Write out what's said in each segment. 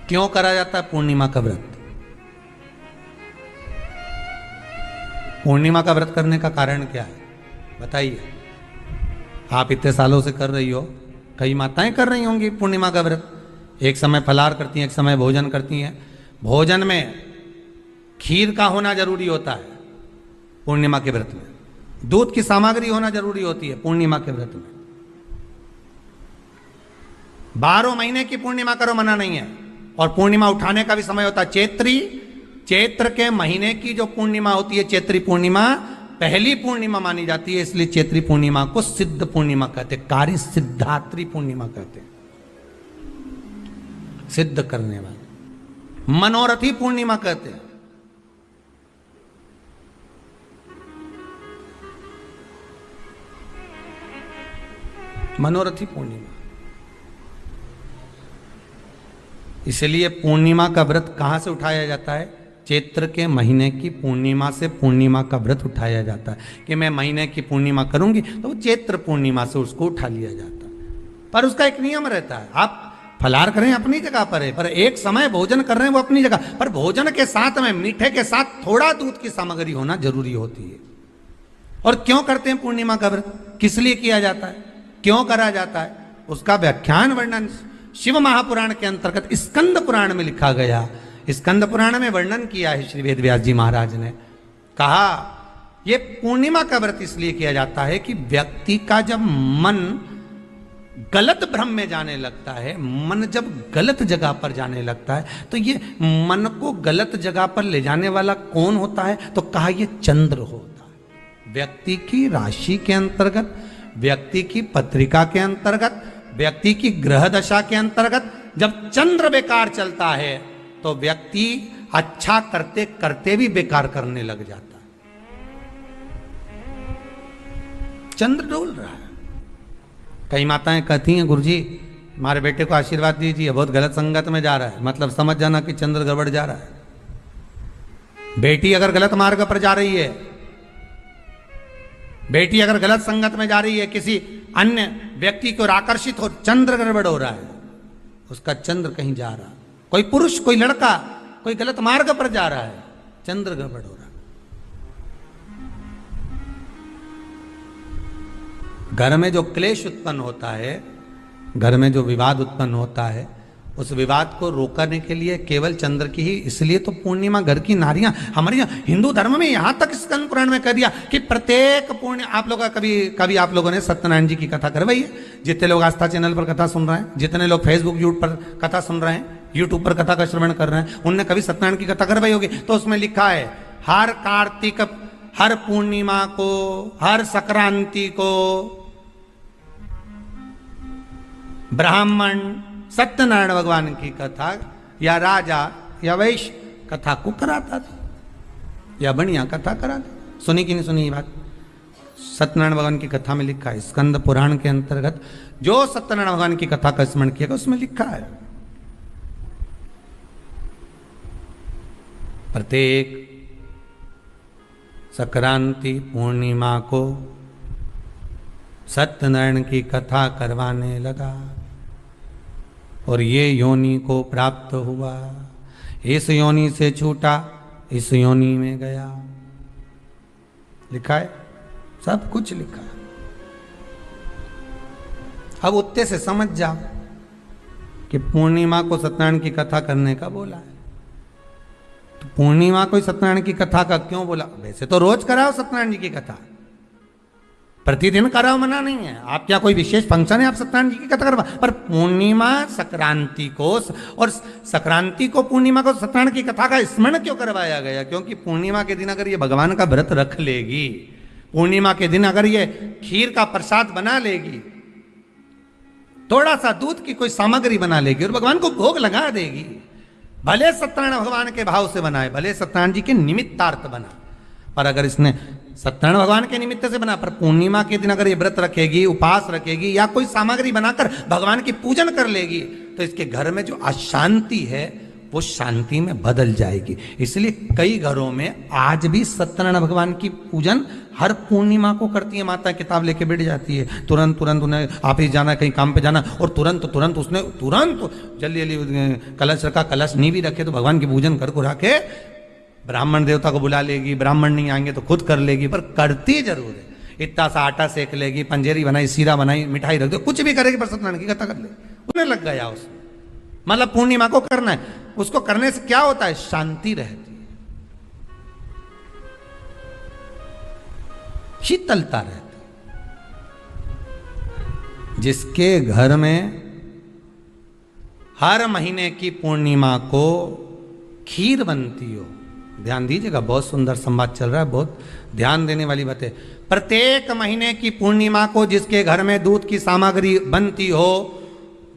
क्यों करा जाता है पूर्णिमा का व्रत? पूर्णिमा का व्रत करने का कारण क्या है बताइए? आप इतने सालों से कर रही हो, कई माताएं कर रही होंगी पूर्णिमा का व्रत। एक समय फलाहार करती हैं, एक समय भोजन करती हैं। भोजन में खीर का होना जरूरी होता है पूर्णिमा के व्रत में। दूध की सामग्री होना जरूरी होती है पूर्णिमा के व्रत में। 12 महीने की पूर्णिमा करो मना नहीं है। और पूर्णिमा उठाने का भी समय होता है चैत्री। चैत्र के महीने की जो पूर्णिमा होती है, चैत्री पूर्णिमा पहली पूर्णिमा मानी जाती है, इसलिए चैत्री पूर्णिमा को सिद्ध पूर्णिमा कहते हैं। कार्य सिद्धात्री पूर्णिमा कहते हैं, सिद्ध करने वाले। मनोरथी पूर्णिमा कहते हैं। मनोरथी पूर्णिमा। इसलिए पूर्णिमा का व्रत कहां से उठाया जाता है? चैत्र के महीने की पूर्णिमा से पूर्णिमा का व्रत उठाया जाता है कि मैं महीने की पूर्णिमा करूंगी तो वो चैत्र पूर्णिमा से उसको उठा लिया जाता है। पर उसका एक नियम रहता है, आप फलाहार करें अपनी जगह पर है, पर एक समय भोजन कर रहे हैं वो अपनी जगह पर। भोजन के साथ में मीठे के साथ थोड़ा दूध की सामग्री होना जरूरी होती है। और क्यों करते हैं पूर्णिमा का व्रत? किस लिए किया जाता है, क्यों करा जाता है, उसका व्याख्यान वर्णन शिव महापुराण के अंतर्गत स्कंद पुराण में लिखा गया। स्कंद पुराण में वर्णन किया है श्री वेद व्यास जी महाराज ने। कहा यह पूर्णिमा का व्रत इसलिए किया जाता है कि व्यक्ति का जब मन गलत भ्रम में जाने लगता है, मन जब गलत जगह पर जाने लगता है, तो ये मन को गलत जगह पर ले जाने वाला कौन होता है? तो कहा यह चंद्र होता है। व्यक्ति की राशि के अंतर्गत, व्यक्ति की पत्रिका के अंतर्गत, व्यक्ति की ग्रह दशा के अंतर्गत जब चंद्र बेकार चलता है तो व्यक्ति अच्छा करते करते भी बेकार करने लग जाता है। चंद्र डोल रहा है। कई माताएं कहती हैं गुरुजी हमारे बेटे को आशीर्वाद दीजिए, बहुत गलत संगत में जा रहा है। मतलब समझ जाना कि चंद्र गड़बड़ जा रहा है। बेटी अगर गलत मार्ग पर जा रही है, बेटी अगर गलत संगत में जा रही है, किसी अन्य व्यक्ति को आकर्षित हो, चंद्र गड़बड़ हो रहा है, उसका चंद्र कहीं जा रहा है। कोई पुरुष, कोई लड़का, कोई गलत मार्ग पर जा रहा है, चंद्र गड़बड़ हो रहा है। घर में जो क्लेश उत्पन्न होता है, घर में जो विवाद उत्पन्न होता है, उस विवाद को रोकने के लिए केवल चंद्र की ही, इसलिए तो पूर्णिमा घर की नारियां हमारे यहाँ हिंदू धर्म में यहां तक स्कंद पुराण में कह दिया कि प्रत्येक पूर्णिमा। आप लोग कभी आप लोगों ने सत्यनारायण जी की कथा करवाई है? जितने लोग आस्था चैनल पर कथा सुन रहे हैं, जितने लोग फेसबुक यूट्यूब पर कथा सुन रहे हैं, यूट्यूब पर कथा का श्रवण कर रहे हैं, उनने कभी सत्यनारायण की कथा करवाई होगी। तो उसमें लिखा है हर कार्तिक, हर पूर्णिमा को, हर संक्रांति को ब्राह्मण सत्यनारायण भगवान की कथा या राजा या वैश्य कथा को कराता था या बढ़िया कथा कराता। सुनी कि नहीं सुनी ये बात? सत्यनारायण भगवान की कथा में लिखा है, स्कंद पुराण के अंतर्गत जो सत्यनारायण भगवान की कथा का स्मरण किया उसमें लिखा है प्रत्येक संक्रांति पूर्णिमा को सत्यनारायण की कथा करवाने लगा और ये योनि को प्राप्त हुआ, इस योनि से छूटा, इस योनि में गया। लिखा है, सब कुछ लिखा है। अब उत्ते से समझ जाओ कि पूर्णिमा को सत्यनारायण की कथा करने का बोला है। तो पूर्णिमा को सत्यनारायण की कथा का क्यों बोला? वैसे तो रोज कराओ सत्यनारायण जी की कथा, प्रतिदिन कराओ, मना नहीं है। आप क्या कोई विशेष फंक्शन है आप सत्यनारायण जी की कथा करवा, पर पूर्णिमा संक्रांति को और संक्रांति को पूर्णिमा को सत्यनारायण की कथा का स्मरण क्यों करवाया गया? क्योंकि पूर्णिमा के दिन अगर ये भगवान का व्रत रख लेगी, पूर्णिमा के दिन अगर ये खीर का प्रसाद बना लेगी, थोड़ा सा दूध की कोई सामग्री बना लेगी और भगवान को भोग लगा देगी, भले सत्यनारायण भगवान के भाव से बनाए, भले सत्यनारायण जी के निमित्तार्थ बना, पर अगर इसने सत्यनारायण भगवान के निमित्त से बना, पर पूर्णिमा के दिन अगर ये व्रत रखेगी, उपास रखेगी या कोई सामग्री बनाकर भगवान की पूजन कर लेगी, तो इसके घर में जो अशांति है वो शांति में बदल जाएगी। इसलिए कई घरों में आज भी सत्यनारायण भगवान की पूजन हर पूर्णिमा को करती है माता। किताब लेके बैठ जाती है, तुरंत तुरंत उन्हें ऑफिस जाना, कहीं काम पे जाना, और तुरंत तुरंत उसने तुरंत जल्दी जल्दी कलश रखा, कलश नहीं भी रखे तो भगवान की पूजन कर को रखे, ब्राह्मण देवता को बुला लेगी, ब्राह्मण नहीं आएंगे तो खुद कर लेगी, पर करती जरूर है। इतना सा आटा सेक लेगी, पंजेरी बनाई, सीरा बनाई, मिठाई रख दो, कुछ भी करेगी पर सत्यनारायण की कथा कर ले, उन्हें लग गया उसमें। मतलब पूर्णिमा को करना है, उसको करने से क्या होता है, शांति रहती है, शीतलता रहती है। जिसके घर में हर महीने की पूर्णिमा को खीर बनती हो, ध्यान दीजिएगा, बहुत सुंदर संवाद चल रहा है, बहुत ध्यान देने वाली बात है। प्रत्येक महीने की पूर्णिमा को जिसके घर में दूध की सामग्री बनती हो,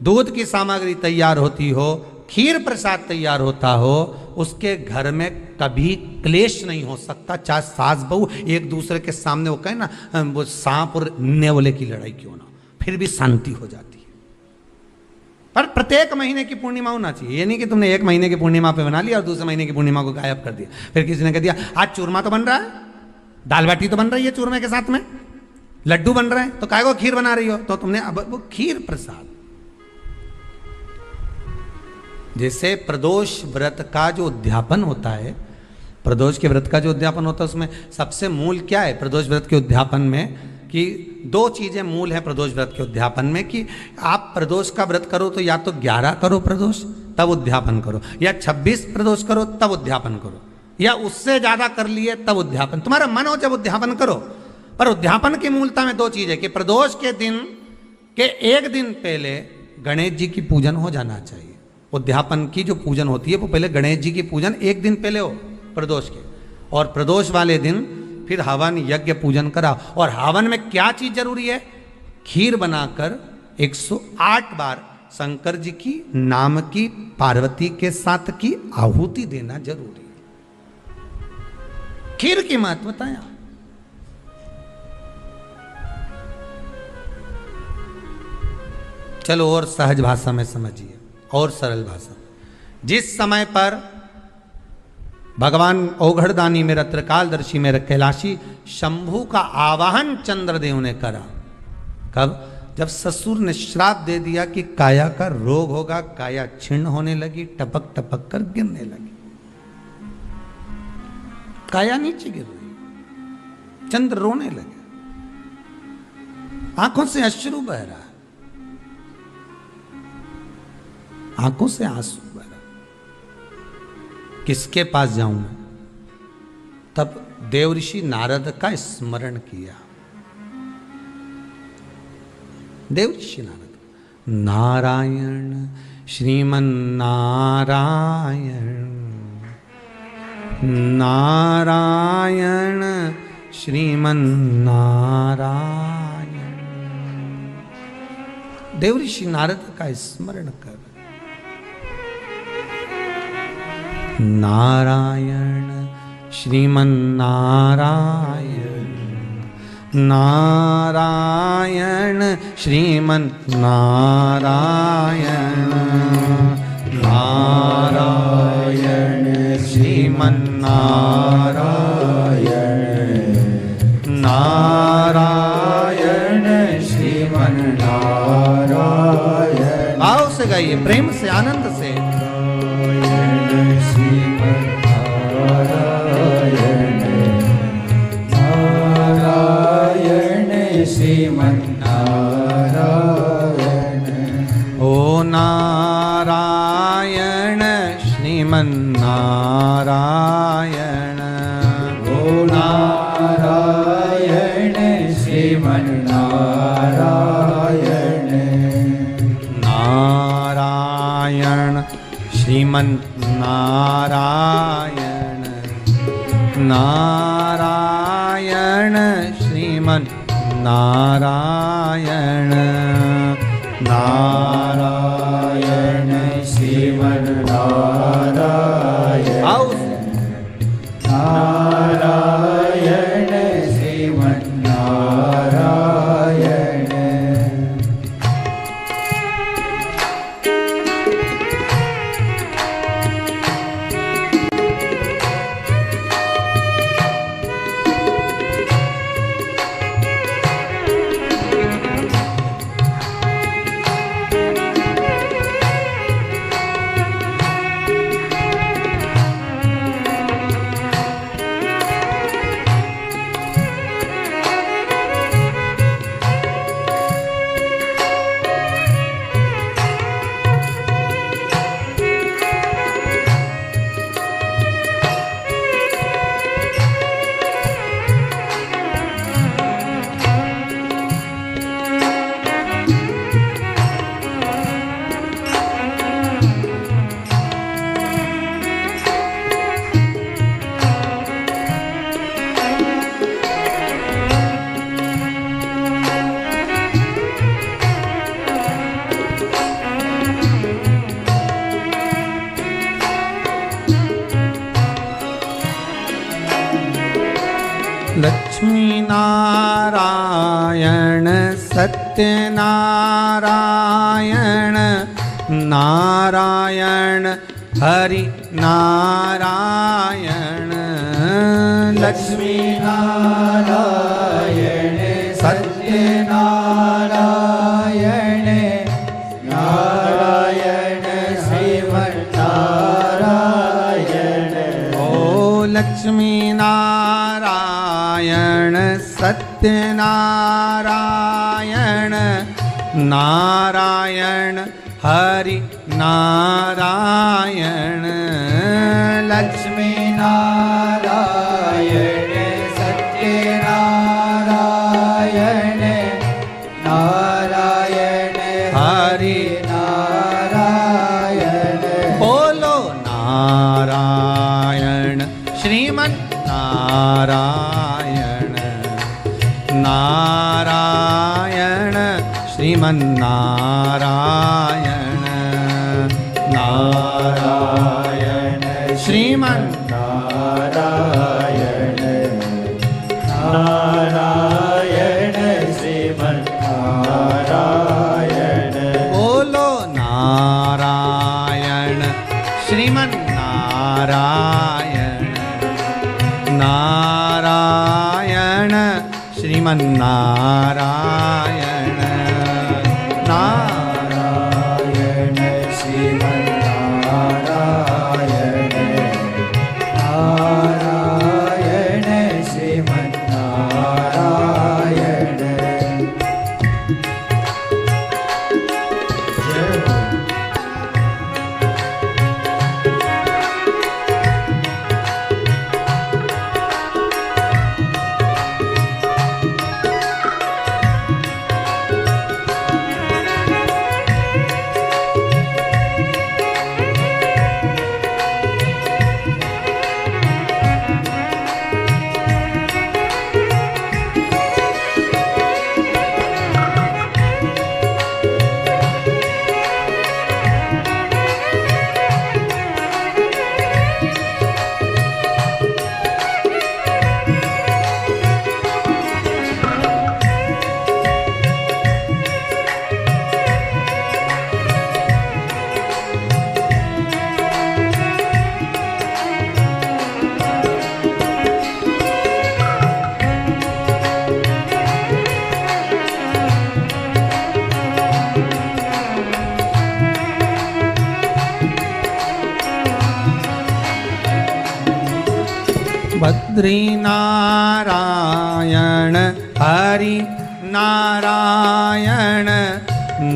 दूध की सामग्री तैयार होती हो, खीर प्रसाद तैयार होता हो, उसके घर में कभी क्लेश नहीं हो सकता। चाहे सास बहू एक दूसरे के सामने वो कहे ना, वो सांप और नेवले की लड़ाई क्यों ना, फिर भी शांति हो जाती है। पर प्रत्येक महीने की पूर्णिमा होना चाहिए। ये नहीं कि तुमने एक महीने की पूर्णिमा पे बना लिया और दूसरे महीने की पूर्णिमा को गायब कर दिया। फिर किसी ने कह दिया आज चूरमा तो बन रहा है, दाल बाटी तो बन रही है चूरमे के साथ में, लड्डू बन रहे हैं, तो काय को खीर बना रही हो, तो तुमने अब वो खीर प्रसाद। जैसे प्रदोष व्रत का जो उद्यापन होता है, प्रदोष के व्रत का जो उद्यापन होता है, उसमें सबसे मूल क्या है प्रदोष व्रत के उद्यापन में, कि दो चीजें मूल है प्रदोष व्रत के उद्यापन में, कि आप प्रदोष का व्रत करो तो या तो 11 करो प्रदोष तब उद्यापन करो, या 26 प्रदोष करो तब उद्यापन करो, या उससे ज्यादा कर लिए तब उद्यापन, तुम्हारा मन हो जब उद्यापन करो। पर उद्यापन की मूलता में दो चीज है, कि प्रदोष के दिन के एक दिन पहले गणेश जी की पूजन हो जाना चाहिए। उद्यापन की जो पूजन होती है वो पहले गणेश जी की पूजन एक दिन पहले हो प्रदोष के, और प्रदोष वाले दिन फिर हवन यज्ञ पूजन करा। और हवन में क्या चीज जरूरी है, खीर बनाकर 108 बार शंकर जी की नाम की पार्वती के साथ की आहुति देना जरूरी है। खीर की महत्वता है। चलो और सहज भाषा में समझिए, और सरल भाषा। जिस समय पर भगवान औघड़दानी मेरा त्रिकालदर्शी मेरा कैलाशी शंभू का आवाहन चंद्रदेव ने करा, कब, जब ससुर ने श्राप दे दिया कि काया का रोग होगा, काया छिन्न होने लगी, टपक टपक कर गिरने लगी, काया नीचे गिर रही, चंद्र रोने लगे, आंखों से अश्रु बह रहा है, आंखों से आंसू बह रहा, किसके पास जाऊं मैं? तब देवऋषि नारद का स्मरण किया। देवऋषि नारद, नारायण श्रीमन नारायण, नारायण श्रीमन नारायण। देवऋषि नारद का स्मरण कर, नारायण श्रीमन नारायण, नारायण श्रीमन नारायण, नारायण श्रीमन नारायण, नारायण श्रीमन नारायण। भाव से गाइए, प्रेम से, आनंद से। श्रीमन्नारायण, ओ नारायण श्रीमन्नारायण, ओ नारायण श्रीमन्नारायण, नारायण श्रीमन्नारायण, नारायण श्रीमन्नारायण, नारायण श्रीमन्नारायण, नारायण श्रीमन्नारायण। लक्ष्मी नारायण सत्यनारायण नारायण हरि नारायण लक्ष्मी नारायण सत्यनारायण नारायण श्रीमन्नारायण। ओ लक्ष्मी नारायण सत्यनारायण नारायण हरि नारायण लक्ष्मी नारायण सत्यनारायण नारायण हरि नारायण। बोलो नारायण श्रीमन नारायण नारायण श्रीमन नारायण नारायण श्रीमन नारायण नारायण श्रीमन्नारायण। बोलो नारायण श्रीमन नारायण नारायण श्रीमन नारायण नारायण श्रीमन्नारायण नारायण श्रीमन्नारायण। बद्री नारायण हरि नारायण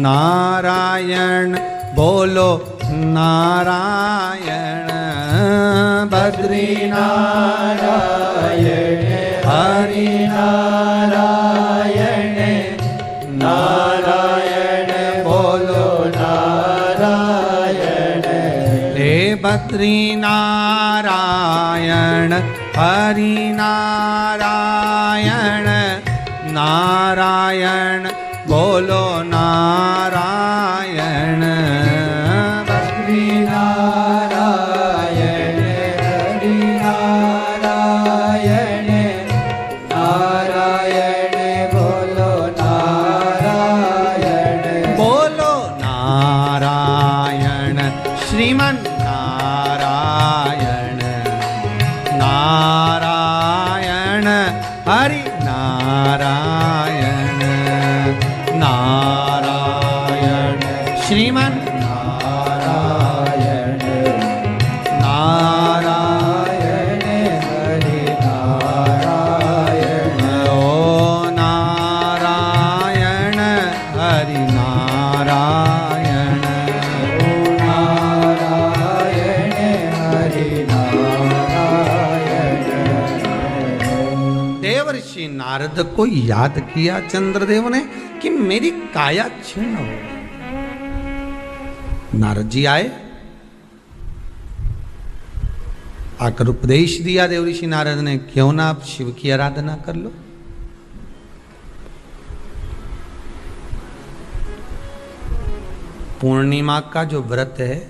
नारायण बोलो नारायण बद्री नारायण हरि नारायण नारायण बोलो नारायण। हे बद्री नारायण हरि नारायण नारायण बोलो नारायण बद्री नारायण हरि नारायण नारायण बोलो नारायण। बोलो नारायण श्रीमन नारायण नारायण हरि नारायण नारायण श्रीमन नारायण नारायण हरि नारायण। ओ नारायण हरि नारायण नारायण हरि नारायण। देवर्षि नारद को याद किया चंद्रदेव ने कि मेरी काया क्षीण हो। नारद जी आए, आकर उपदेश दिया देवऋषि नारद ने, क्यों ना आप शिव की आराधना कर लो। पूर्णिमा का जो व्रत है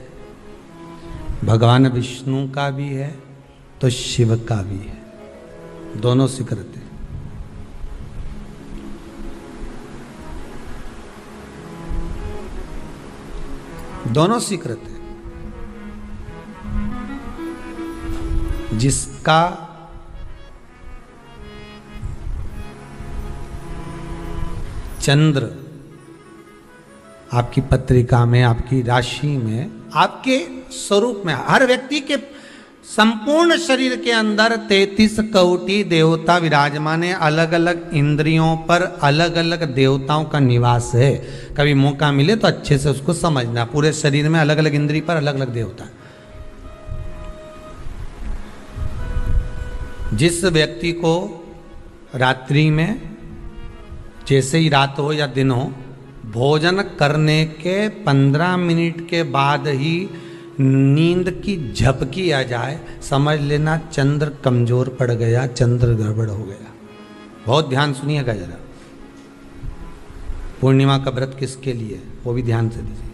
भगवान विष्णु का भी है तो शिव का भी है, दोनों से करते हैं। दोनों स्वीकृत है। जिसका चंद्र आपकी पत्रिका में, आपकी राशि में, आपके स्वरूप में, हर व्यक्ति के संपूर्ण शरीर के अंदर 33 कोटि देवता विराजमान है। अलग अलग इंद्रियों पर अलग अलग देवताओं का निवास है। कभी मौका मिले तो अच्छे से उसको समझना। पूरे शरीर में अलग अलग इंद्रिय पर अलग अलग देवता। जिस व्यक्ति को रात्रि में, जैसे ही रात हो या दिन हो, भोजन करने के 15 मिनट के बाद ही नींद की झपकी आ जाए, समझ लेना चंद्र कमजोर पड़ गया, चंद्र गड़बड़ हो गया। बहुत ध्यान सुनिएगा जरा। पूर्णिमा का व्रत किसके लिए, वो भी ध्यान से दीजिए।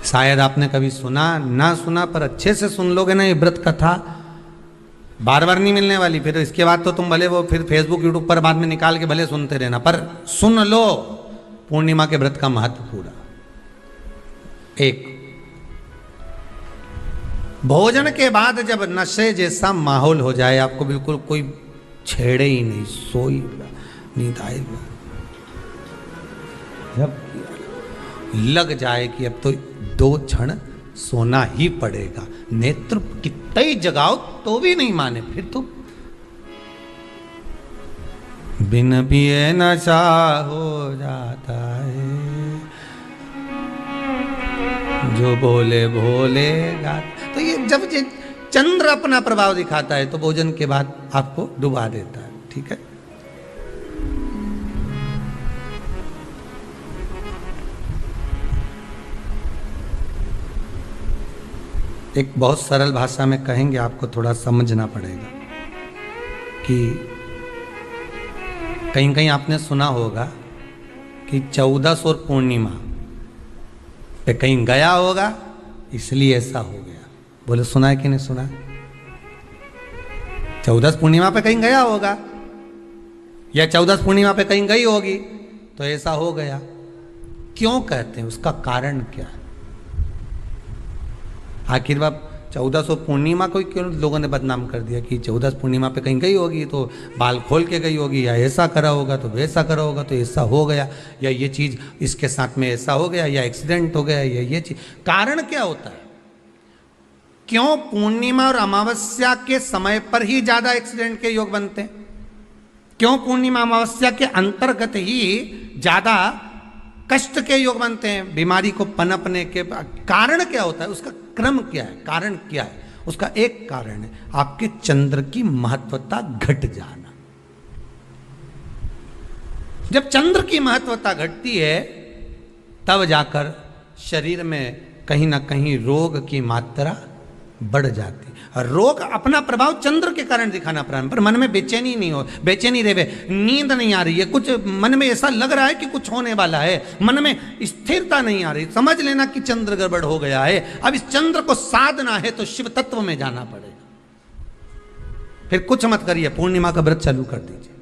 शायद आपने कभी सुना ना सुना, पर अच्छे से सुन लोगे ना, ये व्रत कथा बार बार नहीं मिलने वाली। फिर इसके बाद तो तुम भले वो फिर फेसबुक यूट्यूब पर बाद में निकाल के भले सुनते रहना, पर सुन लो पूर्णिमा के व्रत का महत्व पूरा। एक, भोजन के बाद जब नशे जैसा माहौल हो जाए, आपको बिल्कुल कोई छेड़े ही नहीं, सोई नींद आएगा, जब लग जाए कि अब तो 2 क्षण सोना ही पड़ेगा, नेत्र कितना ही जगाओ तो भी नहीं माने, फिर तो बिन पिए नशा हो जाता है, जो बोले भोले गाता। तो ये जब ये चंद्र अपना प्रभाव दिखाता है तो भोजन के बाद आपको डुबा देता है। ठीक है, एक बहुत सरल भाषा में कहेंगे, आपको थोड़ा समझना पड़ेगा कि कहीं कहीं आपने सुना होगा कि 14 और पूर्णिमा पे कहीं गया होगा इसलिए ऐसा हो गया। बोले सुना है कि नहीं सुना? 14 पूर्णिमा पे कहीं गया होगा या 14 पूर्णिमा पे कहीं गई होगी तो ऐसा हो गया। क्यों कहते हैं, उसका कारण क्या है? आखिर बात 1400 पूर्णिमा को क्यों लोगों ने बदनाम कर दिया कि 14 पूर्णिमा पे कहीं गई होगी तो बाल खोल के गई होगी, या ऐसा करा होगा तो वैसा करा होगा तो ऐसा हो गया, या ये चीज़ इसके साथ में ऐसा हो गया, या एक्सीडेंट हो गया, या ये चीज़। कारण क्या होता है? क्यों पूर्णिमा और अमावस्या के समय पर ही ज़्यादा एक्सीडेंट के योग बनते हैं? क्यों पूर्णिमा अमावस्या के अंतर्गत ही ज़्यादा कष्ट के योग बनते हैं, बीमारी को पनपने के? कारण क्या होता है? उसका क्रम क्या है? कारण क्या है? उसका एक कारण है आपके चंद्र की महत्वता घट जाना। जब चंद्र की महत्वता घटती है तब जाकर शरीर में कहीं ना कहीं रोग की मात्रा बढ़ जाती। रोग अपना प्रभाव चंद्र के कारण दिखाना प्रारंभ, पर मन में बेचैनी नहीं हो, बेचैनी रहे, नींद नहीं आ रही है, कुछ मन में ऐसा लग रहा है कि कुछ होने वाला है, मन में स्थिरता नहीं आ रही, समझ लेना कि चंद्र गड़बड़ हो गया है। अब इस चंद्र को साधना है तो शिव तत्व में जाना पड़ेगा। फिर कुछ मत करिए, पूर्णिमा का व्रत चालू कर दीजिए।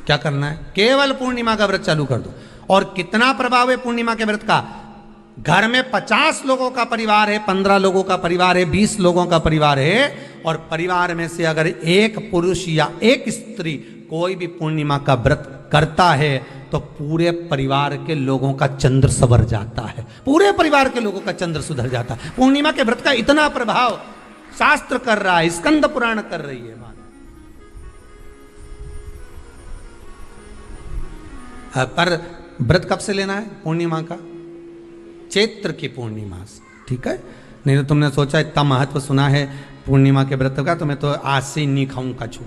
क्या करना है? केवल पूर्णिमा का व्रत चालू कर दो। और कितना प्रभाव है पूर्णिमा के व्रत का? घर में 50 लोगों का परिवार है, 15 लोगों का परिवार है, 20 लोगों का परिवार है, और परिवार में से अगर एक पुरुष या एक स्त्री कोई भी पूर्णिमा का व्रत करता है तो पूरे परिवार के लोगों का चंद्र संवर जाता है, पूरे परिवार के लोगों का चंद्र सुधर जाता है। पूर्णिमा के व्रत का इतना प्रभाव शास्त्र कर रहा है, स्कंद पुराण कर रही है बात। पर व्रत कब से लेना है? पूर्णिमा का, चैत्र की पूर्णिमा से। ठीक है, नहीं तो तुमने सोचा इतना महत्व सुना है पूर्णिमा के व्रत का तो मैं तो आज से ही नहीं खाऊं कछु,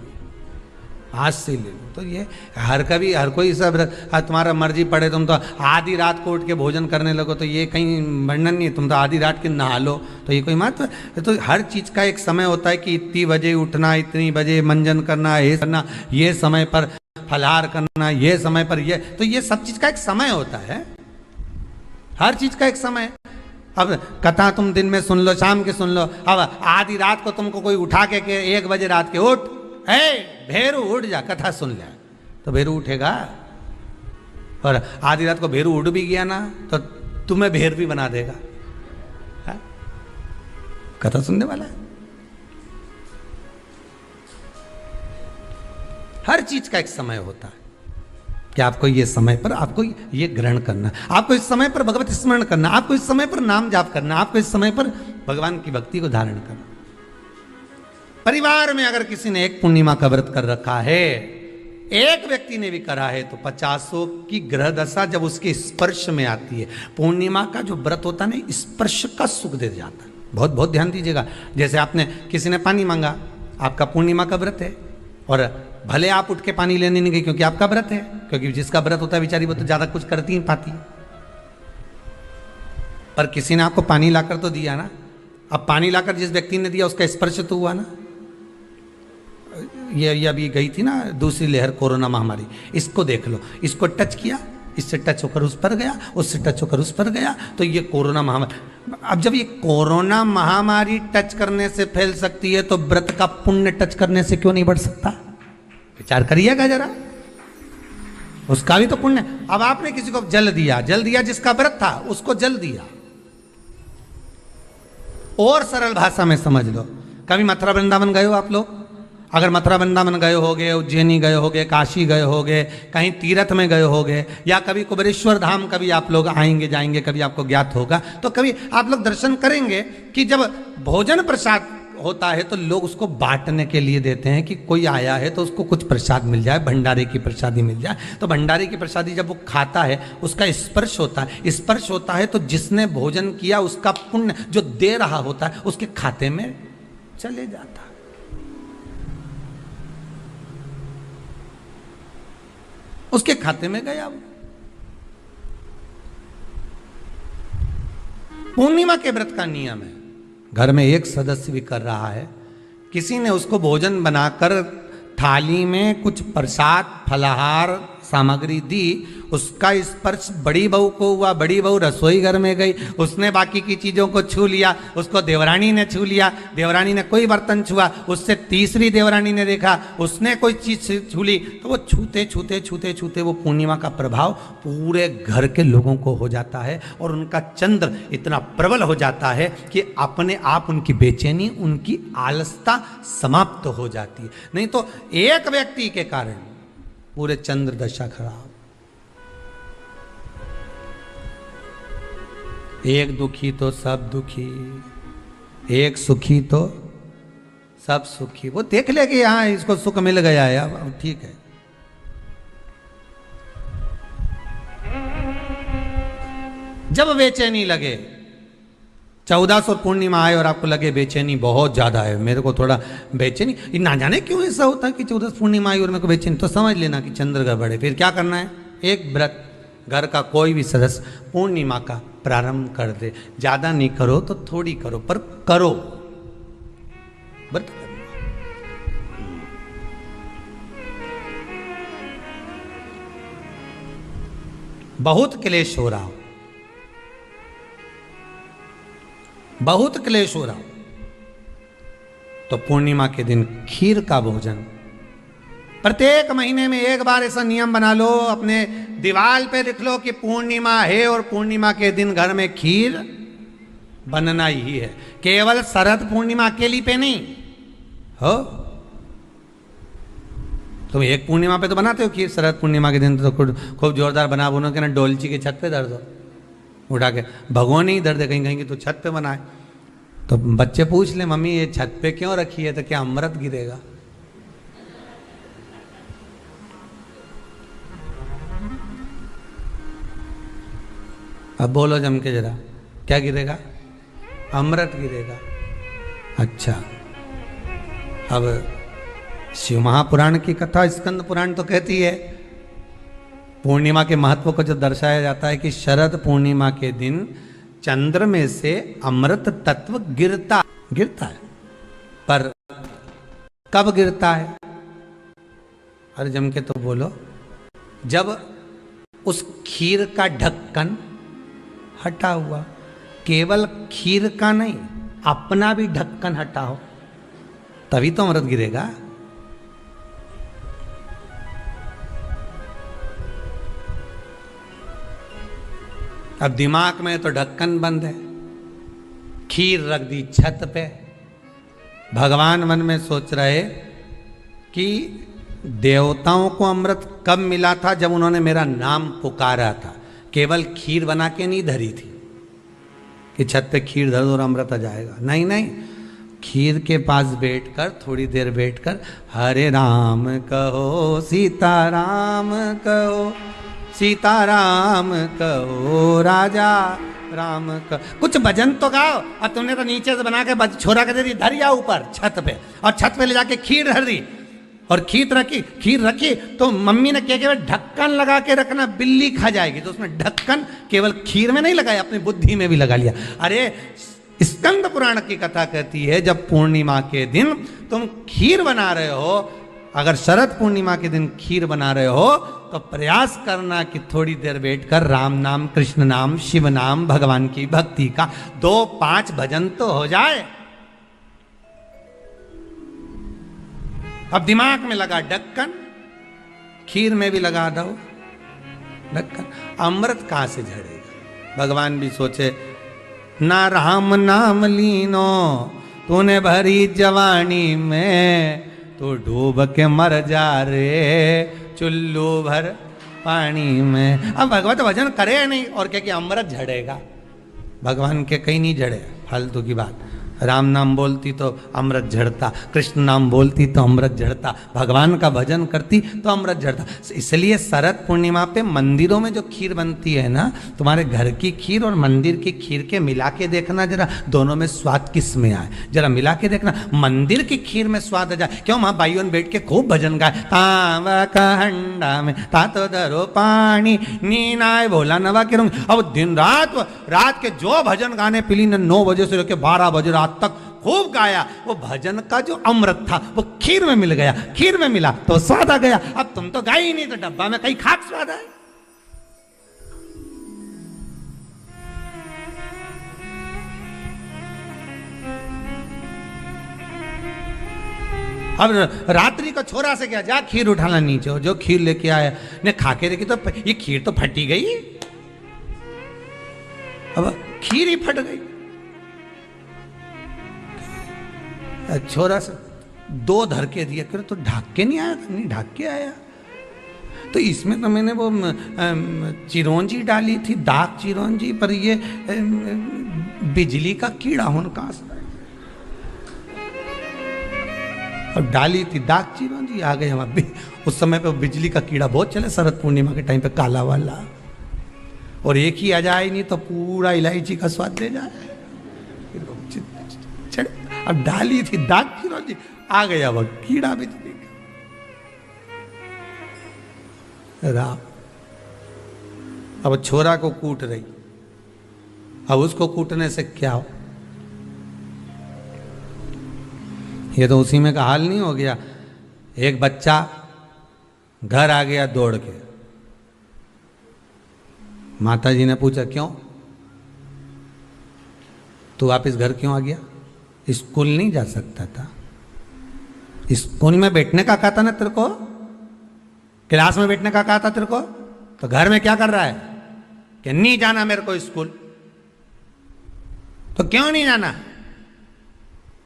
आज से ले लो। तो ये हर कोई सब तुम्हारा मर्जी पड़े, तुम तो आधी रात को उठ के भोजन करने लगो तो ये कहीं वर्णन नहीं। तुम तो आधी रात के नहा लो तो ये कोई महत्व? तो हर चीज़ का एक समय होता है कि इतनी बजे उठना, इतनी बजे मंजन करना, ये करना, ये समय पर फलाहार करना, ये समय पर ये, तो ये सब चीज़ का एक समय होता है, हर चीज का एक समय। अब कथा तुम दिन में सुन लो, शाम के सुन लो, अब आधी रात को तुमको कोई उठा के 1 बजे रात के उठ, भेरू उठ जा, कथा सुन ले, तो भेरू उठेगा? और आधी रात को भेरू उड़ भी गया ना तो तुम्हें भेर भी बना देगा। है? कथा सुनने वाला है। हर चीज का एक समय होता है कि आपको ये समय पर आपको ये ग्रहण करना, आपको इस समय पर भगवत स्मरण करना, आपको इस समय पर नाम जाप करना, आपको इस समय पर भगवान की भक्ति को धारण करना। परिवार में अगर किसी ने एक पूर्णिमा का व्रत कर रखा है, एक व्यक्ति ने भी करा है, तो 50 की ग्रह दशा जब उसके स्पर्श में आती है, पूर्णिमा का जो व्रत होता है ना, स्पर्श का सुख दे जाता है। बहुत बहुत ध्यान दीजिएगा। जैसे आपने किसी ने पानी मांगा, आपका पूर्णिमा का व्रत है, और भले आप उठ के पानी लेने नहीं गए क्योंकि आपका व्रत है, क्योंकि जिसका व्रत होता है बेचारी वो तो ज्यादा कुछ करती ही पाती, पर किसी ने आपको पानी लाकर तो दिया ना। अब पानी लाकर जिस व्यक्ति ने दिया उसका स्पर्श तो हुआ ना। ये अभी गई थी ना दूसरी लहर कोरोना महामारी, इसको देख लो, इसको टच किया, इससे टच होकर उस पर गया, उससे टच होकर उस पर गया, तो ये कोरोना महामारी। अब जब ये कोरोना महामारी टच करने से फैल सकती है तो व्रत का पुण्य टच करने से क्यों नहीं बढ़ सकता? विचार करिएगा जरा, उसका भी तो पुण्य। अब आपने किसी को जल दिया जिसका व्रत था उसको जल दिया। और सरल भाषा में समझ लो, कभी मथुरा वृंदावन गए हो आप लोग? अगर मथुरा वृंदावन गए होगे, उज्जैनी गए होगे, काशी गए होगे, कहीं तीर्थ में गए होगे, या कभी कुबेरेश्वर धाम कभी आप लोग आएंगे जाएंगे, कभी आपको ज्ञात होगा, तो कभी आप लोग दर्शन करेंगे कि जब भोजन प्रसाद होता है तो लोग उसको बांटने के लिए देते हैं कि कोई आया है तो उसको कुछ प्रसाद मिल जाए, भंडारे की प्रसादी मिल जाए। तो भंडारे की प्रसादी जब वो खाता है उसका स्पर्श होता है, स्पर्श होता है तो जिसने भोजन किया उसका पुण्य जो दे रहा होता है उसके खाते में चले जाता है। उसके खाते में गया वो। पूर्णिमा के व्रत का नियम है, घर में एक सदस्य भी कर रहा है, किसी ने उसको भोजन बनाकर थाली में कुछ प्रसाद फलाहार सामग्री दी, उसका स्पर्श बड़ी बहू को हुआ, बड़ी बहू रसोई घर में गई, उसने बाकी की चीज़ों को छू लिया, उसको देवरानी ने छू लिया, देवरानी ने कोई बर्तन छुआ, उससे तीसरी देवरानी ने देखा, उसने कोई चीज़ छू ली, तो वो छूते छूते छूते छूते वो पूर्णिमा का प्रभाव पूरे घर के लोगों को हो जाता है, और उनका चंद्र इतना प्रबल हो जाता है कि अपने आप उनकी बेचैनी, उनकी आलसता समाप्त हो जाती है। नहीं तो एक व्यक्ति के कारण पूरे चंद्र दशा खराब। एक दुखी तो सब दुखी, एक सुखी तो सब सुखी। वो देख ले कि हाँ इसको सुख मिल गया है, अब ठीक है। जब बेचैनी लगे, 1400 पूर्णिमा आए और आपको लगे बेचैनी बहुत ज्यादा है, मेरे को थोड़ा बेचैनी, ना जाने क्यों ऐसा होता है कि 14 पूर्णिमा आई और मेरे को बेचैनी, तो समझ लेना कि चंद्र गड़बड़ है। फिर क्या करना है? एक व्रत घर का कोई भी सदस्य पूर्णिमा का प्रारंभ कर दे। ज्यादा नहीं करो तो थोड़ी करो, पर करो व्रत। बहुत क्लेश हो रहा हो, बहुत क्लेश हो रहा हो, तो पूर्णिमा के दिन खीर का भोजन प्रत्येक महीने में एक बार ऐसा नियम बना लो, अपने दीवार पे लिख लो कि पूर्णिमा है और पूर्णिमा के दिन घर में खीर बनना ही है। केवल शरद पूर्णिमा अकेली पे नहीं हो, तुम एक पूर्णिमा पे तो बनाते हो खीर, शरद पूर्णिमा के दिन तो खूब जोरदार बना बुनो के ना डोलची के छत पे धर दो, उठा के भगवान ही दर्द कहीं कहीं की तो छत पे बनाए। तो बच्चे पूछ ले मम्मी ये छत पे क्यों रखी है, तो क्या अमृत गिरेगा? अब बोलो जम के जरा, क्या गिरेगा? अमृत गिरेगा। अच्छा, अब शिव महापुराण की कथा स्कंद पुराण तो कहती है, पूर्णिमा के महत्व को जो दर्शाया जाता है कि शरद पूर्णिमा के दिन चंद्र में से अमृत तत्व गिरता है। पर कब गिरता है? अरे जम के तो बोलो, जब उस खीर का ढक्कन हटा हुआ, केवल खीर का नहीं अपना भी ढक्कन हटा हो, तभी तो अमृत गिरेगा। अब दिमाग में तो ढक्कन बंद है, खीर रख दी छत पे। भगवान मन में सोच रहे कि देवताओं को अमृत कब मिला था? जब उन्होंने मेरा नाम पुकारा था। केवल खीर बना के नहीं धरी थी कि छत पे खीर धर दो और अमृत आ जाएगा। नहीं नहीं, खीर के पास बैठकर थोड़ी देर बैठकर हरे राम कहो सीताराम कहो, सीताराम कहो राजा राम का कुछ भजन तो गाओ। अब तुमने तो नीचे से बना के छोरा के दे दी, धर या ऊपर छत पे, और छत पे ले जाके खीर धर दी और खीर रखी तो मम्मी ने क्या ढक्कन लगा के रखना, बिल्ली खा जाएगी। तो उसने ढक्कन केवल खीर में नहीं लगाया, अपनी बुद्धि में भी लगा लिया। अरे स्कंद पुराण की कथा कहती है जब पूर्णिमा के दिन तुम खीर बना रहे हो, अगर शरद पूर्णिमा के दिन खीर बना रहे हो तो प्रयास करना कि थोड़ी देर बैठकर राम नाम, कृष्ण नाम, शिव नाम, भगवान की भक्ति का 2-5 भजन तो हो जाए। अब दिमाग में लगा ढक्कन, खीर में भी लगा दो ढक्कन, अमृत कहां से झड़ेगा? भगवान भी सोचे ना राम नाम लीनो तूने भरी जवानी में, तो डूब के मर जा रे चुल्लू भर पानी में। अब भगवत भजन करे नहीं और क्या कि अमृत झड़ेगा? भगवान के कहीं नहीं झड़े, फालतू की बात। राम नाम बोलती तो अमृत झड़ता, कृष्ण नाम बोलती तो अमृत झड़ता, भगवान का भजन करती तो अमृत झड़ता। इसलिए शरद पूर्णिमा पे मंदिरों में जो खीर बनती है ना, तुम्हारे घर की खीर और मंदिर की खीर के मिला के देखना जरा, दोनों में स्वाद किस में आए जरा मिला के देखना। मंदिर की खीर में स्वाद आ जाए, क्यों वहां भाइयों ने बैठ के खूब भजन गाए, तांबा का हंडा में तातो धरो पानी नीनाए भोला नवा के रंग। अब दिन रात के जो भजन गाने पिली ने 9 बजे से लेकर 12 बजे तक खूब गाया, वो भजन का जो अमृत था वो खीर में मिल गया, खीर में मिला तो स्वाद आ गया। अब तुम तो गाई ही नहीं, तो डब्बा में कहीं खाक स्वाद आए। अब रात्रि को छोरा से क्या, जा खीर उठाना नीचे हो, जो खीर लेके आया ने खा के देखी तो ये खीर तो फटी गई। अब खीर ही फट गई। छोरा से 2 धर के दिया, कर तो ढाक के नहीं आया था? नहीं ढाक के आया। तो इसमें तो मैंने वो चिरौंजी डाली थी, दाग चिरौंजी, पर ये बिजली का कीड़ा होने कहां से? और डाली थी दाग चिरौंजी, आ गए हम। उस समय पे बिजली का कीड़ा बहुत चले, शरद पूर्णिमा के टाइम पे काला वाला, और एक ही आ जाए नहीं तो पूरा इलायची का स्वाद ले जाए। अब डाली थी दाग चिरौंजी, आ गया वह कीड़ा बिजली का। राम अब छोरा को कूट रही, अब उसको कूटने से क्या हो? ये तो उसी में का हाल नहीं हो गया। एक बच्चा घर आ गया दौड़ के, माता जी ने पूछा क्यों तू वापिस घर क्यों आ गया? स्कूल नहीं जा सकता था? स्कूल में बैठने का कहा था ना तेरे को, क्लास में बैठने का कहा था तेरे को, तो घर में क्या कर रहा है कि नहीं जाना मेरे को स्कूल? तो क्यों नहीं जाना?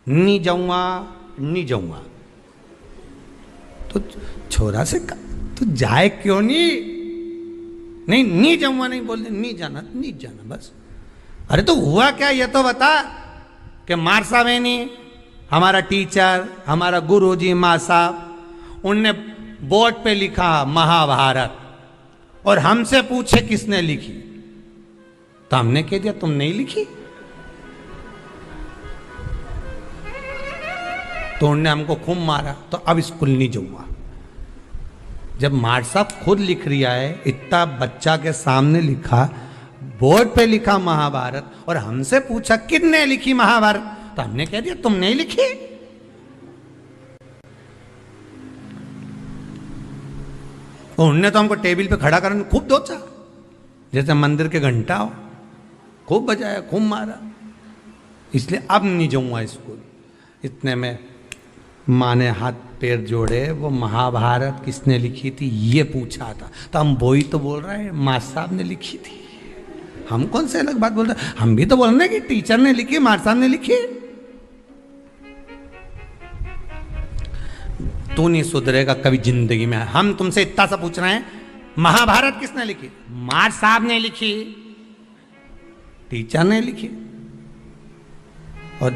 नहीं जाऊंगा, नहीं जाऊंगा। तो छोरा से तू जाए क्यों नहीं? नहीं जाऊंगा, नहीं बोल, नहीं जाना, नहीं जाना बस। अरे तो हुआ क्या ये तो बता। कि मार साहब है नहीं, हमारा टीचर, हमारा गुरुजी माँ साहब, उनने बोर्ड पे लिखा महाभारत, और हमसे पूछे किसने लिखी, तो हमने कह दिया तुम नहीं लिखी। तो उनने हमको खूब मारा, तो अब स्कूल नहीं जाऊंगा। जब मार साहब खुद लिख रिया है, इतना बच्चा के सामने लिखा, बोर्ड पे लिखा महाभारत, और हमसे पूछा किसने लिखी महाभारत, तो हमने कह दिया तुम नहीं लिखी। उन्होंने तो हमको टेबल पे खड़ा करने खूब दोचा, जैसे मंदिर के घंटा हो, खूब बजाया, खूब मारा। इसलिए अब नहीं जाऊंगा स्कूल। इतने में माँ ने हाथ पैर जोड़े, वो महाभारत किसने लिखी थी ये पूछा था, तो हम वही तो बोल रहे हैं माँ साहब ने लिखी थी। हम कौन से अलग बात बोल रहे हैं? हम भी तो बोल रहे हैं कि टीचर ने लिखी, मार साहब ने लिखी। तू नहीं सुधरेगा कभी जिंदगी में। हम तुमसे इतना सा पूछ रहे हैं, महाभारत किसने लिखी? मार साहब ने लिखी, टीचर ने लिखी। और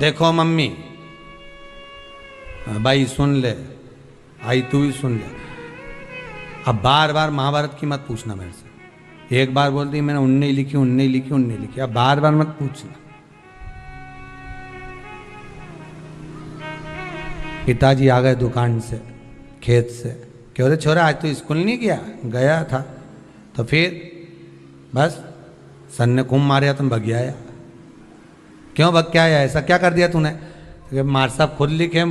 देखो मम्मी, भाई सुन ले, आई तू भी सुन ले, अब बार बार महाभारत की मत पूछना मेरे से। एक बार बोल दी मैंने, उनने ही लिखी, उनने ही लिखी, उनने ही लिखी, अब बार बार मत पूछना। पिताजी आ गए दुकान से, खेत से, क्यों रे छोरा आज तू स्कूल नहीं गया? गया था। तो फिर बस सन ने खूब मारा, तुम भग आया। क्यों भग के आया? ऐसा क्या कर दिया तूने? मार साहब खुद लिखे,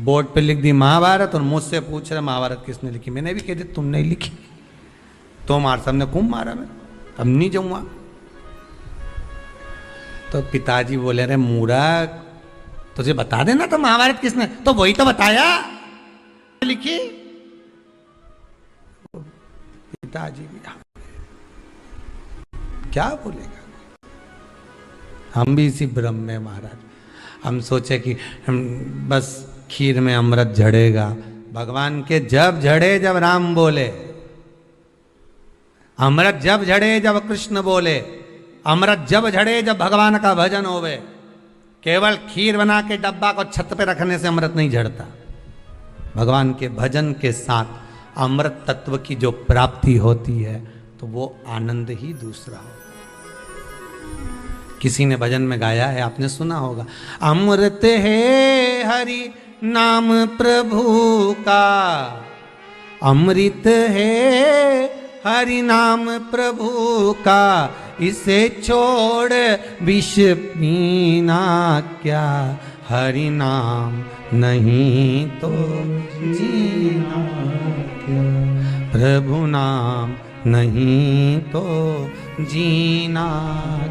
बोर्ड पे लिख दी महाभारत, और मुझसे पूछ रहे महाभारत किसने लिखी। मैंने भी कह दी तुमने ही लिखी। तो मार साहब ने खूब मारा, मैं अब नहीं जाऊंगा। तो पिताजी बोले रे मूर्ख, तुझे बता देना तो महाभारत किसने, तो वही तो बताया लिखी। पिताजी भी क्या बोलेगा? हम भी इसी भ्रम में महाराज, हम सोचे कि हम बस खीर में अमृत झड़ेगा। भगवान के जब झड़े जब राम बोले, अमृत जब झड़े जब कृष्ण बोले, अमृत जब झड़े जब भगवान का भजन होवे। केवल खीर बना के डब्बा को छत पे रखने से अमृत नहीं झड़ता। भगवान के भजन के साथ अमृत तत्व की जो प्राप्ति होती है तो वो आनंद ही दूसरा हो। किसी ने भजन में गाया है, आपने सुना होगा, अमृत है हरि नाम प्रभु का, अमृत है हरि नाम प्रभु का, इसे छोड़ विष पीना क्या, हरि नाम नहीं तो जीना क्या, प्रभु नाम नहीं तो जीना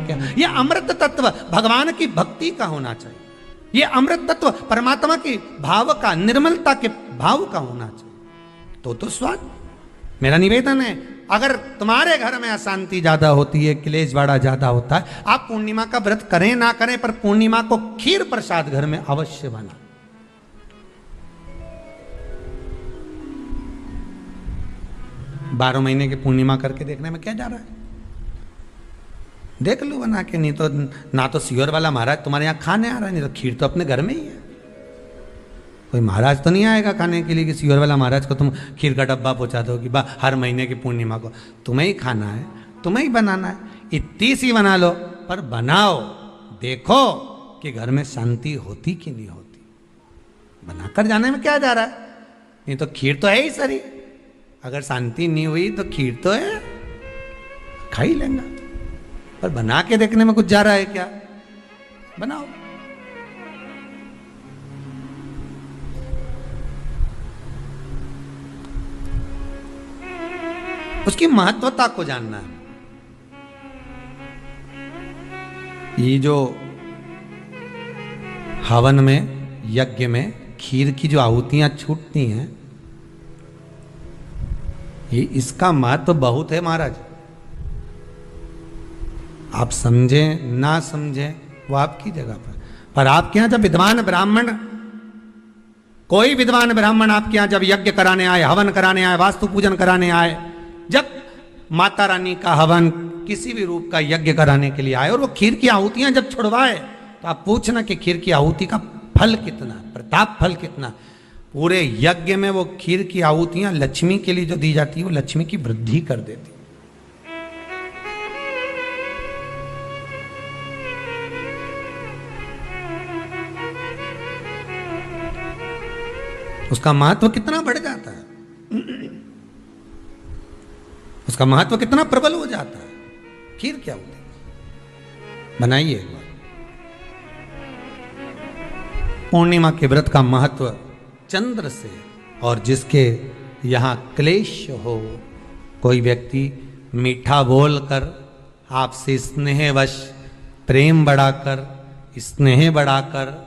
क्या। ये अमृत तत्व भगवान की भक्ति का होना चाहिए। ये अमृत तत्व परमात्मा की भाव का, निर्मलता के भाव का होना चाहिए। तो स्वाद। मेरा निवेदन है, अगर तुम्हारे घर में अशांति ज्यादा होती है, क्लेश बड़ा ज्यादा होता है, आप पूर्णिमा का व्रत करें ना करें, पर पूर्णिमा को खीर प्रसाद घर में अवश्य बना। 12 महीने की पूर्णिमा करके देखने में क्या जा रहा है? देख लो बना के। नहीं तो ना तो सियोर वाला महाराज तुम्हारे यहाँ खाने आ रहा है, नहीं तो खीर तो अपने घर में ही है। कोई महाराज तो नहीं आएगा खाने के लिए कि सियोर वाला महाराज को तुम खीर का डब्बा पहुंचा दो कि हर महीने की पूर्णिमा को तुम्हें ही खाना है, तुम्हें ही बनाना है। इतनी सी बना लो, पर बनाओ, देखो कि घर में शांति होती कि नहीं होती। बनाकर जाने में क्या जा रहा है? नहीं तो खीर तो है ही सरी, अगर शांति नहीं हुई तो खीर तो है, खा ही लेंगे। पर बना के देखने में कुछ जा रहा है क्या? बनाओ। उसकी महत्वता को जानना है। ये जो हवन में, यज्ञ में खीर की जो आहुतियां छूटती हैं, ये इसका महत्व बहुत है महाराज। आप समझें ना समझें वो आपकी जगह पर आपके यहां जब विद्वान ब्राह्मण, कोई विद्वान ब्राह्मण आपके यहां जब यज्ञ कराने आए, हवन कराने आए, वास्तु पूजन कराने आए, जब माता रानी का हवन, किसी भी रूप का यज्ञ कराने के लिए आए और वो खीर की आहुतियां जब छुड़वाए, तो आप पूछना कि खीर की आहुति का फल कितना, प्रताप फल कितना। पूरे यज्ञ में वो खीर की आहुतियां लक्ष्मी के लिए जो दी जाती है, वो लक्ष्मी की वृद्धि कर देती। उसका महत्व कितना बढ़ जाता है, उसका महत्व कितना प्रबल हो जाता है। खीर क्या होती है? बनाइए एक बार। पूर्णिमा के व्रत का महत्व चंद्र से, और जिसके यहाँ क्लेश हो, कोई व्यक्ति मीठा बोलकर आपसे स्नेहवश, प्रेम बढ़ाकर, स्नेह बढ़ाकर,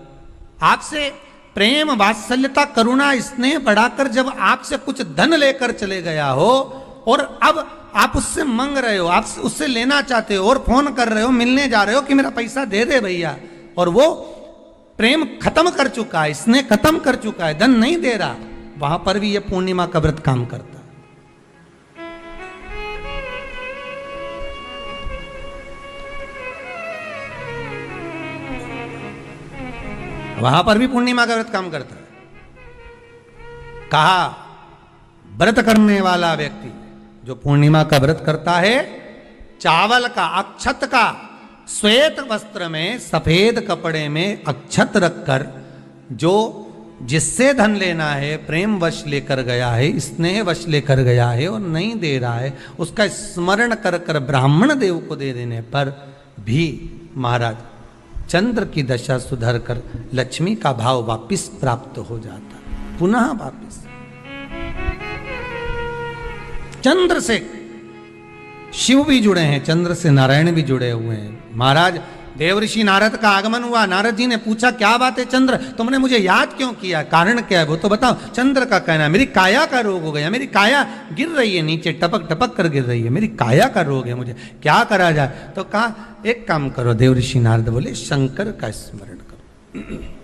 आपसे प्रेम वात्सल्यता करुणा स्नेह बढ़ाकर जब आपसे कुछ धन लेकर चले गया हो, और अब आप उससे मांग रहे हो, आप उससे लेना चाहते हो और फोन कर रहे हो, मिलने जा रहे हो कि मेरा पैसा दे दे भैया, और वो प्रेम खत्म कर चुका है, स्नेह खत्म कर चुका है, धन नहीं दे रहा, वहां पर भी ये पूर्णिमा का व्रत काम करता है। वहां पर भी पूर्णिमा का व्रत काम करता है। कहा व्रत करने वाला व्यक्ति जो पूर्णिमा का व्रत करता है, चावल का, अक्षत का, श्वेत वस्त्र में, सफेद कपड़े में अक्षत रखकर, जो जिससे धन लेना है प्रेम वश लेकर गया है, स्नेह वश लेकर गया है और नहीं दे रहा है, उसका स्मरण कर कर ब्राह्मण देव को दे देने पर भी महाराज चंद्र की दशा सुधर कर लक्ष्मी का भाव वापिस प्राप्त हो जाता, पुनः वापिस। चंद्र से शिव भी जुड़े हैं, चंद्र से नारायण भी जुड़े हुए हैं। महाराज देवऋषि नारद का आगमन हुआ, नारद जी ने पूछा क्या बात है चंद्र, तुमने मुझे याद क्यों किया, कारण क्या है वो तो बताओ। चंद्र का कहना, मेरी काया का रोग हो गया, मेरी काया गिर रही है नीचे, टपक टपक कर गिर रही है, मेरी काया का रोग है, मुझे क्या करा जाए। तो कहा एक काम करो, देवऋषि नारद बोले शंकर का स्मरण करो।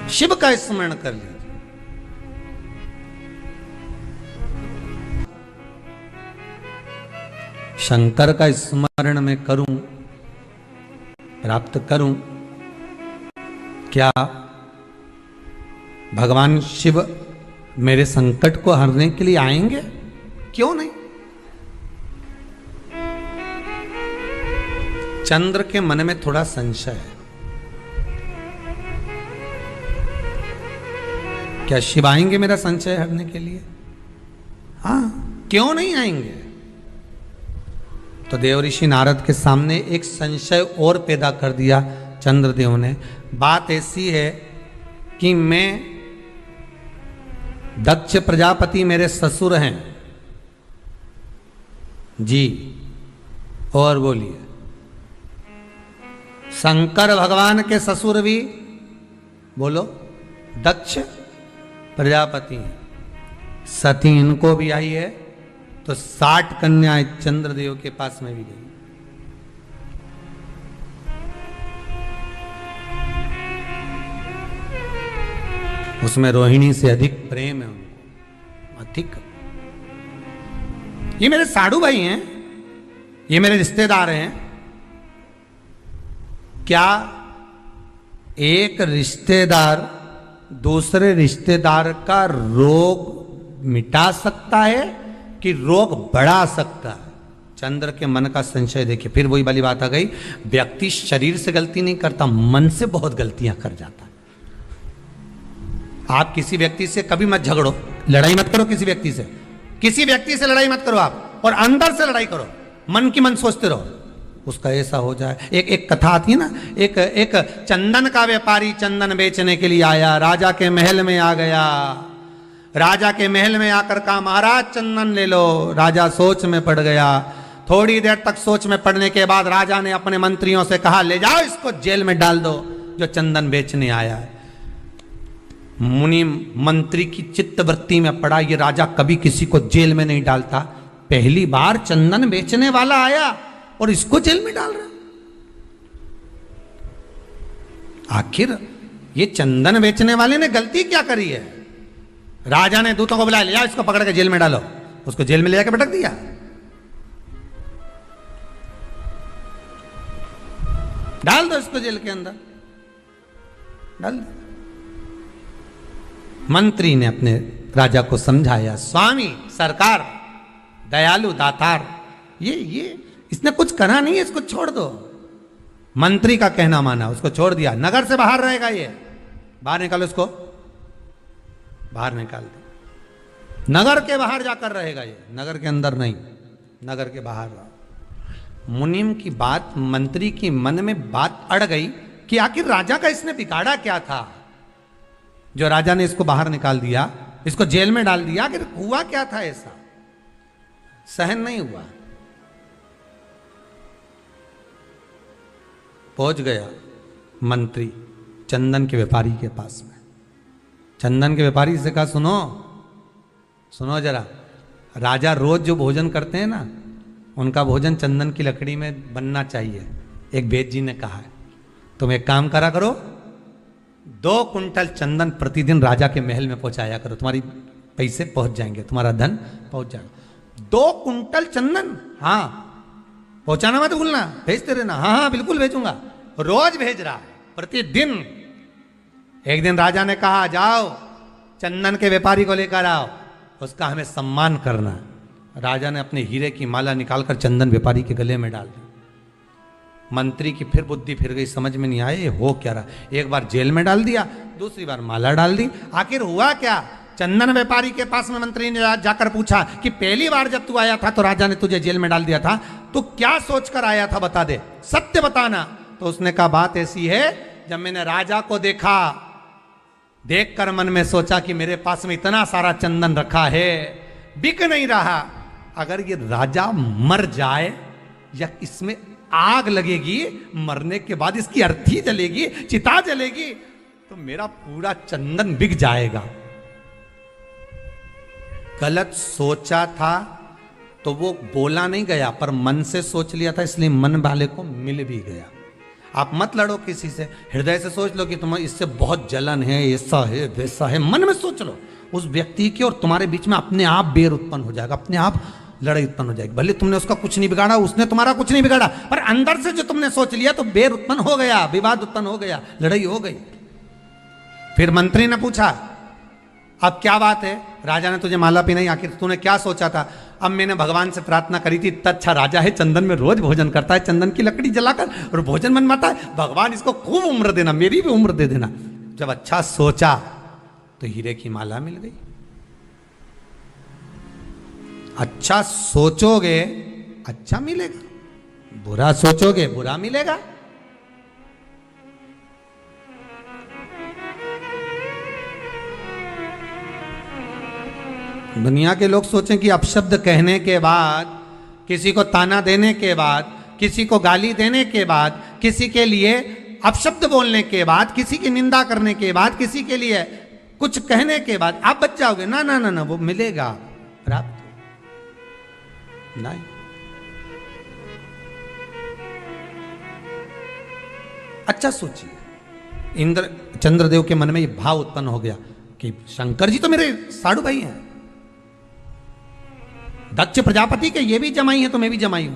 शिव का स्मरण कर लीजिए। शंकर का स्मरण मैं करूं, प्राप्त करूं, क्या भगवान शिव मेरे संकट को हरने के लिए आएंगे? क्यों नहीं। चंद्र के मन में थोड़ा संशय है, क्या शिव आएंगे मेरा संशय हरने के लिए? हाँ, क्यों नहीं आएंगे। तो देवऋषि नारद के सामने एक संशय और पैदा कर दिया चंद्रदेव ने। बात ऐसी है कि मैं, दक्ष प्रजापति मेरे ससुर हैं जी, और बोलिए शंकर भगवान के ससुर भी बोलो दक्ष प्रजापति हैं, सती इनको भी आई है, तो 60 कन्याएं चंद्रदेव के पास में भी गई। उसमें रोहिणी से अधिक प्रेम है उनको, अधिक। ये मेरे साधु भाई हैं, ये मेरे रिश्तेदार हैं। क्या एक रिश्तेदार दूसरे रिश्तेदार का रोग मिटा सकता है कि रोग बढ़ा सकता है? चंद्र के मन का संशय देखिए। फिर वही वाली बात आ गई, व्यक्ति शरीर से गलती नहीं करता, मन से बहुत गलतियां कर जाता है। आप किसी व्यक्ति से कभी मत झगड़ो, लड़ाई मत करो किसी व्यक्ति से, किसी व्यक्ति से लड़ाई मत करो आप, और अंदर से लड़ाई करो, मन की मन सोचते रहो उसका ऐसा हो जाए। एक कथा आती है ना, एक चंदन का व्यापारी चंदन बेचने के लिए आया, राजा के महल में आ गया। राजा के महल में आकर कहा महाराज चंदन ले लो। राजा सोच में पड़ गया। थोड़ी देर तक सोच में पड़ने के बाद राजा ने अपने मंत्रियों से कहा ले जाओ इसको जेल में डाल दो जो चंदन बेचने आया है। मुनि मंत्री की चित्तवृत्ति में पड़ा, ये राजा कभी किसी को जेल में नहीं डालता, पहली बार चंदन बेचने वाला आया और इसको जेल में डाल रहा। आखिर ये चंदन बेचने वाले ने गलती क्या करी है? राजा ने दूतों को बुलाया, ले जाओ इसको पकड़ के जेल में डालो। उसको जेल में ले जाकर पटक दिया। डाल दो इसको जेल के अंदर, डाल दो। मंत्री ने अपने राजा को समझाया, स्वामी सरकार दयालु दातार, ये इसने कुछ करा नहीं है, इसको छोड़ दो। मंत्री का कहना माना, उसको छोड़ दिया। नगर से बाहर रहेगा, ये बाहर निकालो, इसको बाहर निकाल दो। नगर के बाहर जाकर रहेगा ये, नगर के अंदर नहीं, नगर के बाहर रहो। मुनिम की बात, मंत्री की मन में बात अड़ गई कि आखिर राजा का इसने बिगाड़ा क्या था जो राजा ने इसको बाहर निकाल दिया, इसको जेल में डाल दिया। आखिर हुआ क्या था ऐसा? सहन नहीं हुआ। पहुंच गया मंत्री चंदन के व्यापारी के पास में। चंदन के व्यापारी से कहा, सुनो सुनो जरा, राजा रोज जो भोजन करते हैं ना, उनका भोजन चंदन की लकड़ी में बनना चाहिए। एक वेद जी ने कहा है, तुम एक काम करा करो, 2 कुंटल चंदन प्रतिदिन राजा के महल में पहुंचाया करो, तुम्हारी पैसे पहुंच जाएंगे, तुम्हारा धन पहुंच जाएगा। 2 कुंटल चंदन, हाँ पहुंचाना मत भूलना, भेजते रहना। हाँ हाँ बिल्कुल भेजूंगा। रोज भेज रहा है, प्रतिदिन। एक दिन राजा ने कहा, जाओ चंदन के व्यापारी को लेकर आओ, उसका हमें सम्मान करना। राजा ने अपने हीरे की माला निकालकर चंदन व्यापारी के गले में डाल दी। मंत्री की फिर बुद्धि फिर गई, समझ में नहीं आया ये हो क्या रहा। एक बार जेल में डाल दिया, दूसरी बार माला डाल दी, आखिर हुआ क्या। चंदन व्यापारी के पास में मंत्री ने जाकर पूछा कि पहली बार जब तू आया था तो राजा ने तुझे जेल में डाल दिया था, तू क्या सोचकर आया था, बता दे, सत्य बताना। तो उसने कहा, बात ऐसी है, जब मैंने राजा को देखा, देखकर मन में सोचा कि मेरे पास में इतना सारा चंदन रखा है, बिक नहीं रहा, अगर ये राजा मर जाए या इसमें आग लगेगी, मरने के बाद इसकी अर्थी जलेगी, चिता जलेगी, तो मेरा पूरा चंदन बिक जाएगा। गलत सोचा था तो वो बोला नहीं गया, पर मन से सोच लिया था, इसलिए मन वाले को मिल भी गया। आप मत लड़ो किसी से, हृदय से सोच लो कि तुम्हें इससे बहुत जलन है, ऐसा है वैसा है, मन में सोच लो उस व्यक्ति की, और तुम्हारे बीच में अपने आप बैर उत्पन्न हो जाएगा, अपने आप लड़ाई उत्पन्न हो जाएगी। भले तुमने उसका कुछ नहीं बिगाड़ा, उसने तुम्हारा कुछ नहीं बिगाड़ा, पर अंदर से जो तुमने सोच लिया तो बैर उत्पन्न हो गया, विवाद उत्पन्न हो गया, लड़ाई हो गई। फिर मंत्री ने पूछा, अब क्या बात है, राजा ने तुझे माला पहनाई, आखिर तूने क्या सोचा था। अब मैंने भगवान से प्रार्थना करी थी, इतना अच्छा राजा है, चंदन में रोज भोजन करता है, चंदन की लकड़ी जलाकर और भोजन बनवाता है, भगवान इसको खूब उम्र देना, मेरी भी उम्र दे देना। जब अच्छा सोचा तो हीरे की माला मिल गई। अच्छा सोचोगे अच्छा मिलेगा, बुरा सोचोगे बुरा मिलेगा। दुनिया के लोग सोचें कि अपशब्द कहने के बाद, किसी को ताना देने के बाद, किसी को गाली देने के बाद, किसी के लिए अपशब्द बोलने के बाद, किसी की निंदा करने के बाद, किसी के लिए कुछ कहने के बाद आप बच जाओगे। ना ना ना ना, वो मिलेगा, प्राप्त नहीं। अच्छा सोचिए, इंद्र चंद्रदेव के मन में ये भाव उत्पन्न हो गया कि शंकर जी तो मेरे साधु भाई हैं, दक्ष प्रजापति के ये भी जमाई है तो मैं भी जमाई हूं,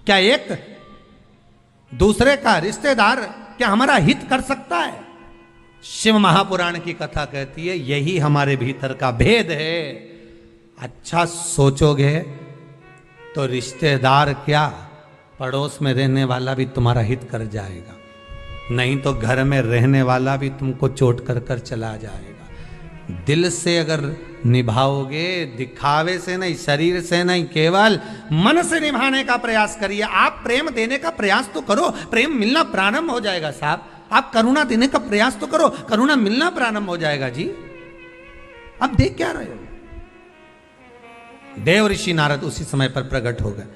क्या एक दूसरे का रिश्तेदार क्या हमारा हित कर सकता है। शिव महापुराण की कथा कहती है यही हमारे भीतर का भेद है। अच्छा सोचोगे तो रिश्तेदार क्या, पड़ोस में रहने वाला भी तुम्हारा हित कर जाएगा, नहीं तो घर में रहने वाला भी तुमको चोट कर कर चला जाएगा। दिल से अगर निभाओगे, दिखावे से नहीं, शरीर से नहीं, केवल मन से निभाने का प्रयास करिए। आप प्रेम देने का प्रयास तो करो, प्रेम मिलना प्रारंभ हो जाएगा साहब। आप करुणा देने का प्रयास तो करो, करुणा मिलना प्रारंभ हो जाएगा जी। आप देख क्या रहे हो। देव ऋषि नारद उसी समय पर प्रकट हो गए।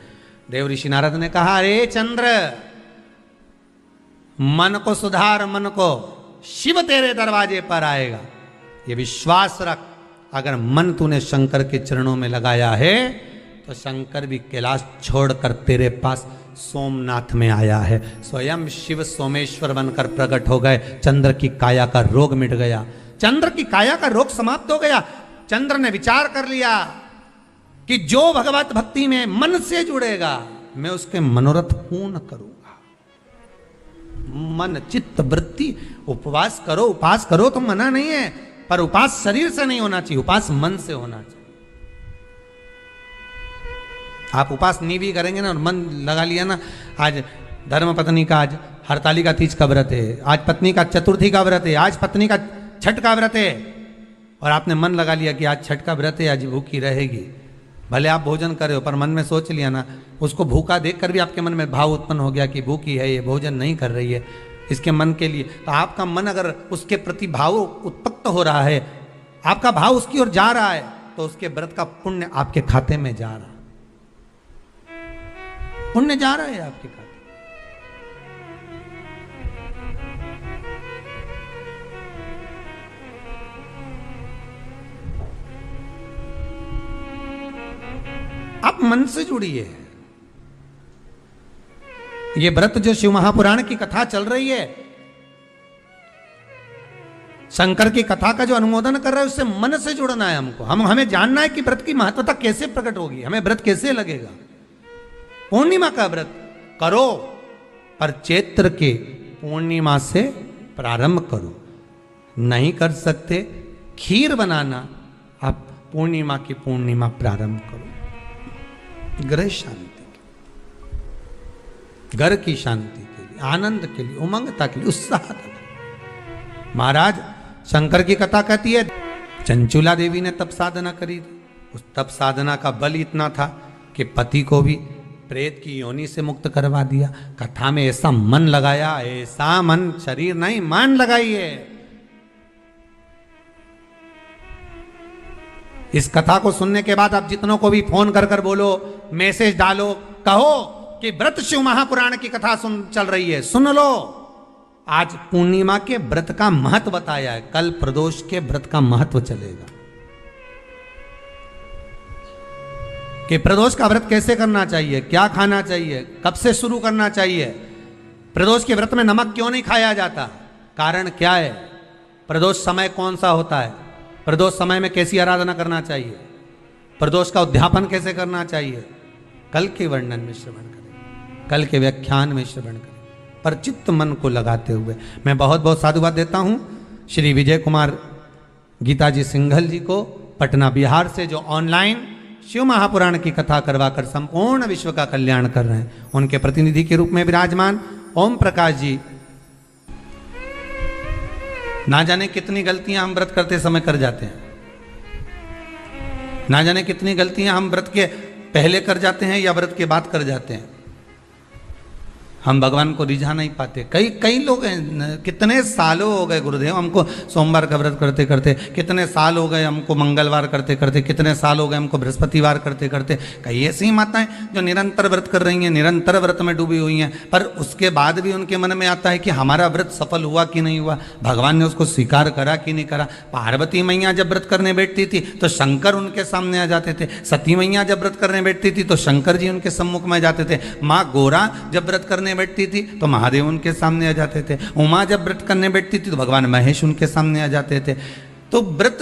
देव ऋषि नारद ने कहा, अरे चंद्र, मन को सुधार, मन को, शिव तेरे दरवाजे पर आएगा, ये विश्वास रख। अगर मन तूने शंकर के चरणों में लगाया है तो शंकर भी कैलाश छोड़कर तेरे पास सोमनाथ में आया है। स्वयं शिव सोमेश्वर बनकर प्रकट हो गए। चंद्र की काया का रोग मिट गया, चंद्र की काया का रोग समाप्त हो गया। चंद्र ने विचार कर लिया कि जो भगवत भक्ति में मन से जुड़ेगा मैं उसके मनोरथ पूर्ण करूंगा। मन चित्त वृत्ति, उपवास करो, उपास करो तो मना नहीं है, पर उपास शरीर से नहीं होना चाहिए, उपास मन से होना चाहिए। आप उपास नहीं भी करेंगे ना और मन लगा लिया ना, आज धर्म पत्नी का आज हरतालिका तीज का व्रत है, आज पत्नी का चतुर्थी का व्रत है, आज पत्नी का छठ का व्रत है, और आपने मन लगा लिया कि आज छठ का व्रत है, आज भूखी रहेगी। भले आप भोजन कर रहे हो पर मन में सोच लिया ना, उसको भूखा देखकर भी आपके मन में भाव उत्पन्न हो गया कि भूखी है, ये भोजन नहीं कर रही है, इसके मन के लिए। तो आपका मन अगर उसके प्रति भाव उत्पन्न हो रहा है, आपका भाव उसकी ओर जा रहा है, तो उसके व्रत का पुण्य आपके खाते में जा रहा है, पुण्य जा रहा है आपके खाते। आप मन से जुड़िए। ये व्रत जो शिव महापुराण की कथा चल रही है, शंकर की कथा का जो अनुमोदन कर रहा है, उससे मन से जुड़ना है हमको। हमें जानना है कि व्रत की महत्वता कैसे प्रकट होगी, हमें व्रत कैसे लगेगा। पूर्णिमा का व्रत करो, पर चैत्र के पूर्णिमा से प्रारंभ करो। नहीं कर सकते, खीर बनाना आप पूर्णिमा की पूर्णिमा प्रारंभ करो। गृह शांति के, घर की शांति के लिए, आनंद के लिए, उमंगता के लिए, उत्साह के लिए। महाराज शंकर की कथा कहती है, चंचुला देवी ने तप साधना करी थी। उस तप साधना का बल इतना था कि पति को भी प्रेत की योनि से मुक्त करवा दिया। कथा में ऐसा मन लगाया, ऐसा मन, शरीर नहीं मन लगाइए। इस कथा को सुनने के बाद आप जितनों को भी फोन कर कर बोलो, मैसेज डालो, कहो कि व्रत शिव महापुराण की कथा चल रही है, सुन लो। आज पूर्णिमा के व्रत का महत्व बताया है, कल प्रदोष के व्रत का महत्व चलेगा कि प्रदोष का व्रत कैसे करना चाहिए, क्या खाना चाहिए, कब से शुरू करना चाहिए। प्रदोष के व्रत में नमक क्यों नहीं खाया जाता, कारण क्या है, प्रदोष समय कौन सा होता है, प्रदोष समय में कैसी आराधना करना चाहिए, प्रदोष का उद्यापन कैसे करना चाहिए, कल के वर्णन में श्रवण करें, कल के व्याख्यान में श्रवण करें। पर चित्त मन को लगाते हुए मैं बहुत बहुत साधुवाद देता हूं श्री विजय कुमार गीताजी सिंघल जी को, पटना बिहार से, जो ऑनलाइन शिव महापुराण की कथा करवाकर संपूर्ण विश्व का कल्याण कर रहे हैं। उनके प्रतिनिधि के रूप में विराजमान ओम प्रकाश जी, ना जाने कितनी गलतियां हम व्रत करते समय कर जाते हैं, ना जाने कितनी गलतियां हम व्रत के पहले कर जाते हैं या व्रत के बाद कर जाते हैं। हम भगवान को रिझा नहीं पाते। कई लोग हैं, कितने सालों हो गए गुरुदेव हमको सोमवार का व्रत करते करते, कितने साल हो गए हमको मंगलवार करते करते, कितने साल हो गए हमको बृहस्पतिवार करते करते। कई ऐसी माताएं जो निरंतर व्रत कर रही हैं, निरंतर व्रत में डूबी हुई हैं, पर उसके बाद भी उनके मन में आता है कि हमारा व्रत सफल हुआ कि नहीं हुआ, भगवान ने उसको स्वीकार करा कि नहीं करा। पार्वती मैया जब व्रत करने बैठती थी तो शंकर उनके सामने आ जाते थे, सती मैया जब व्रत करने बैठती थी तो शंकर जी उनके सम्मुख में जाते थे, माँ गोरा जब व्रत करने बैठती थी तो महादेव उनके सामने आ जाते थे, उमा जब व्रत करने बैठती थी तो भगवान महेश उनके सामने आ जाते थे। तो व्रत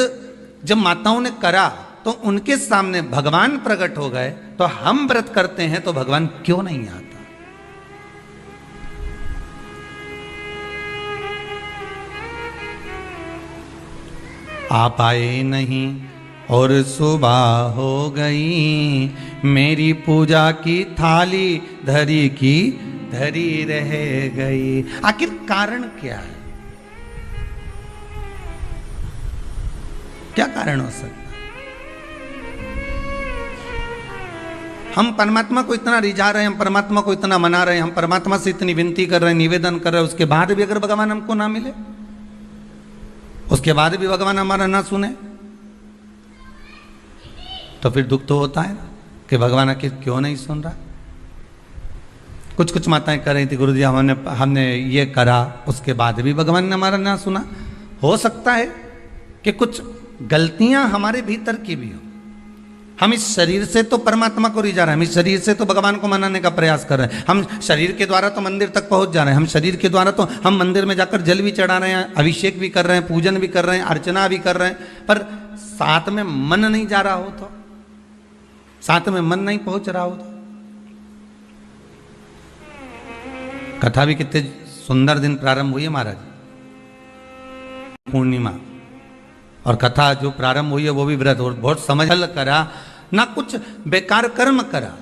जब माताओं ने करा तो उनके सामने भगवान प्रकट हो गए। तो हम व्रत करते हैं तो भगवान क्यों नहीं आता। आप आए नहीं और सुबह हो गई, मेरी पूजा की थाली धरी की धरी रह गई। आखिर कारण क्या है, क्या कारण हो सकता है। हम परमात्मा को इतना रिझा रहे हैं, हम परमात्मा को इतना मना रहे हैं, हम परमात्मा से इतनी विनती कर रहे हैं, निवेदन कर रहे हैं, उसके बाद भी अगर भगवान हमको ना मिले, उसके बाद भी भगवान हमारा ना सुने, तो फिर दुख तो होता है ना कि भगवान आखिर क्यों नहीं सुन रहा। कुछ कुछ माताएं कर रही थी, गुरुजी हमने ये करा, उसके बाद भी भगवान ने हमारा ना सुना। हो सकता है कि कुछ गलतियां हमारे भीतर की भी हो। हम इस शरीर से तो परमात्मा को रिझा रहे हैं, हम इस शरीर से तो भगवान को मनाने का प्रयास कर रहे हैं, हम शरीर के द्वारा तो मंदिर तक पहुंच जा रहे हैं, हम शरीर के द्वारा तो हम मंदिर में जाकर जल भी चढ़ा रहे हैं, अभिषेक भी कर रहे हैं, पूजन भी कर रहे हैं, अर्चना भी कर रहे हैं, पर साथ में मन नहीं जा रहा हो तो, साथ में मन नहीं पहुंच रहा हो तो। कथा भी कितने सुंदर दिन प्रारंभ हुई है महाराज, पूर्णिमा, और कथा जो प्रारंभ हुई है वो भी व्रत, और बहुत समझ करा ना, कुछ बेकार कर्म करा,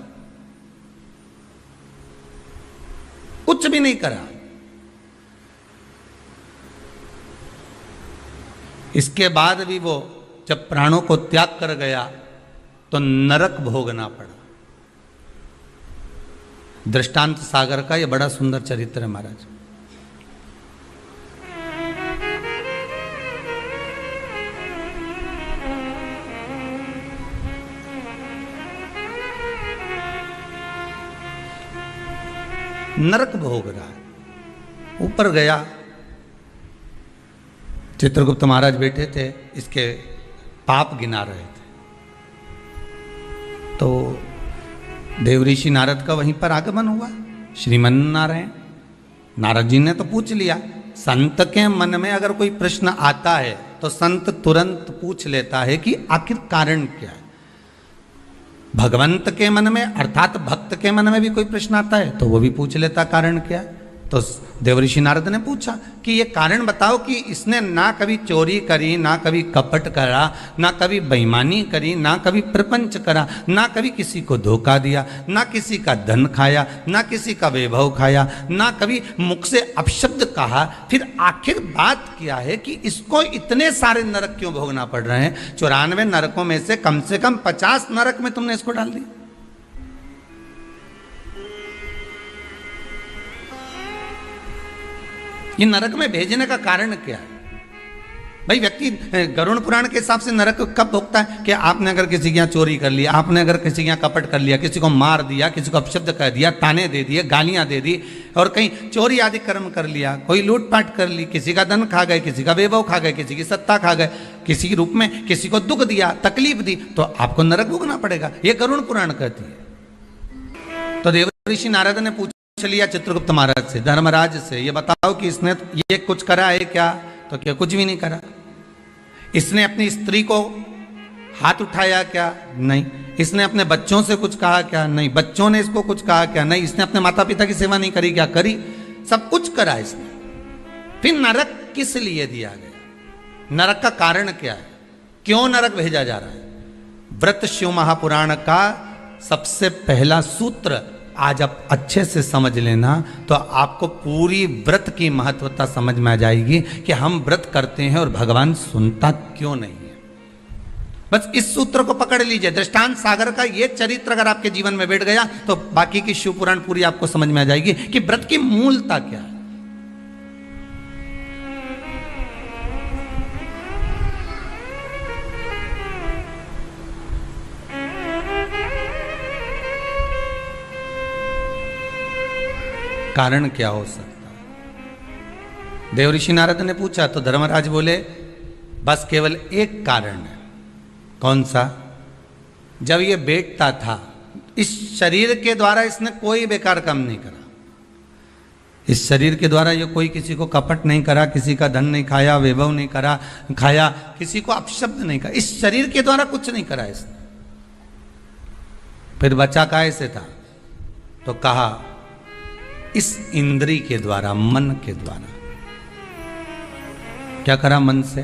कुछ भी नहीं करा। इसके बाद भी वो जब प्राणों को त्याग कर गया तो नरक भोगना पड़ा। दृष्टांत सागर का ये बड़ा सुंदर चरित्र है महाराज। नरक भोग रहा है, ऊपर गया, चित्रगुप्त महाराज बैठे थे, इसके पाप गिना रहे थे। तो देवऋषि नारद का वहीं पर आगमन हुआ। श्रीमन नारायण नारद जी ने तो पूछ लिया। संत के मन में अगर कोई प्रश्न आता है तो संत तुरंत पूछ लेता है कि आखिर कारण क्या है। भगवंत के मन में अर्थात भक्त के मन में भी कोई प्रश्न आता है तो वो भी पूछ लेता कारण क्या है। तो देवऋषि नारद ने पूछा कि ये कारण बताओ कि इसने ना कभी चोरी करी, ना कभी कपट करा, ना कभी बेईमानी करी, ना कभी प्रपंच करा, ना कभी किसी को धोखा दिया, ना किसी का धन खाया, ना किसी का वैभव खाया, ना कभी मुख से अपशब्द कहा। फिर आखिर बात क्या है कि इसको इतने सारे नरक क्यों भोगना पड़ रहे हैं? 94 नरकों में से कम 50 नरक में तुमने इसको डाल दिया। ये नरक में भेजने का कारण क्या है? भाई व्यक्ति गरुड़ पुराण के हिसाब से नरक कब भोगता है कि आपने अगर किसी के यहाँ चोरी कर लिया, आपने अगर किसी के यहाँ कपट कर लिया, किसी को मार दिया, किसी को अपशब्द कह दिया, ताने दे दिए, गालियां दे दी और कहीं चोरी आदि कर्म कर लिया, कोई लूटपाट कर ली, किसी का धन खा गए, किसी का वैभव खा गए, किसी की सत्ता खा गए, किसी के रूप में किसी को दुख दिया, तकलीफ दी, तो आपको नरक भोगना पड़ेगा। ये गरुड़ पुराण कहती है। तो देवऋषि नारद ने पूछ लिया चित्रगुप्त महाराज से, धर्मराज से, ये बताओ कि इसने ये कुछ करा है क्या? तो क्या कुछ भी नहीं करा। इसने अपनी स्त्री को हाथ उठाया क्या? नहीं। इसने अपने बच्चों से कुछ कहा क्या? नहीं। बच्चों ने इसको कुछ कहा क्या? नहीं। इसने अपने माता पिता की सेवा नहीं करी क्या? करी। सब कुछ करा इसने। फिर नरक किस लिए दिया गया? नरक का कारण क्या है? क्यों नरक भेजा जा रहा है? व्रत शिव महापुराण का सबसे पहला सूत्र आज आप अच्छे से समझ लेना तो आपको पूरी व्रत की महत्वता समझ में आ जाएगी कि हम व्रत करते हैं और भगवान सुनता क्यों नहीं है। बस इस सूत्र को पकड़ लीजिए। दृष्टांत सागर का ये चरित्र अगर आपके जीवन में बैठ गया तो बाकी की शिव पुराण पूरी आपको समझ में आ जाएगी कि व्रत की मूलता क्या है। कारण क्या हो सकता है? देवऋषि नारद ने पूछा तो धर्मराज बोले बस केवल एक कारण है। कौन सा? जब ये बैठता था इस शरीर के द्वारा इसने कोई बेकार काम नहीं करा। इस शरीर के द्वारा ये कोई किसी को कपट नहीं करा, किसी का धन नहीं खाया, वैभव नहीं करा खाया, किसी को अपशब्द नहीं करा। इस शरीर के द्वारा कुछ नहीं करा इसने। फिर बचा काय से था? तो कहा इस इंद्री के द्वारा, मन के द्वारा। क्या करा मन से?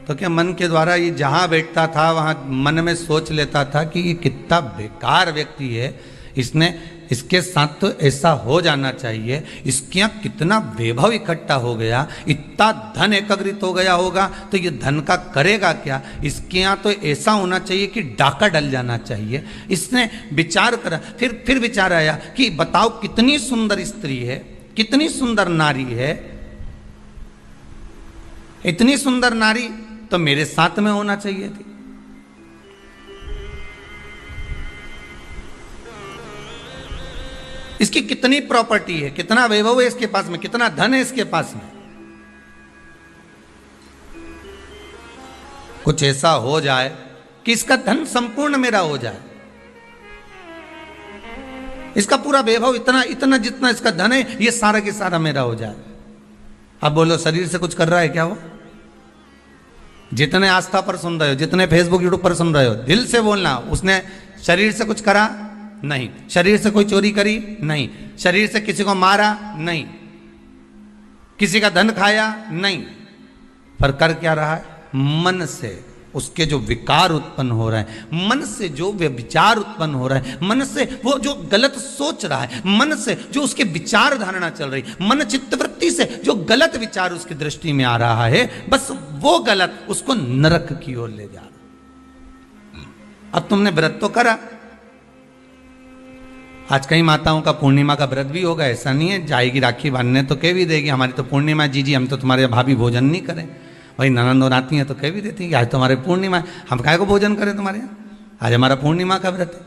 तो क्या मन के द्वारा ये जहां बैठता था वहां मन में सोच लेता था कि ये कितना बेकार व्यक्ति है, इसने इसके साथ तो ऐसा हो जाना चाहिए, इसके यहाँ कितना वैभव इकट्ठा हो गया, इतना धन एकत्रित हो गया होगा तो ये धन का करेगा क्या, इसके यहाँ तो ऐसा होना चाहिए कि डाका डल जाना चाहिए। इसने विचार करा। फिर विचार आया कि बताओ कितनी सुंदर स्त्री है, कितनी सुंदर नारी है, इतनी सुंदर नारी तो मेरे साथ में होना चाहिए थी। इसकी कितनी प्रॉपर्टी है, कितना वैभव है इसके पास में, कितना धन है इसके पास में। कुछ ऐसा हो जाए कि इसका धन संपूर्ण मेरा हो जाए, इसका पूरा वैभव इतना इतना जितना इसका धन है ये सारा के सारा मेरा हो जाए। अब बोलो शरीर से कुछ कर रहा है क्या वो? जितने आस्था पर सुन रहे हो, जितने फेसबुक यूट्यूब पर सुन रहे हो, दिल से बोलना उसने शरीर से कुछ करा? नहीं। शरीर से कोई चोरी करी? नहीं। शरीर से किसी को मारा? नहीं। किसी का धन खाया? नहीं। पर कर क्या रहा है? मन से उसके जो विकार उत्पन्न हो रहा है, मन से जो विचार उत्पन्न हो रहा है, मन से वो जो गलत सोच रहा है, मन से जो उसके विचार धारणा चल रही, मन चित्तवृत्ति से जो गलत विचार उसकी दृष्टि में आ रहा है, बस वो गलत उसको नरक की ओर ले जा रहा। अब तुमने व्रत तो करा, आज कई माताओं का पूर्णिमा का व्रत भी होगा, ऐसा नहीं है, जाएगी राखी बांधने तो कह भी देगी हमारी तो पूर्णिमा जी हम तो तुम्हारे भाभी भोजन नहीं करें। भाई ननंद और आती हैं तो कह भी देती हैं कि आज तो हमारे पूर्णिमा है, हम काहे को भोजन करें तुम्हारे यहाँ, आज हमारा पूर्णिमा का व्रत है।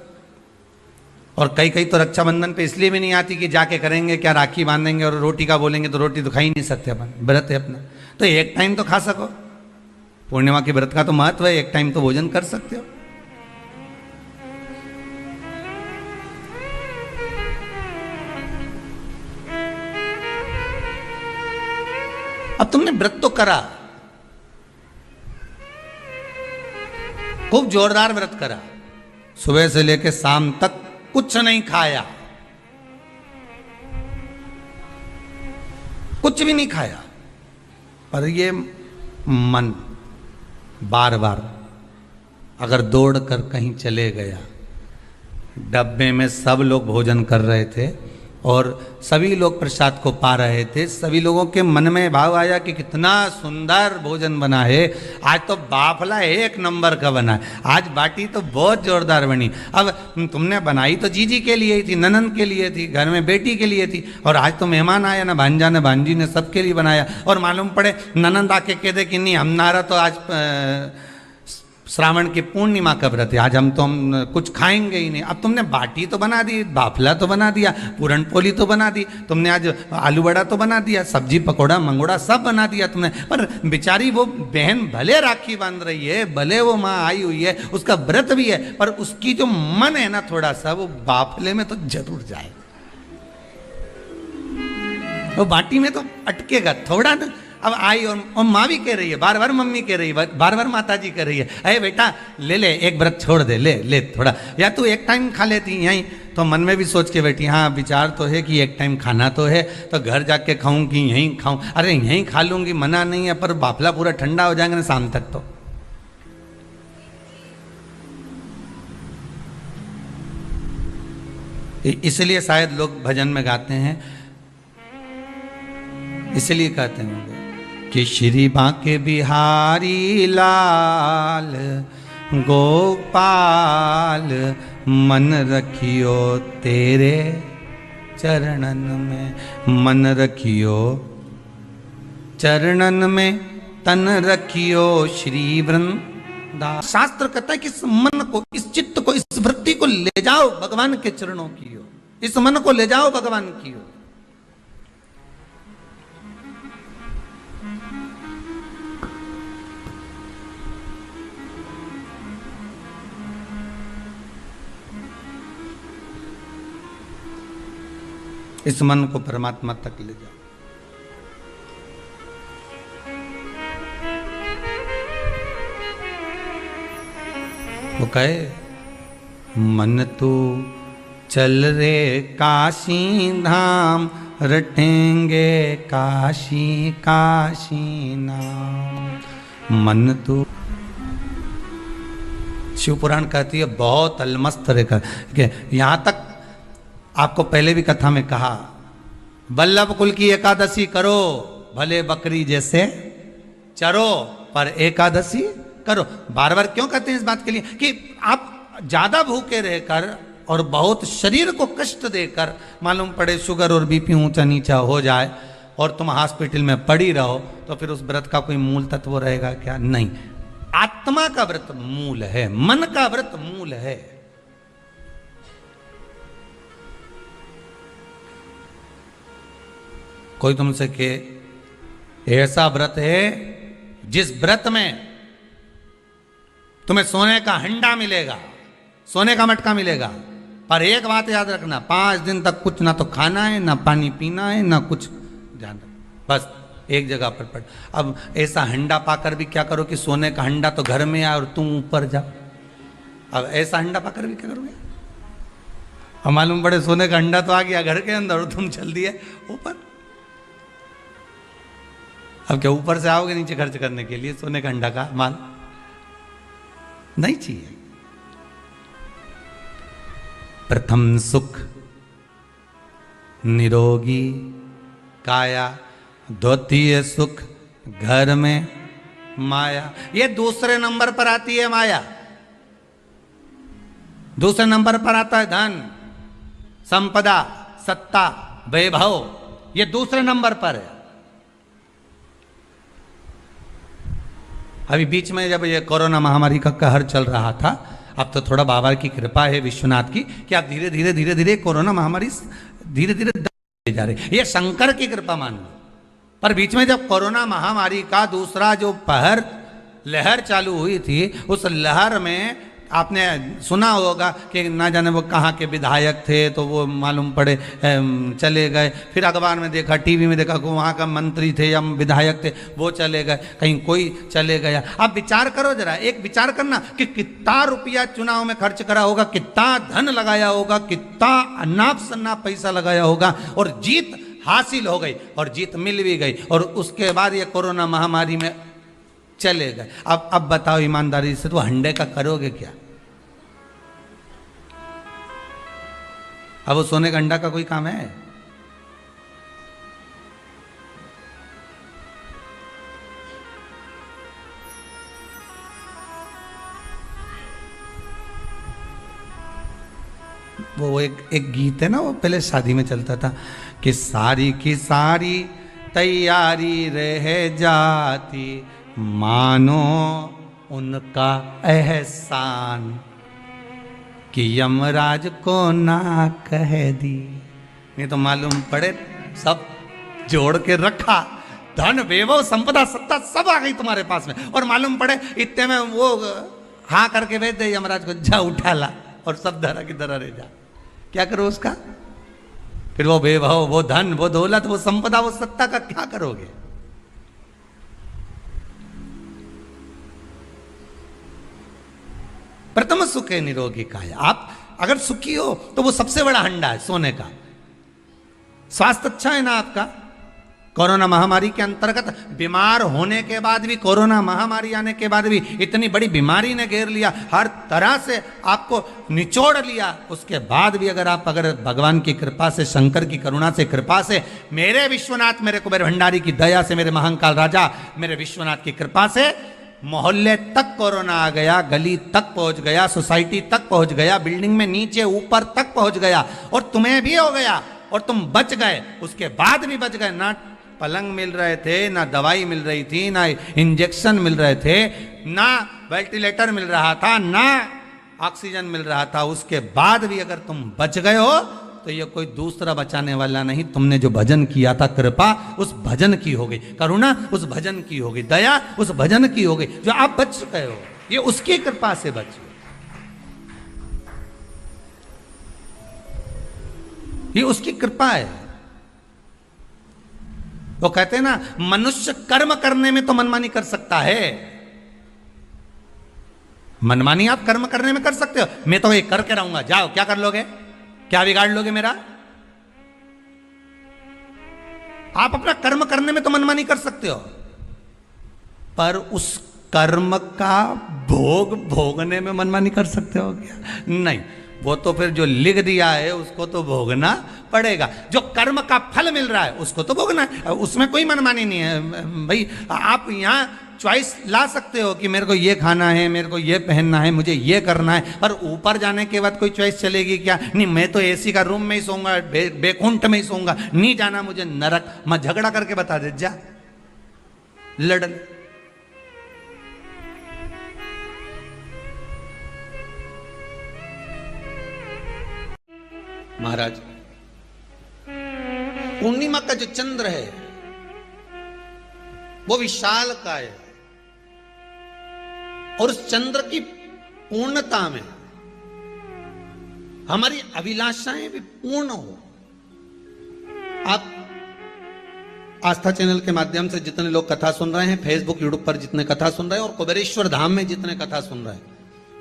और कई तो रक्षाबंधन पे इसलिए भी नहीं आती कि जाके करेंगे क्या, राखी बांधेंगे और रोटी का बोलेंगे तो रोटी तो खा ही नहीं सकते अपन, व्रत है अपना, तो एक टाइम तो खा सको। पूर्णिमा के व्रत का तो महत्व है, एक टाइम तो भोजन कर सकते हो। अब तुमने व्रत तो करा, खूब जोरदार व्रत करा, सुबह से लेकर शाम तक कुछ नहीं खाया, कुछ भी नहीं खाया, पर ये मन बार बार अगर दौड़ कर कहीं चले गया, डब्बे में सब लोग भोजन कर रहे थे और सभी लोग प्रसाद को पा रहे थे, सभी लोगों के मन में भाव आया कि कितना सुंदर भोजन बना है, आज तो बाफला एक नंबर का बना है, आज बाटी तो बहुत जोरदार बनी। अब तुमने बनाई तो जीजी के लिए ही थी, ननंद के लिए थी, घर में बेटी के लिए थी, और आज तो मेहमान आया ना, भांजा ने भांजी ने सबके लिए बनाया, और मालूम पड़े ननंद आके कह दे कि नहीं हमारा तो आज श्रावण की पूर्णिमा का व्रत है, आज हम कुछ खाएंगे ही नहीं। अब तुमने बाटी तो बना दी, बाफला तो बना दिया, पूरन पोली तो बना दी, तुमने आज आलू बड़ा तो बना दिया, सब्जी पकौड़ा मंगोड़ा सब बना दिया तुमने, पर बेचारी वो बहन भले राखी बांध रही है, भले वो माँ आई हुई है, उसका व्रत भी है, पर उसकी जो मन है ना थोड़ा सा वो बाफले में तो जरूर जाए, वो बाटी में तो अटकेगा थोड़ा ना। अब आई और माँ भी कह रही है, बार बार मम्मी कह रही है, बार बार माता जी कह रही है, अरे बेटा ले ले एक व्रत छोड़ दे, ले ले थोड़ा, या तू एक टाइम खा लेती यहीं, तो मन में भी सोच के बैठी, हाँ विचार तो है कि एक टाइम खाना तो है, तो घर जाके खाऊं कि यहीं खाऊं, अरे यहीं खा लूंगी मना नहीं है, पर बाफला पूरा ठंडा हो जाएगा ना शाम तक तो। इसलिए शायद लोग भजन में गाते हैं, इसलिए कहते होंगे कि श्री बांके बिहारी लाल गोपाल मन रखियो तेरे चरणन में, मन रखियो चरणन में, तन रखियो श्री वृंदा। शास्त्र कहता है कि इस मन को, इस चित्त को, इस वृत्ति को ले जाओ भगवान के चरणों की ओर, इस मन को ले जाओ भगवान की ओर। इस मन को परमात्मा तक ले जाओ। वो कहे मन तू चल रे काशी धाम, रटेंगे काशी काशी नाम। मन तू, शिव पुराण कहती है बहुत अलमस्त रहकर, यहां तक आपको पहले भी कथा में कहा, वल्लभ कुल की एकादशी करो, भले बकरी जैसे चरो, पर एकादशी करो। बार बार क्यों कहते हैं इस बात के लिए कि आप ज्यादा भूखे रहकर और बहुत शरीर को कष्ट देकर, मालूम पड़े शुगर और बीपी ऊंचा नीचा हो जाए और तुम हॉस्पिटल में पड़ी रहो, तो फिर उस व्रत का कोई मूल तत्व रहेगा क्या? नहीं। आत्मा का व्रत मूल है, मन का व्रत मूल है। कोई तुमसे के ऐसा व्रत है जिस व्रत में तुम्हें सोने का हंडा मिलेगा, सोने का मटका मिलेगा, पर एक बात याद रखना, 5 दिन तक कुछ ना तो खाना है, ना पानी पीना है, ना कुछ ध्यान रखना, बस एक जगह पर पड़। अब ऐसा हंडा पाकर भी क्या करो कि सोने का हंडा तो घर में आए और तुम ऊपर जाओ। अब ऐसा हंडा पाकर भी क्या करोगे? अब मालूम पड़े सोने का हंडा तो आ गया घर के अंदर और तुम चल दिए ऊपर। अब क्या ऊपर से आओगे नीचे खर्च करने के लिए सोने का अंडा का माल? नहीं चाहिए। प्रथम सुख निरोगी काया, द्वितीय सुख घर में माया। ये दूसरे नंबर पर आती है माया, दूसरे नंबर पर आता है धन, संपदा, सत्ता, वैभव, ये दूसरे नंबर पर है। अभी बीच में जब ये कोरोना महामारी का कहर चल रहा था, अब तो थोड़ा बाबा की कृपा है विश्वनाथ की कि आप धीरे धीरे धीरे धीरे कोरोना महामारी धीरे धीरे ले जा रही, ये शंकर की कृपा मान लो। पर बीच में जब कोरोना महामारी का दूसरा जो लहर चालू हुई थी, उस लहर में आपने सुना होगा कि ना जाने वो कहाँ के विधायक थे, तो वो मालूम पड़े चले गए, फिर अखबार में देखा, टीवी में देखा कि वहाँ का मंत्री थे या विधायक थे, वो चले गए, कहीं कोई चले गया। आप विचार करो जरा, एक विचार करना कि कितना रुपया चुनाव में खर्च करा होगा, कितना धन लगाया होगा, कितना अनाप शनाप पैसा लगाया होगा, और जीत हासिल हो गई, और जीत मिल भी गई, और उसके बाद ये कोरोना महामारी में चले गए। अब बताओ ईमानदारी से, तो हंडे का करोगे क्या? अब वो सोने का अंडा का कोई काम है? वो एक गीत है ना, वो पहले शादी में चलता था कि सारी की सारी तैयारी रह जाती, मानो उनका एहसान कि यमराज को ना कह दी। नहीं तो मालूम पड़े सब जोड़ के रखा, धन वैभव संपदा सत्ता सब आ गई तुम्हारे पास में, और मालूम पड़े इतने में वो हाँ करके भेज दे यमराज को, जा उठा ला, और सब धरा की तरह रह जा। क्या करो उसका? फिर वो वैभव, वो धन, वो दौलत, वो संपदा, वो सत्ता का क्या करोगे? प्रथम सुखे निरोगी काया। आप अगर सुखी हो तो वो सबसे बड़ा हंडा है सोने का। स्वास्थ्य अच्छा है ना आपका? कोरोना महामारी के अंतर्गत बीमार होने के बाद भी, कोरोना महामारी आने के बाद भी, इतनी बड़ी बीमारी ने घेर लिया, हर तरह से आपको निचोड़ लिया, उसके बाद भी अगर भगवान की कृपा से, शंकर की करुणा से, कृपा से, मेरे विश्वनाथ, मेरे कुबेर भंडारी की दया से, मेरे महाकाल राजा मेरे विश्वनाथ की कृपा से मोहल्ले तक कोरोना आ गया, गली तक पहुंच गया, सोसाइटी तक पहुंच गया, बिल्डिंग में नीचे ऊपर तक पहुंच गया, और तुम्हें भी हो गया, और तुम बच गए, उसके बाद भी बच गए। ना पलंग मिल रहे थे, ना दवाई मिल रही थी, ना इंजेक्शन मिल रहे थे, ना वेंटिलेटर मिल रहा था, ना ऑक्सीजन मिल रहा था, उसके बाद भी अगर तुम बच गए हो तो ये कोई दूसरा बचाने वाला नहीं, तुमने जो भजन किया था, कृपा उस भजन की हो गई, करुणा उस भजन की हो गई, दया उस भजन की हो गई, जो आप बच चुके हो, ये उसकी कृपा से बचे, ये उसकी कृपा है। वो कहते हैं ना, मनुष्य कर्म करने में तो मनमानी कर सकता है, मनमानी आप कर्म करने में कर सकते हो, मैं तो ये करके रहूंगा, जाओ क्या कर लोगे, क्या बिगाड़ लोगे मेरा? आप अपना कर्म करने में तो मनमानी कर सकते हो, पर उस कर्म का भोग भोगने में मनमानी कर सकते हो क्या? नहीं, वो तो फिर जो लिख दिया है उसको तो भोगना पड़ेगा, जो कर्म का फल मिल रहा है उसको तो भोगना है, उसमें कोई मनमानी नहीं है भाई। आप यहाँ चॉइस ला सकते हो कि मेरे को ये खाना है, मेरे को ये पहनना है, मुझे ये करना है, पर ऊपर जाने के बाद कोई चॉइस चलेगी क्या? नहीं, मैं तो एसी का रूम में ही सोऊंगा, बेकुंठ में ही सोऊंगा, नहीं जाना मुझे नरक, मैं झगड़ा करके बता दे, जा लड़। महाराज, पूर्णिमा का जो चंद्र है वो विशाल का है, और उस चंद्र की पूर्णता में हमारी अभिलाषाएं भी पूर्ण हो। आप आस्था चैनल के माध्यम से जितने लोग कथा सुन रहे हैं, फेसबुक यूट्यूब पर जितने कथा सुन रहे हैं, और कुबेरेश्वर धाम में जितने कथा सुन रहे हैं,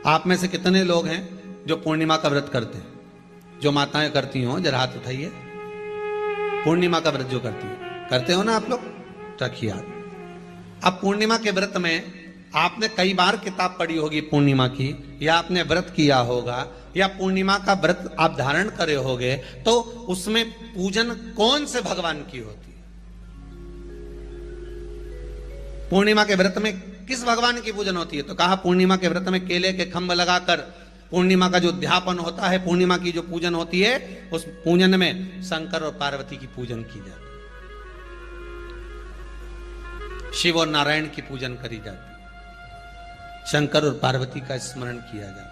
आप में से कितने लोग हैं जो पूर्णिमा का व्रत करते हैं? जो माताएं करती हो जरा हाथ उठाइए। पूर्णिमा का व्रत जो करती है, करते हो ना आप लोग? रखिए हाथ। अब पूर्णिमा के व्रत में आपने कई बार किताब पढ़ी होगी पूर्णिमा की, या आपने व्रत किया होगा, या पूर्णिमा का व्रत आप धारण करे होगे, तो उसमें पूजन कौन से भगवान की होती है? पूर्णिमा के व्रत में किस भगवान की पूजन होती है? तो कहा पूर्णिमा के व्रत में केले के खंभ लगाकर पूर्णिमा का जो अध्यापन होता है, पूर्णिमा की जो पूजन होती है, उस पूजन में शंकर और पार्वती की पूजन की जाती है, शिव और नारायण की पूजन करी जाती है, शंकर और पार्वती का स्मरण किया जाता है।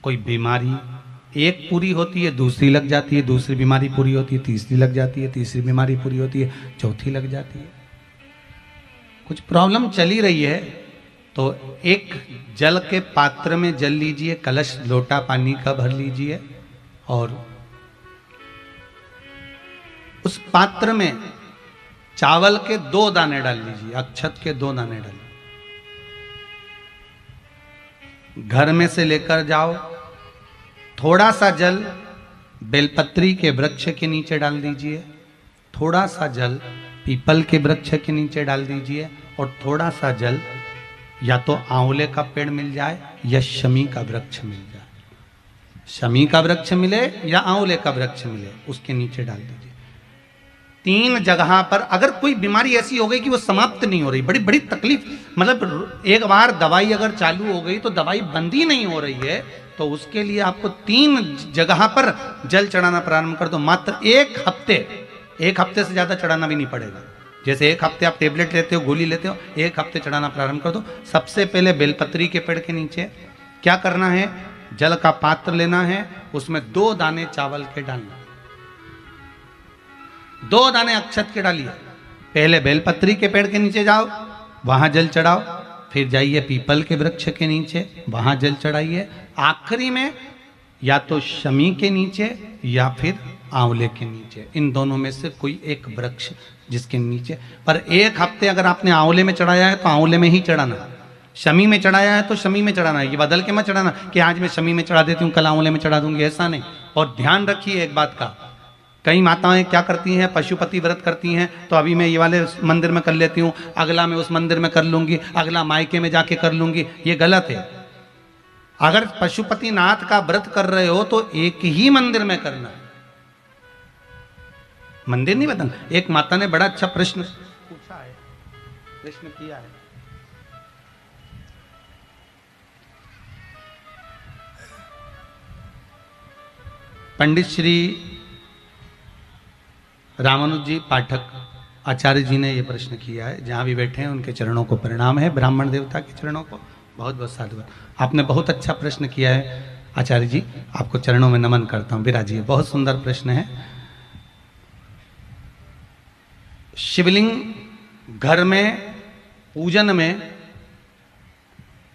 कोई बीमारी एक पूरी होती है, दूसरी लग जाती है, दूसरी बीमारी पूरी होती है, तीसरी लग जाती है, तीसरी बीमारी पूरी होती है, चौथी लग जाती है। कुछ प्रॉब्लम चली रही है तो एक जल के पात्र में जल लीजिए, कलश लोटा पानी का भर लीजिए और उस पात्र में चावल के 2 दाने डाल लीजिए, अक्षत के 2 दाने डालिए। घर में से लेकर जाओ, थोड़ा सा जल बेलपत्री के वृक्ष के नीचे डाल दीजिए, थोड़ा सा जल पीपल के वृक्ष के नीचे डाल दीजिए और थोड़ा सा जल या तो आंवले का पेड़ मिल जाए या शमी का वृक्ष मिल जाए, शमी का वृक्ष मिले या आंवले का वृक्ष मिले, उसके नीचे डाल दीजिए। 3 जगह पर अगर कोई बीमारी ऐसी हो गई कि वो समाप्त नहीं हो रही, बड़ी बड़ी तकलीफ, मतलब एक बार दवाई अगर चालू हो गई तो दवाई बंद ही नहीं हो रही है, तो उसके लिए आपको 3 जगह पर जल चढ़ाना प्रारंभ कर दो। मात्र 1 हफ्ते से ज्यादा चढ़ाना भी नहीं पड़ेगा। जैसे 1 हफ्ते आप टेबलेट लेते हो, गोली लेते हो, 1 हफ्ते चढ़ाना प्रारंभ कर दो। सबसे पहले बेलपत्री के पेड़ के नीचे क्या करना है, जल का पात्र लेना है, उसमें 2 दाने चावल के डालना, 2 दाने अक्षत के डालिए। पहले बेलपत्री के पेड़ के नीचे जाओ, वहां जल चढ़ाओ, फिर जाइए पीपल के वृक्ष के नीचे, वहां जल चढ़ाइए, आखिरी में या तो शमी के नीचे या फिर आंवले के नीचे, इन दोनों में से कोई एक वृक्ष जिसके नीचे। पर 1 हफ्ते अगर आपने आंवले में चढ़ाया है तो आंवले में ही चढ़ाना, शमी में चढ़ाया है तो शमी में चढ़ाना है। ये बदल के मत चढ़ाना कि आज मैं शमी में चढ़ा देती हूँ, कल आंवले में चढ़ा दूंगी, ऐसा नहीं। और ध्यान रखिए एक बात का, कई माताएं क्या करती हैं, पशुपति व्रत करती हैं, तो अभी मैं ये वाले मंदिर में कर लेती हूँ, अगला मैं उस मंदिर में कर लूंगी, अगला मायके में जाके कर लूंगी, ये गलत है। अगर पशुपति नाथ का व्रत कर रहे हो तो एक ही मंदिर में करना है, मंदिर नहीं बदलना। एक माता ने बड़ा अच्छा प्रश्न पूछा है, प्रश्न किया है, पंडित श्री रामानुज जी पाठक आचार्य जी ने यह प्रश्न किया है, जहां भी बैठे हैं उनके चरणों को प्रणाम है, ब्राह्मण देवता के चरणों को बहुत बहुत साधुवाद। आपने बहुत अच्छा प्रश्न किया है आचार्य जी, आपको चरणों में नमन करता हूं, विराजिए। बहुत सुंदर प्रश्न है। शिवलिंग घर में पूजन में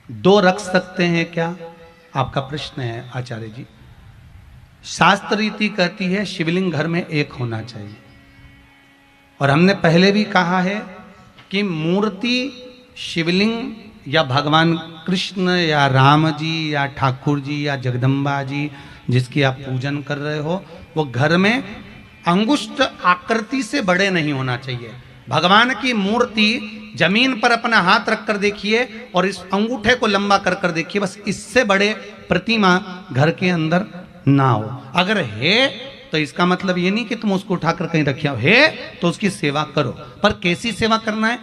2 रख सकते हैं क्या, आपका प्रश्न है आचार्य जी। शास्त्र रीति कहती है शिवलिंग घर में 1 होना चाहिए, और हमने पहले भी कहा है कि मूर्ति शिवलिंग या भगवान कृष्ण या राम जी या ठाकुर जी या जगदम्बा जी जिसकी आप पूजन कर रहे हो, वो घर में अंगुष्ठ आकृति से बड़े नहीं होना चाहिए। भगवान की मूर्ति जमीन पर अपना हाथ रखकर देखिए और इस अंगूठे को लंबा कर कर देखिए, बस इससे बड़े प्रतिमा घर के अंदर ना हो। अगर है तो इसका मतलब ये नहीं कि तुम उसको उठाकर कहीं रखे हो, है तो उसकी सेवा करो। पर कैसी सेवा करना है,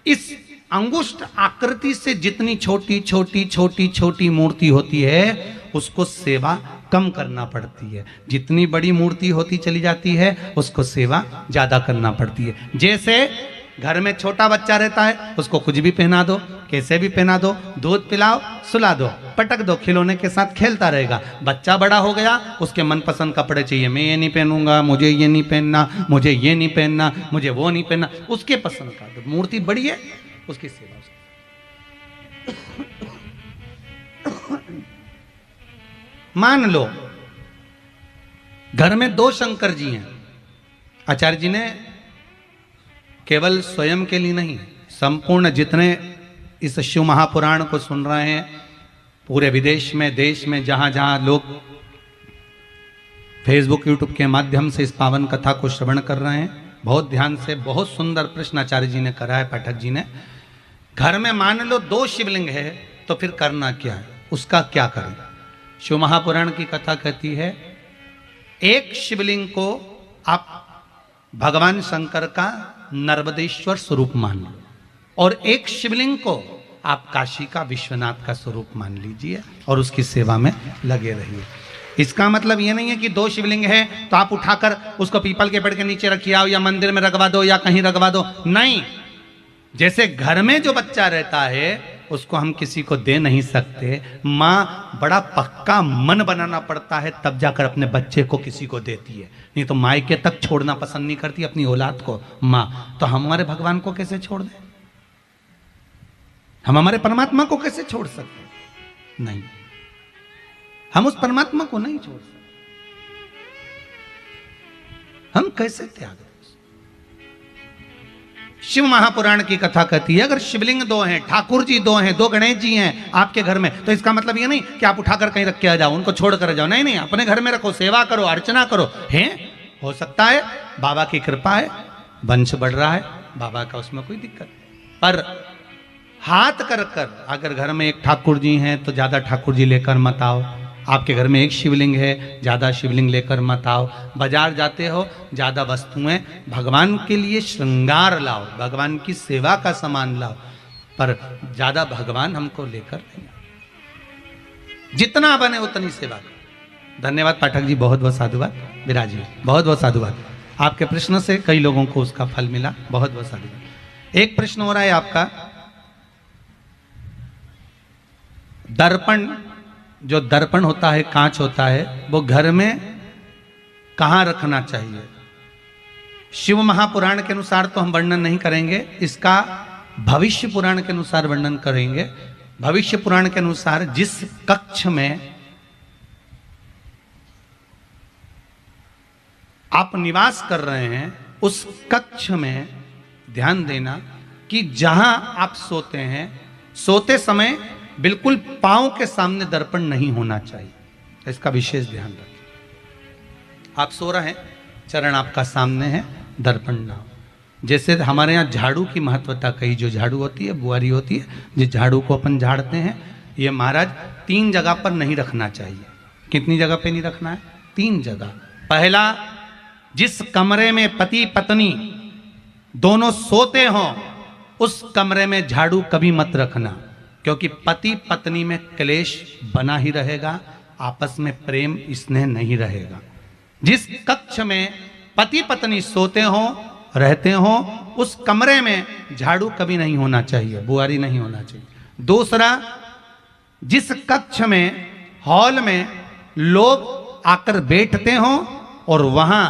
इस अंगुष्ठ आकृति से जितनी छोटी छोटी छोटी छोटी मूर्ति होती है उसको सेवा कम करना पड़ती है, जितनी बड़ी मूर्ति होती चली जाती है उसको सेवा ज्यादा करना पड़ती है। जैसे घर में छोटा बच्चा रहता है, उसको कुछ भी पहना दो, कैसे भी पहना दो, दूध पिलाओ, सुला दो, पटक दो, खिलौने के साथ खेलता रहेगा। बच्चा बड़ा हो गया, उसके मनपसंद कपड़े चाहिए, मैं ये नहीं पहनूंगा, मुझे ये नहीं पहनना, मुझे ये नहीं पहनना, मुझे वो नहीं पहनना, उसके पसंद का। तो मूर्ति बड़ी है, उसकी सेवा। मान लो घर में 2 शंकर जी हैं, आचार्य जी ने केवल स्वयं के लिए नहीं, संपूर्ण जितने इस शिव महापुराण को सुन रहे हैं, पूरे विदेश में, देश में, जहां जहां लोग फेसबुक यूट्यूब के माध्यम से इस पावन कथा को श्रवण कर रहे हैं, बहुत ध्यान से, बहुत सुंदर प्रश्न आचार्य जी ने करा है, पाठक जी ने। घर में मान लो 2 शिवलिंग है तो फिर करना क्या है, उसका क्या करें। शिव महापुराण की कथा कहती है, एक शिवलिंग को आप भगवान शंकर का नर्मदेश्वर स्वरूप मान लो और एक शिवलिंग को आप काशी का विश्वनाथ का स्वरूप मान लीजिए और उसकी सेवा में लगे रहिए। इसका मतलब ये नहीं है कि 2 शिवलिंग है तो आप उठाकर उसको पीपल के पेड़ के नीचे रखिए आओ या मंदिर में रखवा दो या कहीं रखवा दो, नहीं। जैसे घर में जो बच्चा रहता है उसको हम किसी को दे नहीं सकते। माँ बड़ा पक्का मन बनाना पड़ता है तब जाकर अपने बच्चे को किसी को देती है, नहीं तो मायके तक छोड़ना पसंद नहीं करती अपनी औलाद को माँ। तो हमारे भगवान को कैसे छोड़ दें? हम हमारे परमात्मा को कैसे छोड़ सकते? नहीं, हम उस परमात्मा को नहीं छोड़ सकते। हम कैसे त्याग दें? शिव महापुराण की कथा कहती है अगर शिवलिंग दो हैं, ठाकुर जी दो हैं, दो गणेश जी हैं आपके घर में, तो इसका मतलब ये नहीं कि आप उठाकर कहीं रख के आ जाओ, उनको छोड़ कर जाओ। नहीं नहीं, अपने घर में रखो, सेवा करो, अर्चना करो। है, हो सकता है बाबा की कृपा है, वंश बढ़ रहा है बाबा का, उसमें कोई दिक्कत। पर हाथ कर कर अगर घर में एक ठाकुर जी हैं तो ज्यादा ठाकुर जी लेकर मत आओ। आपके घर में एक शिवलिंग है, ज्यादा शिवलिंग लेकर मत आओ। बाजार जाते हो, ज्यादा वस्तुएं भगवान के लिए श्रृंगार लाओ, भगवान की सेवा का सामान लाओ, पर ज्यादा भगवान हमको लेकर नहीं। जितना बने उतनी सेवा करो। धन्यवाद पाठक जी, बहुत बहुत साधुवाद। विराज जी बहुत बहुत साधुवाद। आपके प्रश्न से कई लोगों को उसका फल मिला, बहुत बहुत साधुवाद। एक प्रश्न हो रहा है आपका, दर्पण, जो दर्पण होता है, कांच होता है, वो घर में कहां रखना चाहिए? शिव महापुराण के अनुसार तो हम वर्णन नहीं करेंगे, इसका भविष्य पुराण के अनुसार वर्णन करेंगे। भविष्य पुराण के अनुसार जिस कक्ष में आप निवास कर रहे हैं उस कक्ष में ध्यान देना कि जहां आप सोते हैं, सोते समय बिल्कुल पांव के सामने दर्पण नहीं होना चाहिए, इसका विशेष ध्यान रखें। आप सो रहे हैं, चरण आपका सामने है, दर्पण ना हो। जैसे हमारे यहाँ झाड़ू की महत्वता कही, जो झाड़ू होती है, बुआरी होती है, जिस झाड़ू को अपन झाड़ते हैं, ये महाराज 3 जगह पर नहीं रखना चाहिए। कितनी जगह पे नहीं रखना है? 3 जगह। पहला, जिस कमरे में पति पत्नी दोनों सोते हों उस कमरे में झाड़ू कभी मत रखना, क्योंकि पति पत्नी में क्लेश बना ही रहेगा, आपस में प्रेम स्नेह नहीं रहेगा। जिस कक्ष में पति पत्नी सोते हो, रहते हो, उस कमरे में झाड़ू कभी नहीं होना चाहिए, बुआरी नहीं होना चाहिए। दूसरा, जिस कक्ष में, हॉल में लोग आकर बैठते हो और वहां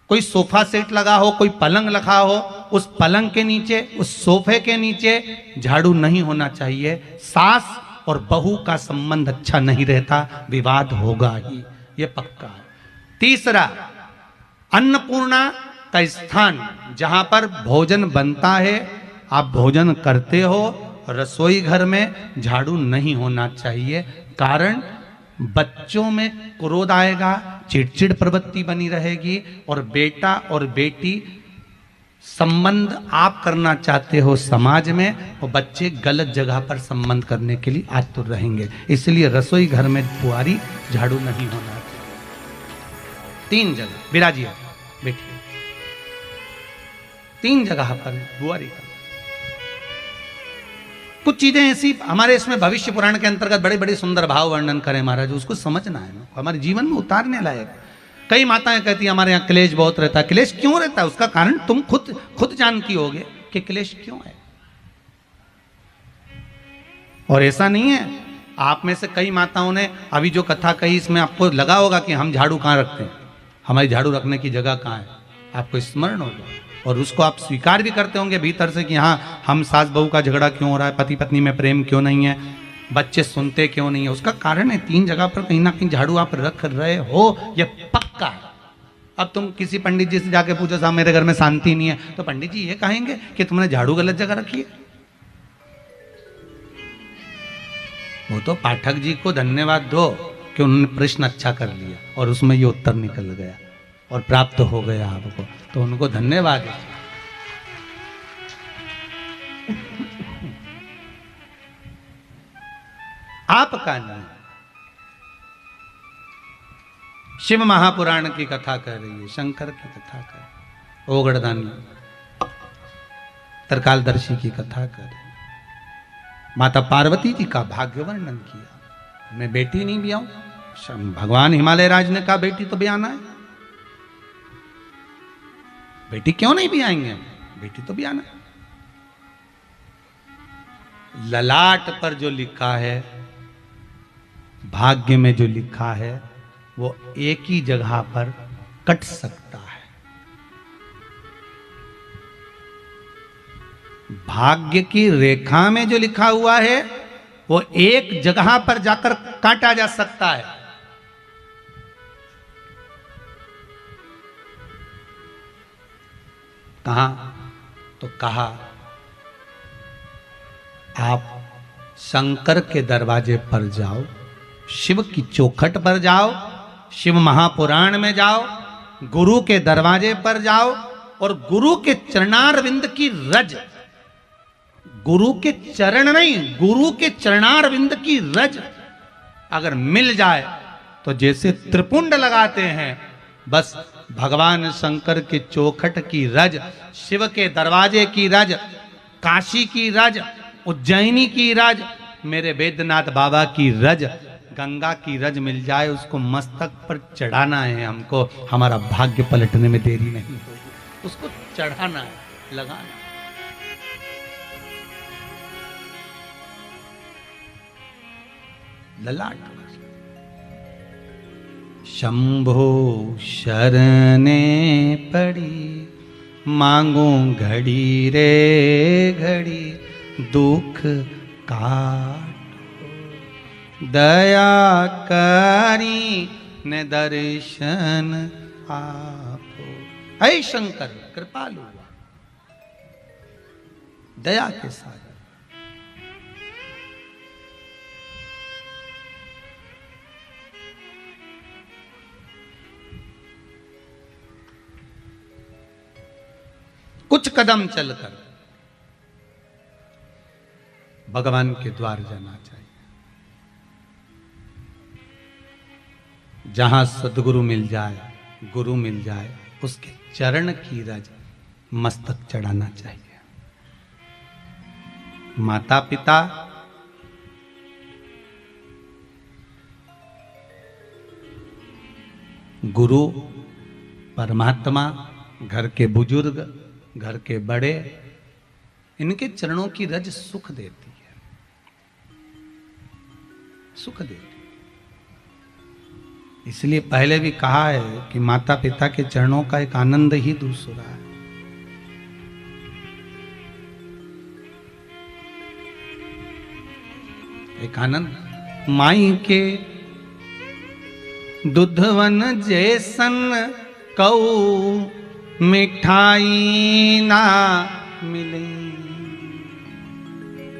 कोई सोफा सेट लगा हो, कोई पलंग लगा हो, उस पलंग के नीचे, उस सोफे के नीचे झाड़ू नहीं होना चाहिए। सास और बहू का संबंध अच्छा नहीं रहता, विवाद होगा ही, ये पक्का है। तीसरा, अन्नपूर्णा का स्थान जहां पर भोजन बनता है, आप भोजन करते हो, रसोई घर में झाड़ू नहीं होना चाहिए। कारण बच्चों में क्रोध आएगा, चिड़चिड़ प्रवृत्ति बनी रहेगी, और बेटा और बेटी संबंध आप करना चाहते हो समाज में, और बच्चे गलत जगह पर संबंध करने के लिए आतुर रहेंगे। इसलिए रसोई घर में बुआरी झाड़ू नहीं होना चाहिए। 3 जगह विराजिए, बैठिए, 3 जगह पर बुआरी करना। कुछ चीजें ऐसी हमारे इसमें भविष्य पुराण के अंतर्गत बड़े बड़े सुंदर भाव वर्णन करें महाराज, उसको समझना है ना, हमारे जीवन में उतारने लायक। कई माताएं कहती है हमारे यहाँ क्लेश बहुत रहता है। क्लेश क्यों रहता है? उसका कारण तुम खुद जानती होगे कि क्लेश क्यों है। और ऐसा नहीं है, आप में से कई माताओं ने अभी जो कथा कही, इसमें आपको लगा होगा कि हम झाड़ू कहाँ रखते हैं, हमारी झाड़ू रखने की जगह कहाँ है, आपको स्मरण होगा, और उसको आप स्वीकार भी करते होंगे भीतर से कि हाँ, हम सास बहू का झगड़ा क्यों हो रहा है, पति पत्नी में प्रेम क्यों नहीं है, बच्चे सुनते क्यों नहीं है। उसका कारण है 3 जगह पर कहीं ना कहीं झाड़ू आप रख रहे हो, ये पक्का है। अब तुम किसी पंडित जी से जाके पूछो साहब मेरे घर में शांति नहीं है, तो पंडित जी ये कहेंगे कि तुमने झाड़ू गलत जगह रखी है। वो तो पाठक जी को धन्यवाद दो कि उन्होंने प्रश्न अच्छा कर लिया और उसमें ये उत्तर निकल गया और प्राप्त हो गया आपको, तो उनको धन्यवाद। आपका नहीं, शिव महापुराण की कथा कह रही है, शंकर की कथा कह रही है, ओगड़दानी तरकालदर्शी की कथा कर रही है। माता पार्वती जी का भाग्य वर्णन किया, मैं बेटी नहीं भी आऊं, भगवान हिमालय राज ने कहा बेटी तो भी आना है, बेटी क्यों नहीं भी आएंगे, बेटी तो भी आना है। ललाट पर जो लिखा है, भाग्य में जो लिखा है, वो एक ही जगह पर कट सकता है। भाग्य की रेखा में जो लिखा हुआ है वो एक जगह पर जाकर काटा जा सकता है। कहा? तो कहा आप शंकर के दरवाजे पर जाओ, शिव की चौखट पर जाओ, शिव महापुराण में जाओ, गुरु के दरवाजे पर जाओ और गुरु के चरणारविंद की रज, गुरु के चरण नहीं, गुरु के चरणारविंद की रज अगर मिल जाए तो जैसे त्रिपुंड लगाते हैं, बस भगवान शंकर के चौखट की रज, शिव के दरवाजे की रज, काशी की रज, उज्जैनी की रज, मेरे वेद्यनाथ बाबा की रज, गंगा की रज मिल जाए, उसको मस्तक पर चढ़ाना है हमको। हमारा भाग्य पलटने में देरी नहीं होगी, उसको चढ़ाना है, लगाना। ललाट शंभो शरणे पड़ी, मांगू घड़ी रे घड़ी, दुख काटो, दया करी ने दर्शन आपो। ऐ शंकर कृपालु, दया के साथ कुछ कदम चलकर भगवान के द्वार जाना चाहिए। जहां सदगुरु मिल जाए, गुरु मिल जाए, उसके चरण की रज मस्तक चढ़ाना चाहिए। माता पिता, गुरु, परमात्मा, घर के बुजुर्ग, घर के बड़े, इनके चरणों की रज सुख देती है, सुख देती है। इसलिए पहले भी कहा है कि माता पिता के चरणों का एक आनंद ही दूसरा है। एक आनंद माई के दुधवन जैसन कऊ मिठाई ना मिले,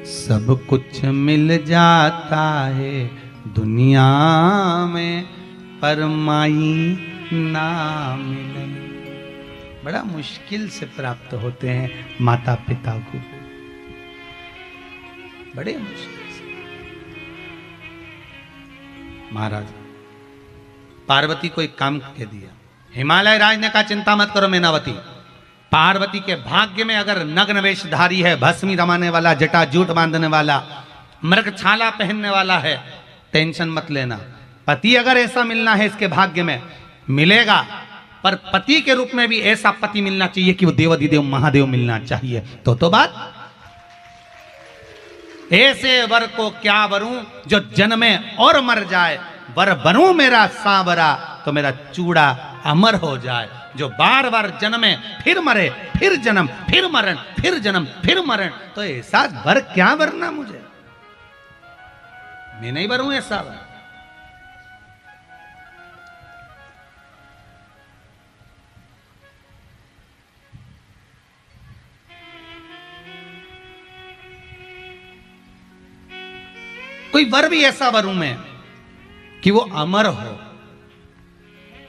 सब कुछ मिल जाता है दुनिया में, पर माई ना मिले। बड़ा मुश्किल से प्राप्त होते हैं माता पिता को, बड़े मुश्किल से। महाराज पार्वती को एक काम कह दिया, हिमालय राज ने कहा चिंता मत करो मैनावती, पार्वती के भाग्य में अगर नग्न वेशधारी है, भस्मी रमाने वाला, जटा जूट बांधने वाला, मृगछाला पहनने वाला है, टेंशन मत लेना। पति अगर ऐसा मिलना है इसके भाग्य में, मिलेगा, पर पति के रूप में भी ऐसा पति मिलना चाहिए कि वो देवाधिदेव महादेव मिलना चाहिए। तो बात ऐसे वर को क्या वरूं जो जन्मे और मर जाए, वर बनूं मेरा सांवरा तो मेरा चूड़ा अमर हो जाए। जो बार बार जन्मे फिर मरे, फिर जन्म, फिर मरण, फिर जन्म, फिर मरण, तो ऐसा वर क्या वरना मुझे, मैं नहीं वरूं ऐसा वर। कोई वर भी ऐसा वरूं मैं कि वो अमर हो।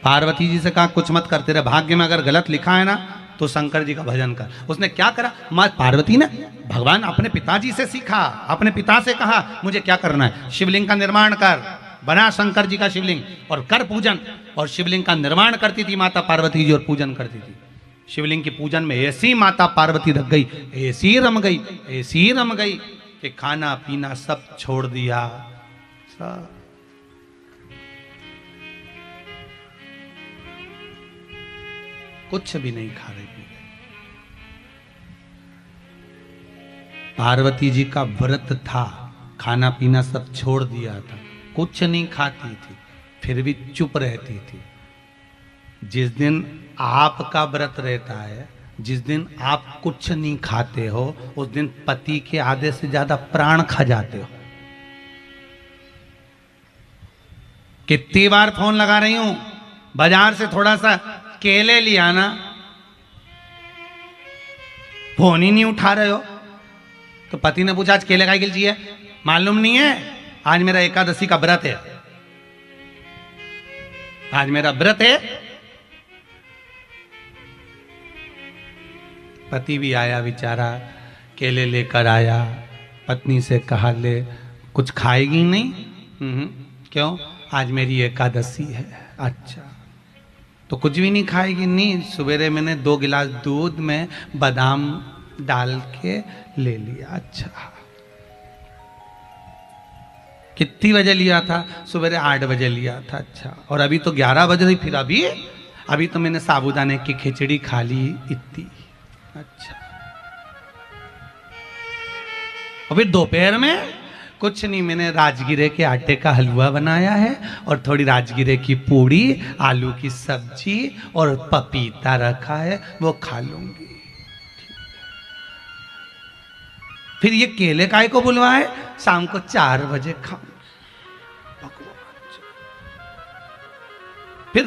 पार्वती जी से कहा कुछ मत करते रहे, भाग्य में अगर गलत लिखा है ना तो शंकर जी का भजन कर। उसने क्या करा, मां पार्वती ने भगवान अपने पिताजी से सीखा, अपने पिता से कहा मुझे क्या करना है, शिवलिंग का निर्माण कर, बना शंकर जी का शिवलिंग और कर पूजन। और शिवलिंग का निर्माण करती थी माता पार्वती जी और पूजन करती थी। शिवलिंग की पूजन में ऐसी माता पार्वती रख गई, ऐसी रम गई, ऐसी रम गई कि खाना पीना सब छोड़ दिया, सब। कुछ भी नहीं खा रही पी रही। पार्वती जी का व्रत था, खाना पीना सब छोड़ दिया था, कुछ नहीं खाती थी, फिर भी चुप रहती थी। जिस दिन आपका व्रत रहता है, जिस दिन आप कुछ नहीं खाते हो, उस दिन पति के आधे से ज्यादा प्राण खा जाते हो। कितनी बार फोन लगा रही हूं, बाजार से थोड़ा सा केले ले आना, फोन ही नहीं उठा रहे हो। तो पति ने पूछा आज केले काय के लिए चाहिए? मालूम नहीं है, आज मेरा एकादशी का व्रत है, आज मेरा व्रत है। पति भी आया बेचारा, केले लेकर आया, पत्नी से कहा ले कुछ खाएगी नहीं? क्यों? आज मेरी एकादशी है। अच्छा, तो कुछ भी नहीं खाएगी? नहीं, सवेरे मैंने 2 गिलास दूध में बादाम डाल के ले लिया। अच्छा, कितनी बजे लिया था? सवेरे 8 बजे लिया था। अच्छा, और अभी तो 11 बज रही, फिर अभी तो मैंने साबूदाने की खिचड़ी खा ली इतनी। अच्छा, और फिर दोपहर में कुछ नहीं, मैंने राजगिरे के आटे का हलवा बनाया है और थोड़ी राजगिरे की पूड़ी, आलू की सब्जी और पपीता रखा है, वो खा लूंगी। फिर ये केले काय को बुलवाए? शाम को 4 बजे खाऊंगी। फिर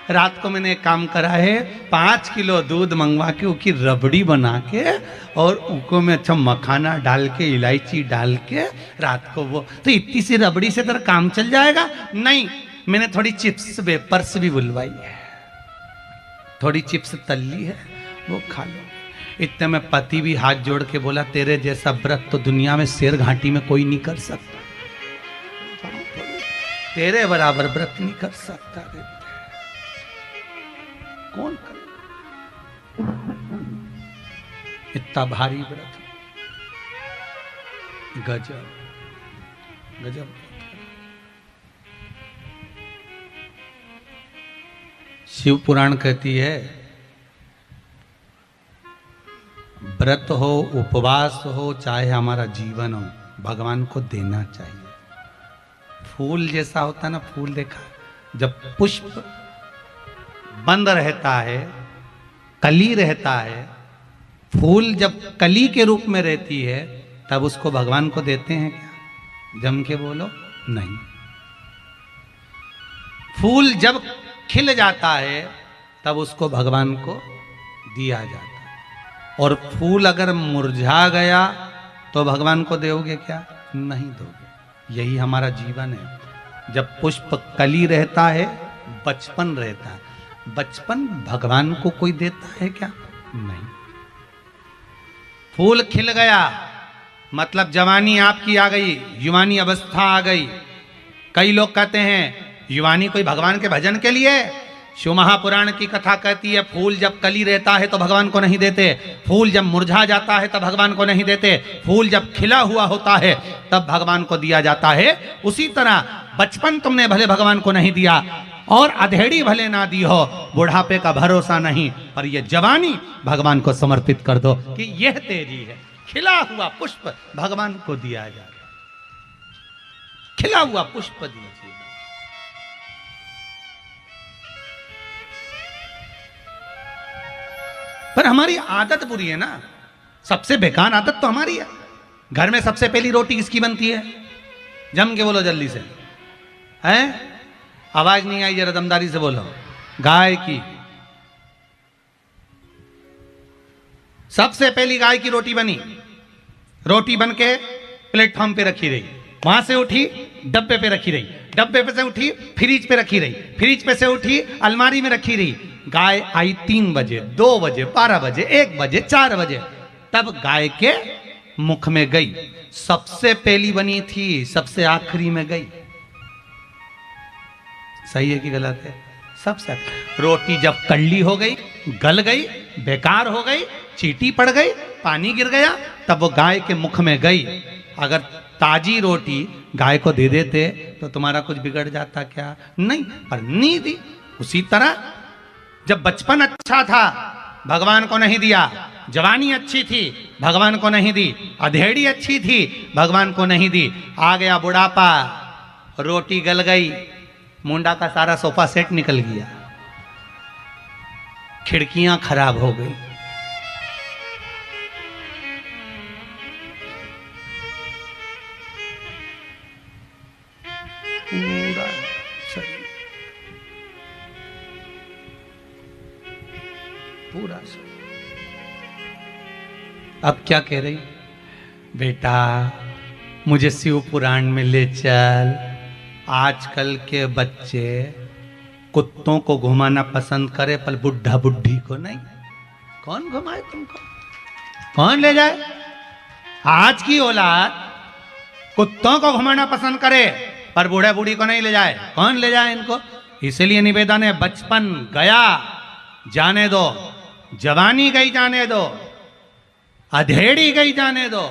रात को मैंने एक काम करा है, 5 किलो दूध मंगवा के उसकी रबड़ी बना के और उसको में अच्छा मखाना डाल के, इलायची डाल के रात को वो, तो इतनी सी रबड़ी से तेरा काम चल जाएगा? नहीं, मैंने थोड़ी चिप्स वेपर्स भी बुलवाई है, थोड़ी चिप्स तली है, वो खा लो। इतने में पति भी हाथ जोड़ के बोला तेरे जैसा व्रत तो दुनिया में शेर घाटी में कोई नहीं कर सकता, तेरे बराबर व्रत नहीं कर सकता। कौन करे इतना भारी व्रत? गजब गजब। शिव पुराण कहती है व्रत हो, उपवास हो, चाहे हमारा जीवन हो, भगवान को देना चाहिए। फूल जैसा होता ना, फूल देखा, जब पुष्प बंद रहता है, कली रहता है, फूल जब कली के रूप में रहती है, तब उसको भगवान को देते हैं क्या? जम के बोलो, नहीं। फूल जब खिल जाता है तब उसको भगवान को दिया जाता है, और फूल अगर मुरझा गया तो भगवान को दोगे क्या? नहीं दोगे। यही हमारा जीवन है। जब पुष्प कली रहता है, बचपन रहता है, बचपन भगवान को कोई देता है क्या? नहीं। फूल खिल गया मतलब जवानी आपकी आ गई, युवानी अवस्था आ गई। कई लोग कहते हैं युवानी कोई भगवान के भजन के लिए। शिव महापुराण की कथा कहती है फूल जब कली रहता है तो भगवान को नहीं देते, फूल जब मुरझा जाता है तब भगवान को नहीं देते, फूल जब खिला हुआ होता है तब भगवान को दिया जाता है। उसी तरह बचपन तुमने भले भगवान को नहीं दिया और अधेड़ी भले ना दी हो, बुढ़ापे का भरोसा नहीं, पर ये जवानी भगवान को समर्पित कर दो कि यह तेरी है। खिला हुआ पुष्प भगवान को दिया जाए, खिला हुआ पुष्प दीजिए। पर हमारी आदत बुरी है ना, सबसे बेकार आदत तो हमारी है। घर में सबसे पहली रोटी किसकी बनती है? जम के बोलो जल्दी से, हैं? आवाज नहीं आई, जरा दमदारी से बोलो। गाय की। सबसे पहली गाय की रोटी बनी, रोटी बन के प्लेटफॉर्म पे रखी रही, वहां से उठी डब्बे पे रखी रही, डब्बे पे से उठी फ्रिज पे रखी रही, फ्रिज पे से उठी अलमारी में रखी रही। गाय आई 3 बजे, 2 बजे, 12 बजे, 1 बजे, 4 बजे, तब गाय के मुख में गई। सबसे पहली बनी थी, सबसे आखिरी में गई। सही है कि गलत है? सबसे रोटी जब कल्ली हो गई, गल गई, बेकार हो गई, चींटी पड़ गई, पानी गिर गया, तब वो गाय के मुख में गई। अगर ताजी रोटी गाय को दे देते तो तुम्हारा कुछ बिगड़ जाता क्या? नहीं, पर नहीं दी। उसी तरह जब बचपन अच्छा था, भगवान को नहीं दिया, जवानी अच्छी थी, भगवान को नहीं दी। अधेड़ी अच्छी थी, भगवान को नहीं दी। आ गया बुढ़ापा, रोटी गल गई, मुंडा का सारा सोफा सेट निकल गया, खिड़कियां खराब हो गई। पूरा शरीर, पूरा शरीर। अब क्या कह रही? बेटा मुझे शिव पुराण में ले चल। आजकल के बच्चे कुत्तों को घुमाना पसंद करे, पर बुढ़ा बुढ़ी को नहीं। कौन घुमाए तुमको? कौन ले जाए? आज की औलाद कुत्तों को घुमाना पसंद करे, पर बूढ़े बूढ़ी को नहीं ले जाए। कौन ले जाए इनको? इसलिए निवेदन है, बचपन गया जाने दो, जवानी गई जाने दो, अधेड़ी गई जाने दो,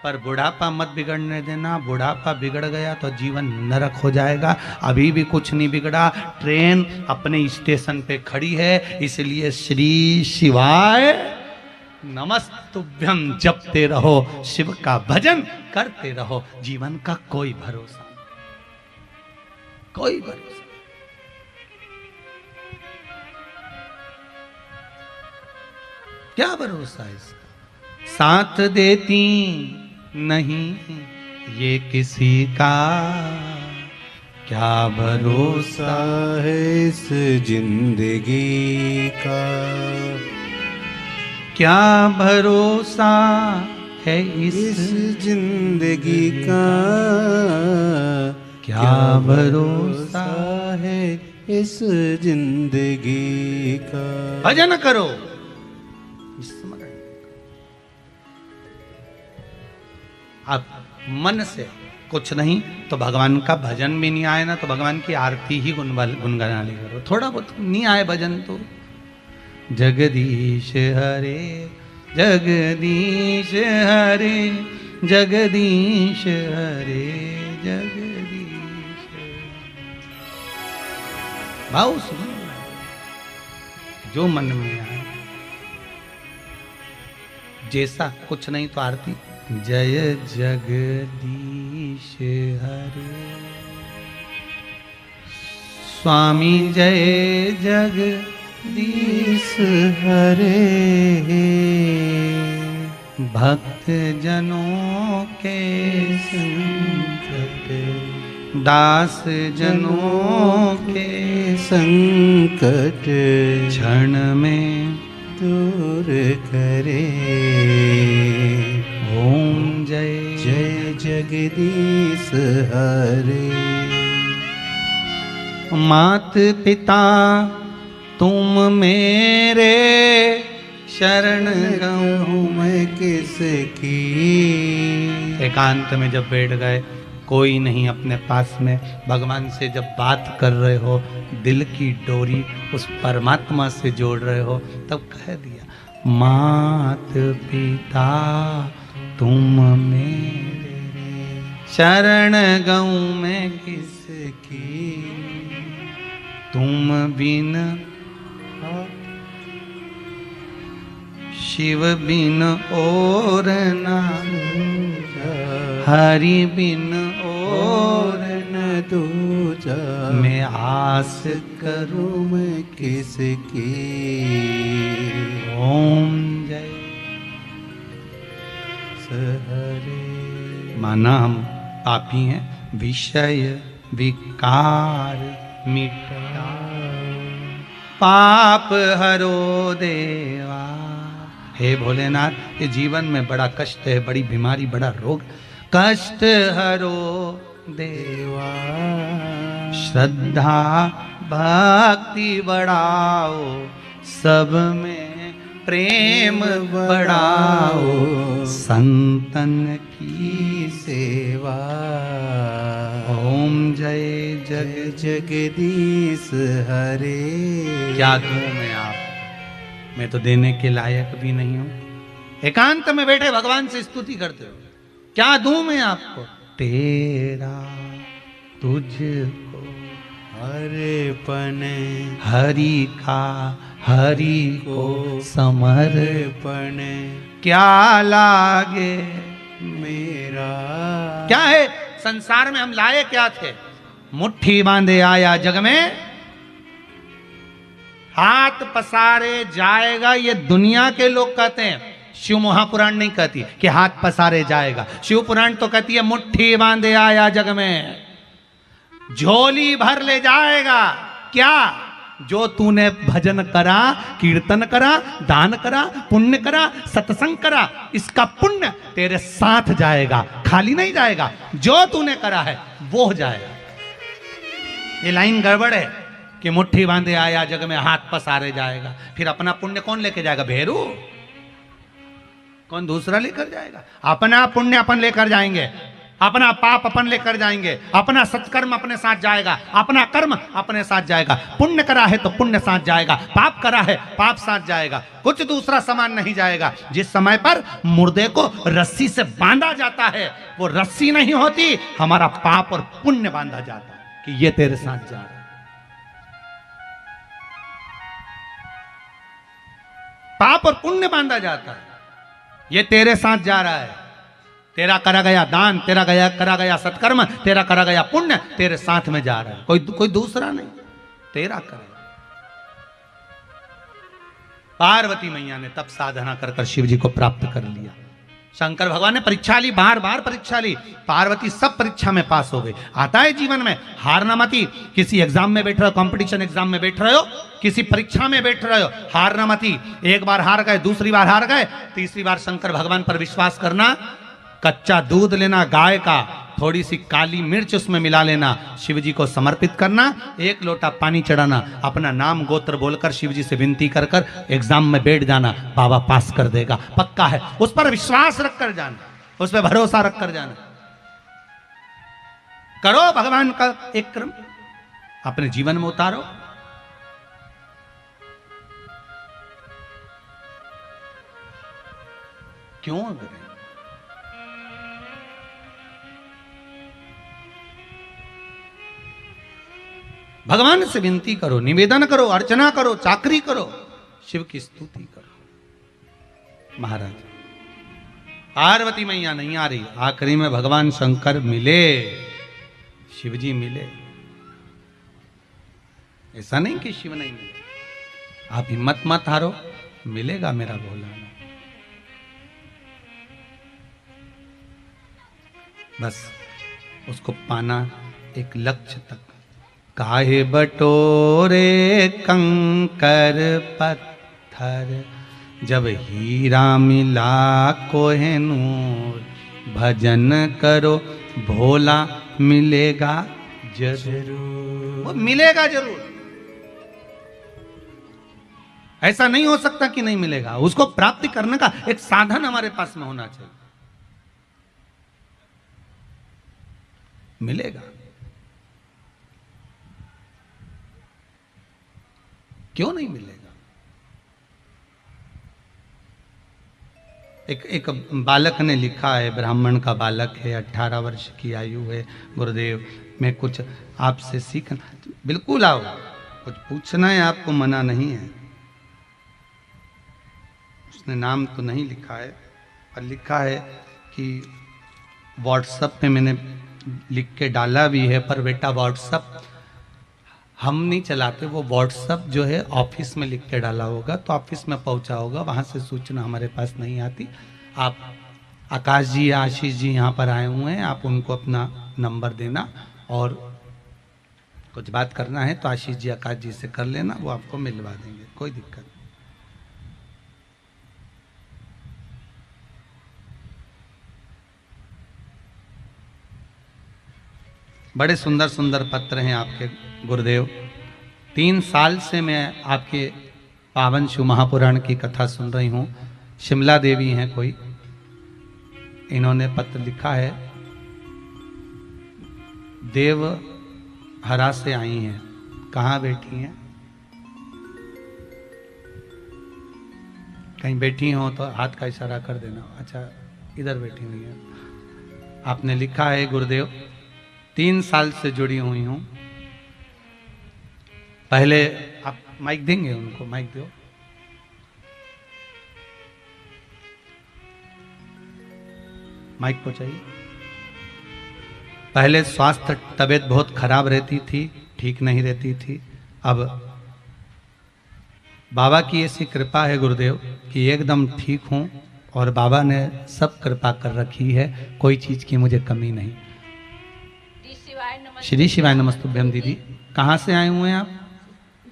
पर बुढ़ापा मत बिगड़ने देना। बुढ़ापा बिगड़ गया तो जीवन नरक हो जाएगा। अभी भी कुछ नहीं बिगड़ा, ट्रेन अपने स्टेशन पे खड़ी है। इसलिए श्री शिवाय नमस्तुभ्यम जपते रहो, शिव का भजन करते रहो। जीवन का कोई भरोसा नहीं, कोई भरोसा। क्या भरोसा है इसका? साथ देती नहीं ये किसी का, क्या भरोसा है इस जिंदगी का, क्या भरोसा है इस जिंदगी का, क्या भरोसा है इस जिंदगी का। भजन करो, अब मन से कुछ नहीं तो भगवान का भजन भी नहीं आए ना, तो भगवान की आरती ही गुनगुनानी करो। थोड़ा बहुत नहीं आए भजन तो जगदीश हरे जगदीश हरे जगदीश हरे जगदीश। भाव सुनो, जो मन में आए, जैसा कुछ नहीं तो आरती जय जगदीश हरे स्वामी जय जगदीश हरे भक्त जनों के संकट दास जनों के संकट क्षण में दूर करे। ओम जय जय जगदीश हरे। मात पिता तुम मेरे शरण गहूँ मैं किसकी। एकांत में जब बैठ गए, कोई नहीं अपने पास में, भगवान से जब बात कर रहे हो, दिल की डोरी उस परमात्मा से जोड़ रहे हो, तब कह दिया मात पिता तुम मेरे शरण गहूँ मैं किसकी, तुम बिन शिव बिन और ना हरि बिन और न दूजा। मैं आस करूं मैं किसकी। ओम जय हरे। माना हम पापी हैं, विषय विकार मिटा पाप हरो देवा। हे भोलेनाथ, ये जीवन में बड़ा कष्ट है, बड़ी बीमारी, बड़ा रोग, कष्ट हरो देवा। श्रद्धा भक्ति बढ़ाओ, सब में प्रेम बढ़ाओ, संतन की सेवा। ओम जय जग जगदीश हरे। क्या दूं मैं आप, मैं तो देने के लायक भी नहीं हूं। एकांत में बैठे भगवान से स्तुति करते हो, क्या दूं मैं आपको। तेरा तुझको अर्पण हरि का हरि को समर्पण क्या लागे मेरा। क्या है संसार में हम लाए क्या थे? मुट्ठी बांधे आया जग में, हाथ पसारे जाएगा। ये दुनिया के लोग कहते हैं, शिव महापुराण नहीं कहती कि हाथ पसारे जाएगा। शिव पुराण तो कहती है मुट्ठी बांधे आया जग में, झोली भर ले जाएगा। क्या? जो तूने भजन करा, कीर्तन करा, दान करा, पुण्य करा, सत्संग करा, इसका पुण्य तेरे साथ जाएगा, खाली नहीं जाएगा। जो तूने करा है वो जाएगा। ये लाइन गड़बड़ है कि मुट्ठी बांधे आया जग में, हाथ पसारे जाएगा। फिर अपना पुण्य कौन लेके जाएगा? भेरू? कौन दूसरा लेकर जाएगा? अपना पुण्य अपन लेकर जाएंगे, अपना पाप अपन लेकर जाएंगे, अपना सत्कर्म अपने साथ जाएगा, अपना कर्म अपने साथ जाएगा। पुण्य करा है तो पुण्य साथ जाएगा, पाप करा है पाप साथ जाएगा, कुछ दूसरा सामान नहीं जाएगा। जिस समय पर मुर्दे को रस्सी से बांधा जाता है, वो रस्सी नहीं होती, हमारा पाप और पुण्य बांधा जाता है कि ये तेरे साथ जा रहा है। पाप और पुण्य बांधा जाता है, ये तेरे साथ जा रहा है। तेरा करा गया दान, तेरा करा गया सत्कर्म, तेरा करा गया पुण्य तेरे साथ में जा रहा है, कोई दूसरा नहीं, तेरा करा। पार्वती मैया ने तब साधना कर कर शिव जी को प्राप्त कर लिया। शंकर भगवान ने परीक्षा ली, बार बार परीक्षा ली, पार्वती सब परीक्षा में पास हो गई। आता है जीवन में, हारना मती। किसी एग्जाम में बैठ रहे हो, कंपटीशन एग्जाम में बैठ रहे हो, किसी परीक्षा में बैठ रहे हो, हारना मती। एक बार हार गए, दूसरी बार हार गए, तीसरी बार शंकर भगवान पर विश्वास करना। कच्चा दूध लेना गाय का, थोड़ी सी काली मिर्च उसमें मिला लेना, शिव जी को समर्पित करना, एक लोटा पानी चढ़ाना, अपना नाम गोत्र बोलकर शिव जी से विनती कर कर एग्जाम में बैठ जाना, बाबा पास कर देगा, पक्का है। उस पर विश्वास रख कर जाना, उस पर भरोसा रख कर जाना। करो भगवान का एक क्रम, अपने जीवन में उतारो। क्यों करें? भगवान से विनती करो, निवेदन करो, अर्चना करो, चाकरी करो, शिव की स्तुति करो। महाराज पार्वती मैया नहीं आ रही, आखिरी में भगवान शंकर मिले, शिव जी मिले। ऐसा नहीं कि शिव नहीं मिले, आप हिम्मत मत हारो, मिलेगा मेरा भोलानाथ। बस उसको पाना एक लक्ष्य तक। काहे बटोरे कंकर पत्थर, जब हीरा मिला कोहिनूर। भजन करो भोला मिलेगा जरूर, वो मिलेगा जरूर। ऐसा नहीं हो सकता कि नहीं मिलेगा। उसको प्राप्ति करने का एक साधन हमारे पास में होना चाहिए। मिलेगा, क्यों नहीं मिलेगा? एक बालक ने लिखा है, ब्राह्मण का बालक है, 18 वर्ष की आयु है। गुरुदेव मैं कुछ आपसे सीखना। बिल्कुल आओ, कुछ पूछना है आपको, मना नहीं है। उसने नाम तो नहीं लिखा है, पर लिखा है कि व्हाट्सएप पे मैंने लिख के डाला भी है, पर बेटा व्हाट्सएप हम नहीं चलाते, वो व्हाट्सएप जो है ऑफिस में लिख के डाला होगा, तो ऑफिस में पहुंचा होगा, वहाँ से सूचना हमारे पास नहीं आती। आप आकाश जी या आशीष जी यहाँ पर आए हुए हैं, आप उनको अपना नंबर देना, और कुछ बात करना है तो आशीष जी आकाश जी से कर लेना, वो आपको मिलवा देंगे, कोई दिक्कत नहीं। बड़े सुंदर सुंदर पत्र हैं आपके गुरुदेव। 3 साल से मैं आपके पावन शिव महापुराण की कथा सुन रही हूँ। शिमला देवी हैं कोई, इन्होंने पत्र लिखा है, देव हरा से आई हैं। कहाँ बैठी हैं? कहीं बैठी हो तो हाथ का इशारा कर देना। अच्छा, इधर बैठी हुई है। आपने लिखा है, गुरुदेव 3 साल से जुड़ी हुई हूँ, पहले आप माइक देंगे उनको, माइक दो। माइक को चाहिए। पहले स्वास्थ्य तबीयत बहुत खराब रहती थी, ठीक नहीं रहती थी। अब बाबा की ऐसी कृपा है गुरुदेव कि एकदम ठीक हूँ और बाबा ने सब कृपा कर रखी है, कोई चीज की मुझे कमी नहीं। श्री शिवाय नमस्तुभ्यम। दीदी कहाँ से आए हुए हैं आप?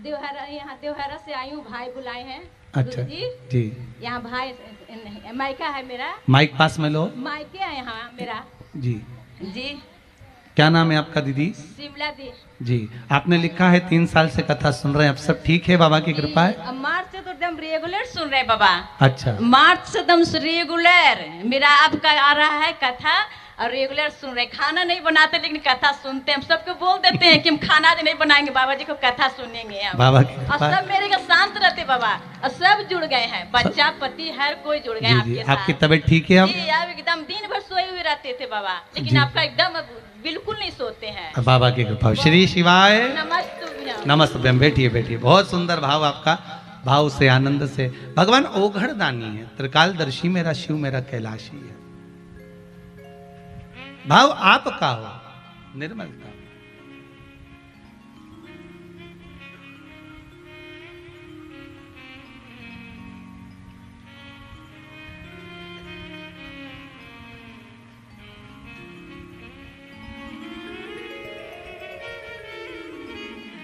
देवहरा, यहाँ देवहरा से आई हूँ, भाई बुलाए हैं। अच्छा जी। यहाँ भाई नहीं, मायका है मेरा। माइक पास में लो। मायके है यहाँ मेरा जी जी। क्या नाम है आपका दीदी? शिमला दी जी। आपने लिखा है 3 साल से कथा सुन रहे हैं, अब सब ठीक है? बाबा की कृपा है। अब मार्च से तो एकदम रेगुलर सुन रहे बाबा। अच्छा, मार्च से एकदम रेगुलर मेरा आपका आ रहा है कथा और रेगुलर सुन रहे। खाना नहीं बनाते लेकिन कथा सुनते हैं। हम सबको बोल देते हैं कि हम खाना नहीं बनाएंगे, बाबा जी को कथा सुनेंगे हम। बाबा की और कृपा सब मेरे का शांत रहते बाबा, और सब जुड़ गए हैं, बच्चा पति हर कोई जुड़ गए जी आपके जी। साथ। आपकी तबीयत ठीक है अब? जी, आप एकदम दिन भर सोए हुए रहते थे बाबा, जी। लेकिन आपका एकदम बिल्कुल नहीं सोते हैं। बाबा की कृपा। श्री शिवाय नमस्तुभ्यम। नमस्तुभ्यम। बैठिए बैठिए। बहुत सुंदर भाव आपका, भाव से आनंद से। भगवान ओघड़ दानी है, त्रिकालदर्शी मेरा शिव मेरा कैलाशी है। भाव आपका हो, निर्मलता।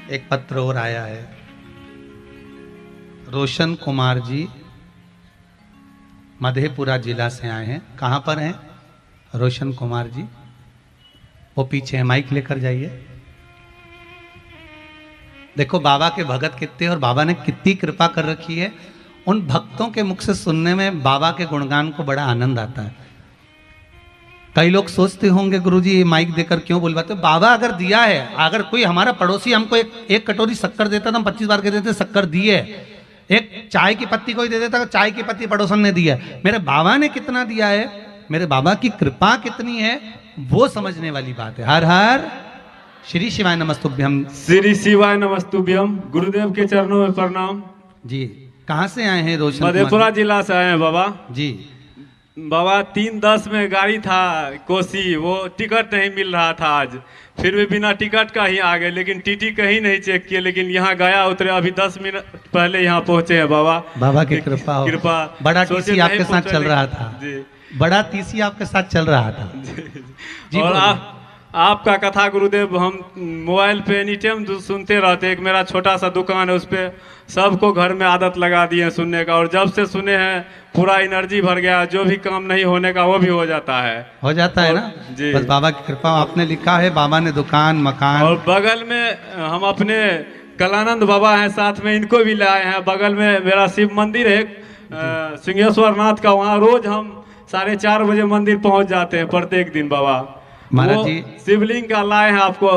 एक पत्र और आया है। रोशन कुमार जी मधेपुरा जिला से आए हैं। कहाँ पर हैं रोशन कुमार जी? वो पीछे है, माइक लेकर जाइए। देखो बाबा के भगत कितने, और बाबा ने कितनी कृपा कर रखी है। उन भक्तों के मुख से सुनने में बाबा के गुणगान को बड़ा आनंद आता है। कई लोग सोचते होंगे गुरुजी ये माइक देकर क्यों बुलवाते? बाबा अगर दिया है, अगर कोई हमारा पड़ोसी हमको एक कटोरी शक्कर देता तो हम 25 बार कह देते शक्कर दिए। एक चाय की पत्ती कोई दे देता तो चाय की पत्ती पड़ोसन ने दिया। मेरे बाबा ने कितना दिया है, मेरे बाबा की कृपा कितनी है, वो समझने वाली बात है। हर हर श्री शिवाय नमस्तुभ्यम। श्री शिवाय नमस्तुभ्यम। गुरुदेव के चरणों में प्रणाम जी। कहाँ से आए हैं रोशन? मधेपुरा जिला से आए हैं बाबा जी। बाबा 3:10 में गाड़ी था कोसी, वो टिकट नहीं मिल रहा था आज, फिर भी बिना टिकट का ही आ गए, लेकिन टीटी कहीं नहीं चेक किए, लेकिन यहाँ गया उतरे, अभी 10 मिनट पहले यहाँ पहुँचे हैं बाबा। बाबा की कृपा हो। कृपा। बड़ा सोचे टीसी आपके नहीं साथ पहुंचे, चल रहा था जी। बड़ा टीसी आपके साथ चल रहा था जी। और बोलिए। आपका कथा गुरुदेव हम मोबाइल पे एनी टाइम सुनते रहते। एक मेरा छोटा सा दुकान है, उस पे सबको घर में आदत लगा दी है सुनने का, और जब से सुने हैं पूरा एनर्जी भर गया। जो भी काम नहीं होने का वो भी हो जाता है। हो जाता है ना जी। बस बाबा की कृपा। आपने लिखा है बाबा ने दुकान मकान। और बगल में हम अपने कलानंद बाबा हैं, साथ में इनको भी लाए हैं। बगल में मेरा शिव मंदिर है सिंहेश्वर नाथ का, वहाँ रोज हम 4:30 बजे मंदिर पहुँच जाते हैं प्रत्येक दिन बाबा। महाराज वो जी शिवलिंग का लाए हैं आपको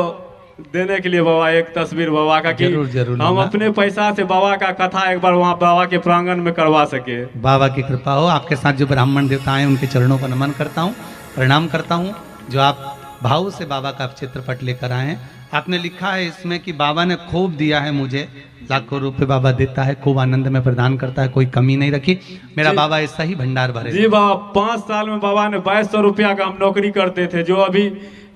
देने के लिए बाबा, एक तस्वीर बाबा का, कि जरूर हम अपने पैसा से बाबा का कथा एक बार वहाँ बाबा के प्रांगण में करवा सके। बाबा की कृपा हो। आपके साथ जो ब्राह्मण देवता हैं उनके चरणों पर नमन करता हूँ, प्रणाम करता हूँ, जो आप भाव से बाबा का चित्रपट लेकर आए हैं। आपने लिखा है इसमें कि बाबा ने खूब दिया है मुझे, लाखों रुपए बाबा देता है, खूब आनंद में प्रदान करता है, कोई कमी नहीं रखी। मेरा बाबा ऐसा ही भंडार भरे। जी बाबा, 5 साल में बाबा ने 2200 रुपया का हम नौकरी करते थे, जो अभी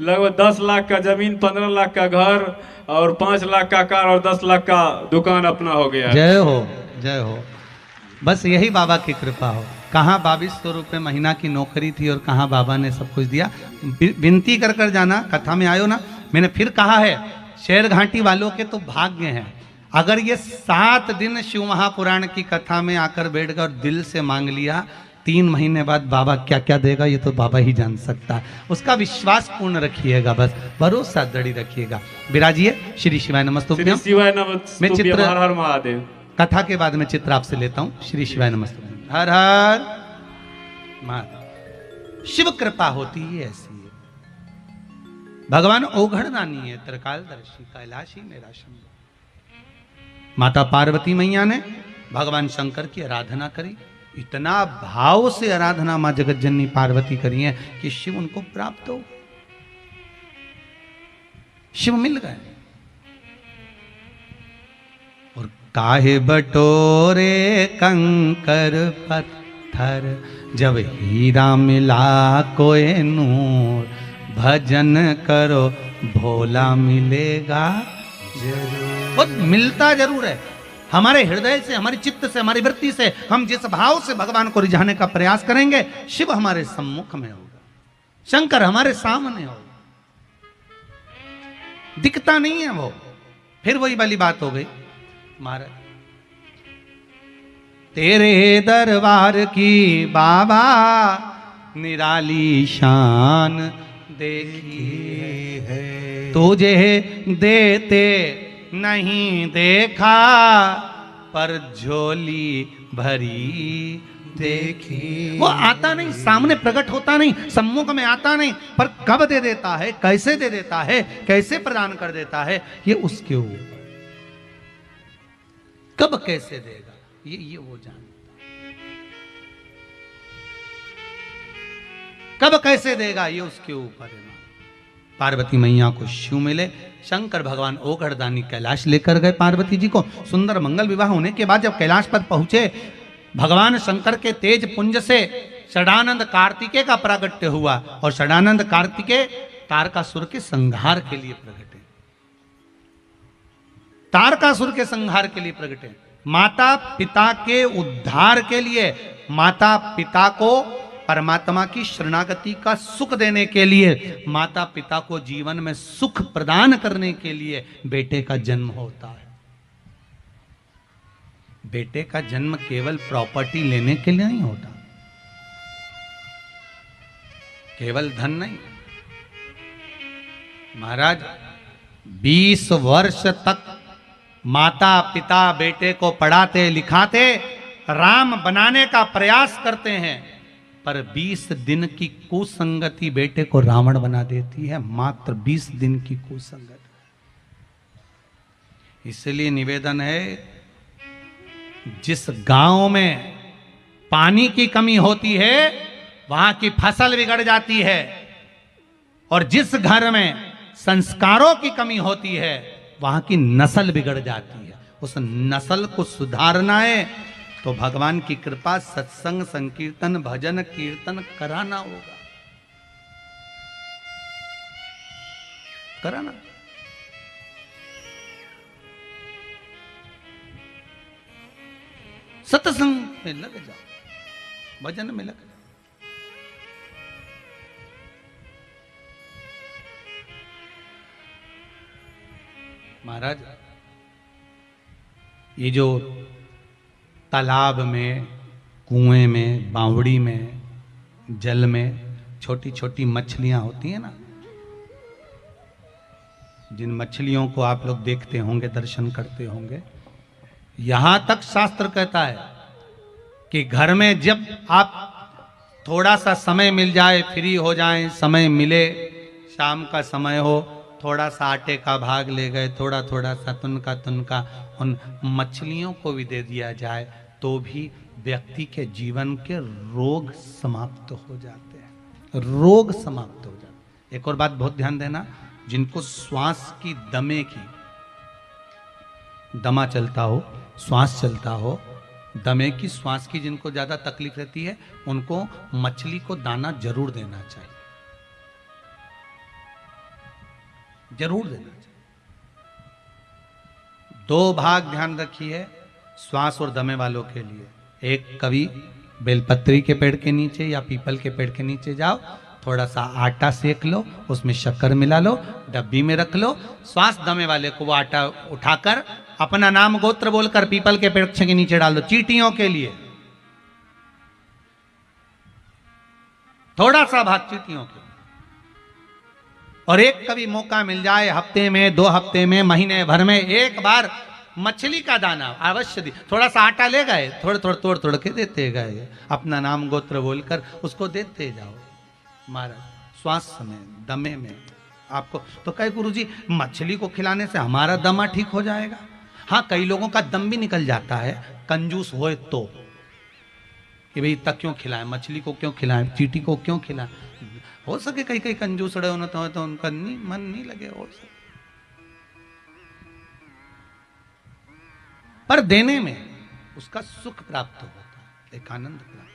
लगभग 10 लाख का जमीन, 15 लाख का घर और 5 लाख का कार और 10 लाख का दुकान अपना हो गया। जय हो जय हो। बस यही बाबा की कृपा हो। कहाँ 2200 रुपये महीना की नौकरी थी और कहाँ बाबा ने सब कुछ दिया। विनती कर कर जाना, कथा में आयो ना, मैंने फिर कहा है शेर घाटी वालों के तो भाग्य हैं। अगर ये 7 दिन शिव महापुराण की कथा में आकर बैठ गए और दिल से मांग लिया, 3 महीने बाद बाबा क्या क्या देगा ये तो बाबा ही जान सकता है। उसका विश्वास पूर्ण रखिएगा, बस भरोसा दृढ़ रखिएगा। विराजिए। श्री शिवाय नमस्तुभ्यम। श्री शिवाय मैं नमस्तुभ्यम। चित्र- हर हर महादेव। कथा के बाद में चित्र आपसे लेता हूं। श्री शिवाय नमस्तुभ्यम। हर हर महादेव। शिव कृपा होती है ऐसी है। भगवान ओघड़दानी है, त्रिकालदर्शी कैलाशी मेरा शंभु। माता पार्वती मैया ने भगवान शंकर की आराधना करी, इतना भाव से आराधना मां जगतजननी पार्वती करी है कि शिव उनको प्राप्त हो, शिव मिल गए। और काहे बटोरे कंकर पत्थर, जब हीरा मिला कोई नूर, भजन करो भोला मिलेगा जरूर। वो मिलता जरूर है। हमारे हृदय से, हमारी चित्त से, हमारी वृत्ति से हम जिस भाव से भगवान को रिझाने का प्रयास करेंगे, शिव हमारे सम्मुख में होगा, शंकर हमारे सामने होगा। दिखता नहीं है वो। फिर वही वाली बात हो गई महाराज, तेरे दरबार की बाबा निराली शान देखी है, तुझे देते नहीं देखा, पर झोली भरी देखी। वो आता नहीं, सामने प्रकट होता नहीं, सम्मुख में आता नहीं, पर कब दे देता है, कैसे दे देता है, कैसे प्रदान कर देता है, ये उसके ऊपर। कब कैसे देगा ये वो जानता। कब कैसे देगा ये उसके ऊपर है। पार्वती मैया को शिव मिले, शंकर भगवान ओगढ़दानी कैलाश लेकर गए पार्वती जी को। सुंदर मंगल विवाह होने के बाद जब कैलाश पर पहुंचे, भगवान शंकर के तेज पुंज से षडानंद कार्तिकेय का प्रागट्य हुआ, और षडानंद कार्तिकेय तारकासुर के संहार के लिए प्रकटे। तारकासुर के संहार के लिए प्रकटे, माता पिता के उद्धार के लिए, माता पिता को परमात्मा की शरणागति का सुख देने के लिए, माता पिता को जीवन में सुख प्रदान करने के लिए बेटे का जन्म होता है। बेटे का जन्म केवल प्रॉपर्टी लेने के लिए नहीं होता, केवल धन नहीं। महाराज 20 वर्ष तक माता पिता बेटे को पढ़ाते लिखाते राम बनाने का प्रयास करते हैं, पर 20 दिन की कुसंगति बेटे को रावण बना देती है। मात्र 20 दिन की कुसंगति। इसलिए निवेदन है, जिस गांव में पानी की कमी होती है वहां की फसल बिगड़ जाती है, और जिस घर में संस्कारों की कमी होती है वहां की नस्ल बिगड़ जाती है। उस नस्ल को सुधारना है तो भगवान की कृपा, सत्संग, संकीर्तन, भजन कीर्तन कराना होगा, कराना। सत्संग में लग जाओ, भजन में लग जाओ। महाराज ये जो तालाब में, कुएं में, बावड़ी में, जल में छोटी छोटी मछलियां होती हैं ना, जिन मछलियों को आप लोग देखते होंगे, दर्शन करते होंगे, यहां तक शास्त्र कहता है कि घर में जब आप थोड़ा सा समय मिल जाए, फ्री हो जाएं, समय मिले, शाम का समय हो, थोड़ा सा आटे का भाग ले गए, थोड़ा थोड़ा सा तुनका उन मछलियों को भी दे दिया जाए, तो भी व्यक्ति के जीवन के रोग समाप्त हो जाते हैं, रोग समाप्त हो जाते हैं। एक और बात बहुत ध्यान देना, जिनको श्वास की दमे की, दमा चलता हो, श्वास चलता हो, दमे की, श्वास की जिनको ज्यादा तकलीफ रहती है, उनको मछली को दाना जरूर देना चाहिए, जरूर देना चाहिए। 2 भाग ध्यान रखिए श्वास और दमे वालों के लिए। एक, कभी बेलपत्री के पेड़ के नीचे या पीपल के पेड़ के नीचे जाओ, थोड़ा सा आटा सेक लो, उसमें शक्कर मिला लो, डब्बी में रख लो, श्वास दमे वाले को वो आटा उठाकर अपना नाम गोत्र बोलकर पीपल के पेड़ के नीचे डाल दो, चींटियों के लिए। थोड़ा सा भाग चींटियों के। और एक कभी मौका मिल जाए, हफ्ते में, 2 हफ्ते में, महीने भर में एक बार मछली का दाना अवश्य दी। थोड़ा सा आटा ले गए, थोड़ा तोड़ के देते गए, अपना नाम गोत्र बोलकर उसको देते जाओ। महाराज श्वास में, दमे में आपको तो कहे गुरुजी मछली को खिलाने से हमारा दमा ठीक हो जाएगा। हाँ, कई लोगों का दम भी निकल जाता है, कंजूस होए तो, कि भाई तक क्यों खिलाएं, मछली को क्यों खिलाएं, चींटी को क्यों खिलाएं। हो सके कई कई कंजूस रहे होने तो उनका मन नहीं लगे, हो सके। पर देने में उसका सुख प्राप्त होता है, एक आनंद प्राप्त।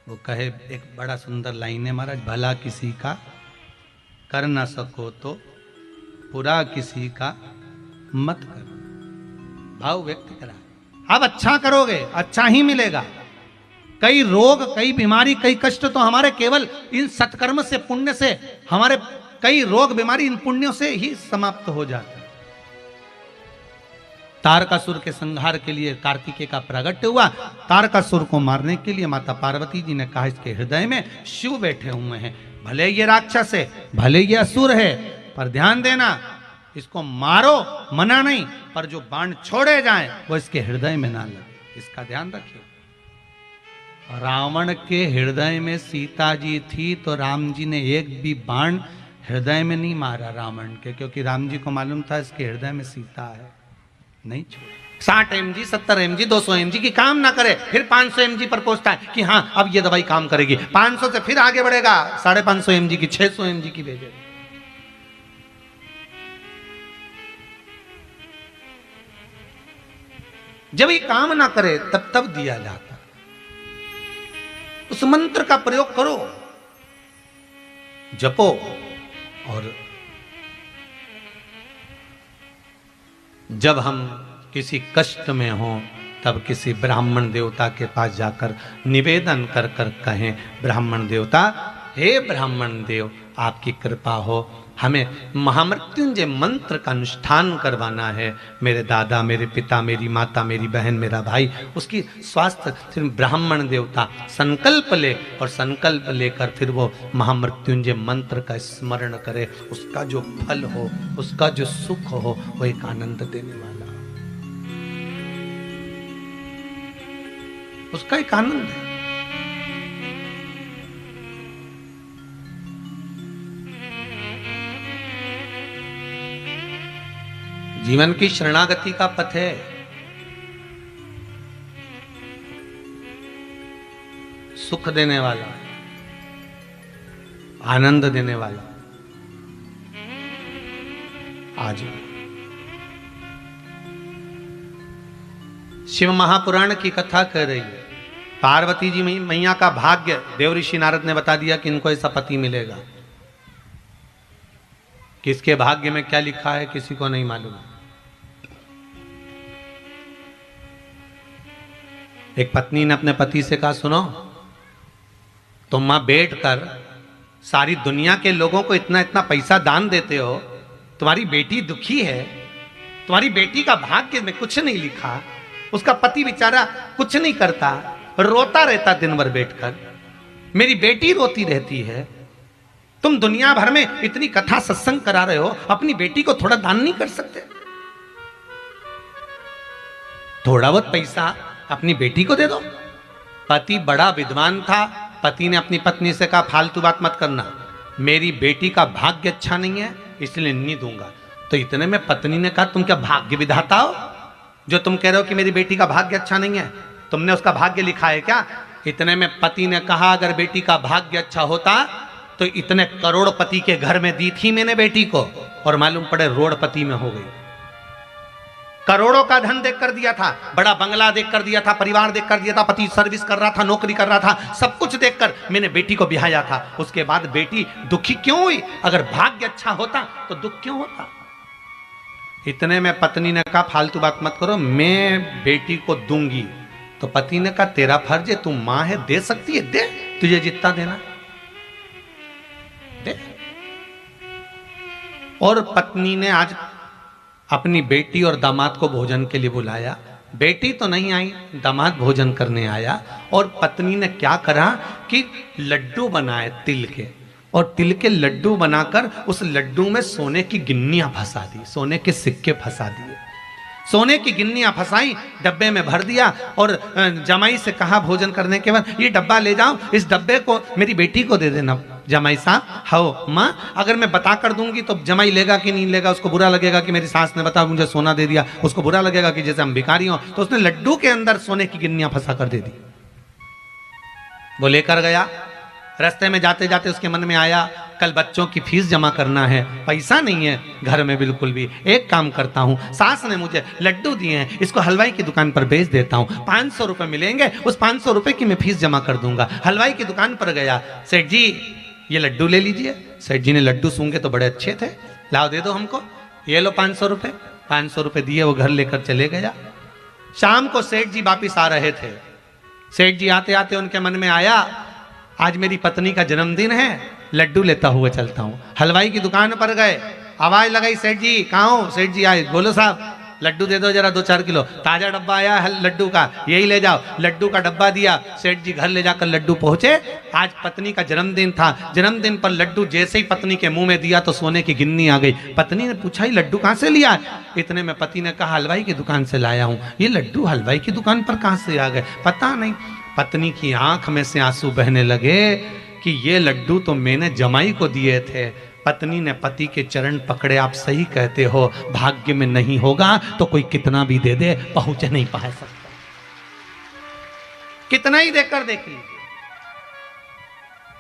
वो कहे, एक बड़ा सुंदर लाइन है महाराज, भला किसी का कर ना सको तो बुरा किसी का मत करो। भाव व्यक्त करा, अब अच्छा करोगे अच्छा ही मिलेगा। कई रोग, कई बीमारी, कई कष्ट तो हमारे केवल इन सत्कर्म से, पुण्य से, हमारे कई रोग बीमारी इन पुण्यों से ही समाप्त हो जाते हैं। तारकासुर के संहार के लिए कार्तिकेय का प्रागट्य हुआ। तारकासुर को मारने के लिए माता पार्वती जी ने कहा, इसके हृदय में शिव बैठे हुए हैं, भले ये राक्षस है, भले ये असुर है, पर ध्यान देना इसको मारो, मना नहीं, पर जो बाण छोड़े जाएं वो इसके हृदय में ना लगे, इसका ध्यान रखिए। रावण के हृदय में सीता जी थी तो राम जी ने एक भी बाण हृदय में नहीं मारा रावण के, क्योंकि राम जी को मालूम था इसके हृदय में सीता है, नहीं छोड़ा। 60 mg, 70 mg, 200 mg की काम ना करे, फिर 500 mg पर पहुंचता है कि हाँ अब ये दवाई काम करेगी, 500 से फिर आगे बढ़ेगा, 550 mg की, 600 mg की भेजेगा। जब ये काम ना करे तब तब दिया जाता। उस मंत्र का प्रयोग करो, जपो, और जब हम किसी कष्ट में हों तब किसी ब्राह्मण देवता के पास जाकर निवेदन कर कर कहें, ब्राह्मण देवता, हे ब्राह्मण देव, आपकी कृपा हो, हमें महामृत्युंजय मंत्र का अनुष्ठान करवाना है। मेरे दादा, मेरे पिता, मेरी माता, मेरी बहन, मेरा भाई, उसकी स्वास्थ्य। फिर ब्राह्मण देवता संकल्प ले, और संकल्प लेकर फिर वो महामृत्युंजय मंत्र का स्मरण करे। उसका जो फल हो, उसका जो सुख हो, वो एक आनंद देने वाला, उसका एक आनंद है। जीवन की शरणागति का पथ है। सुख देने वाला, आनंद देने वाला। आज शिव महापुराण की कथा कर रही है। पार्वती जी मैया का भाग्य देव ऋषि नारद ने बता दिया कि इनको ऐसा पति मिलेगा। किसके भाग्य में क्या लिखा है किसी को नहीं मालूम। एक पत्नी ने अपने पति से कहा, सुनो, तुम मां बैठ कर सारी दुनिया के लोगों को इतना इतना पैसा दान देते हो, तुम्हारी बेटी दुखी है, तुम्हारी बेटी का भाग्य में कुछ नहीं लिखा, उसका पति बेचारा कुछ नहीं करता, रोता रहता दिन भर बैठकर, मेरी बेटी रोती रहती है, तुम दुनिया भर में इतनी कथा सत्संग करा रहे हो, अपनी बेटी को थोड़ा दान नहीं कर सकते? थोड़ा बहुत पैसा अपनी बेटी को दे दो। पति बड़ा विद्वान था, पति ने अपनी पत्नी से कहा, फालतू बात मत करना, मेरी बेटी का भाग्य अच्छा नहीं है इसलिए नहीं दूंगा। तो इतने में पत्नी ने कहा, तुम क्या भाग्य विधाता हो जो तुम कह रहे हो कि मेरी बेटी का भाग्य अच्छा नहीं है? तुमने उसका भाग्य लिखा है क्या? इतने में पति ने कहा, अगर बेटी का भाग्य अच्छा होता तो इतने करोड़पति के घर में दी थी मैंने बेटी को, और मालूम पड़े रोड़पति में हो गई। करोड़ों का धन देख कर दिया था, बड़ा बंगला देख कर दिया था, परिवार देख कर दिया था, पति सर्विस कर रहा था, नौकरी कर रहा था, सब कुछ देखकर मैंने बेटी को ब्याया था। उसके बाद बेटी दुखी क्यों हुई? अगर भाग्य अच्छा होता तो दुख क्यों होता? इतने में पत्नी ने कहा, फालतू बात मत करो, मैं बेटी को दूंगी। तो पति ने कहा, तेरा फर्ज है, तू मां है, दे सकती है, दे, तुझे जितना देना दे। और पत्नी ने आज अपनी बेटी और दामाद को भोजन के लिए बुलाया। बेटी तो नहीं आई, दामाद भोजन करने आया, और पत्नी ने क्या करा कि लड्डू बनाए तिल के, और तिल के लड्डू बनाकर उस लड्डू में सोने की गिन्नियां फंसा दी, सोने के सिक्के फंसा दिए, सोने की गिन्नियां फंसाई, डब्बे में भर दिया, और जमाई से कहा भोजन करने के बाद, ये डब्बा ले जाओ, इस डब्बे को मेरी बेटी को दे देना। जमाई साहब, हो माँ, अगर मैं बता कर दूंगी तो जमाई लेगा कि नहीं लेगा? उसको बुरा लगेगा कि मेरी सास ने बता मुझे सोना दे दिया, उसको बुरा लगेगा कि जैसे हम भिखारी हों। तो उसने लड्डू के अंदर सोने की गिन्नियां फंसा कर दे दी। वो लेकर गया, रास्ते में जाते जाते उसके मन में आया, कल बच्चों की फीस जमा करना है, पैसा नहीं है घर में बिल्कुल भी। एक काम करता हूँ, सास ने मुझे लड्डू दिए हैं, इसको हलवाई की दुकान पर बेच देता हूँ, 500 रुपये मिलेंगे, उस 500 रुपये की मैं फीस जमा कर दूंगा। हलवाई की दुकान पर गया, सेठ जी ये लड्डू ले लीजिए। सेठ जी ने लड्डू सूंघे तो बड़े अच्छे थे, लाओ दे दो हमको, ये लो 500 रुपये। 500 रुपये दिए, वो घर लेकर चले गया। शाम को सेठ जी वापिस आ रहे थे। सेठ जी आते आते उनके मन में आया, आज मेरी पत्नी का जन्मदिन है, लड्डू लेता हुआ चलता हूँ। हलवाई की दुकान पर गए, आवाज लगाई, सेठ जी कहाँ हो? सेठ जी आए, बोलो साहब लड्डू दे दो जरा 2-4 किलो, ताजा डब्बा आया है लड्डू का, यही ले जाओ। लड्डू का डब्बा दिया, सेठ जी घर ले जाकर लड्डू पहुंचे। आज पत्नी का जन्मदिन था, जन्मदिन पर लड्डू जैसे ही पत्नी के मुंह में दिया तो सोने की गिन्नी आ गई। पत्नी ने पूछा ये लड्डू कहाँ से लिया? इतने में पति ने कहा हलवाई की दुकान से लाया हूँ। ये लड्डू हलवाई की दुकान पर कहाँ से आ गए? पता नहीं। पत्नी की आंख में से आंसू बहने लगे कि ये लड्डू तो मैंने जमाई को दिए थे। पत्नी ने पति के चरण पकड़े, आप सही कहते हो, भाग्य में नहीं होगा तो कोई कितना भी दे दे पहुंच नहीं पा सकता। कितना ही देकर देख लीजिए,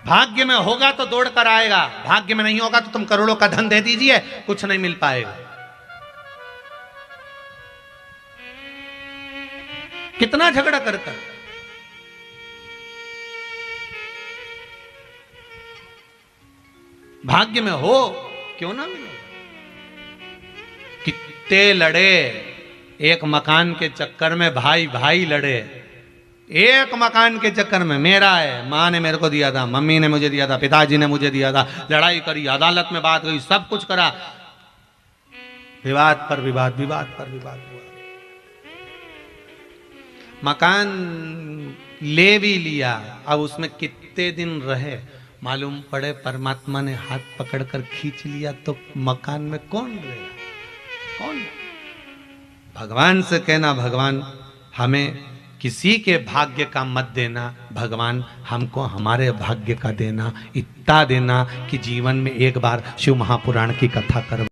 भाग्य में होगा तो दौड़ कर आएगा, भाग्य में नहीं होगा तो तुम करोड़ों का धन दे दीजिए, कुछ नहीं मिल पाएगा। कितना झगड़ा कर कर भाग्य में हो क्यों ना मिले। कितने लड़े एक मकान के चक्कर में, भाई भाई लड़े एक मकान के चक्कर में। मेरा है, माँ ने मेरे को दिया था, मम्मी ने मुझे दिया था, पिताजी ने मुझे दिया था, लड़ाई करी, अदालत में बात हुई, सब कुछ करा, विवाद पर विवाद, विवाद पर विवाद हुआ। मकान ले भी लिया, अब उसमें कितने दिन रहे मालूम पड़े परमात्मा ने हाथ पकड़कर खींच लिया तो मकान में कौन रहेगा? कौन? भगवान से कहना, भगवान हमें किसी के भाग्य का मत देना, भगवान हमको हमारे भाग्य का देना, इतना देना कि जीवन में एक बार शिव महापुराण की कथा कर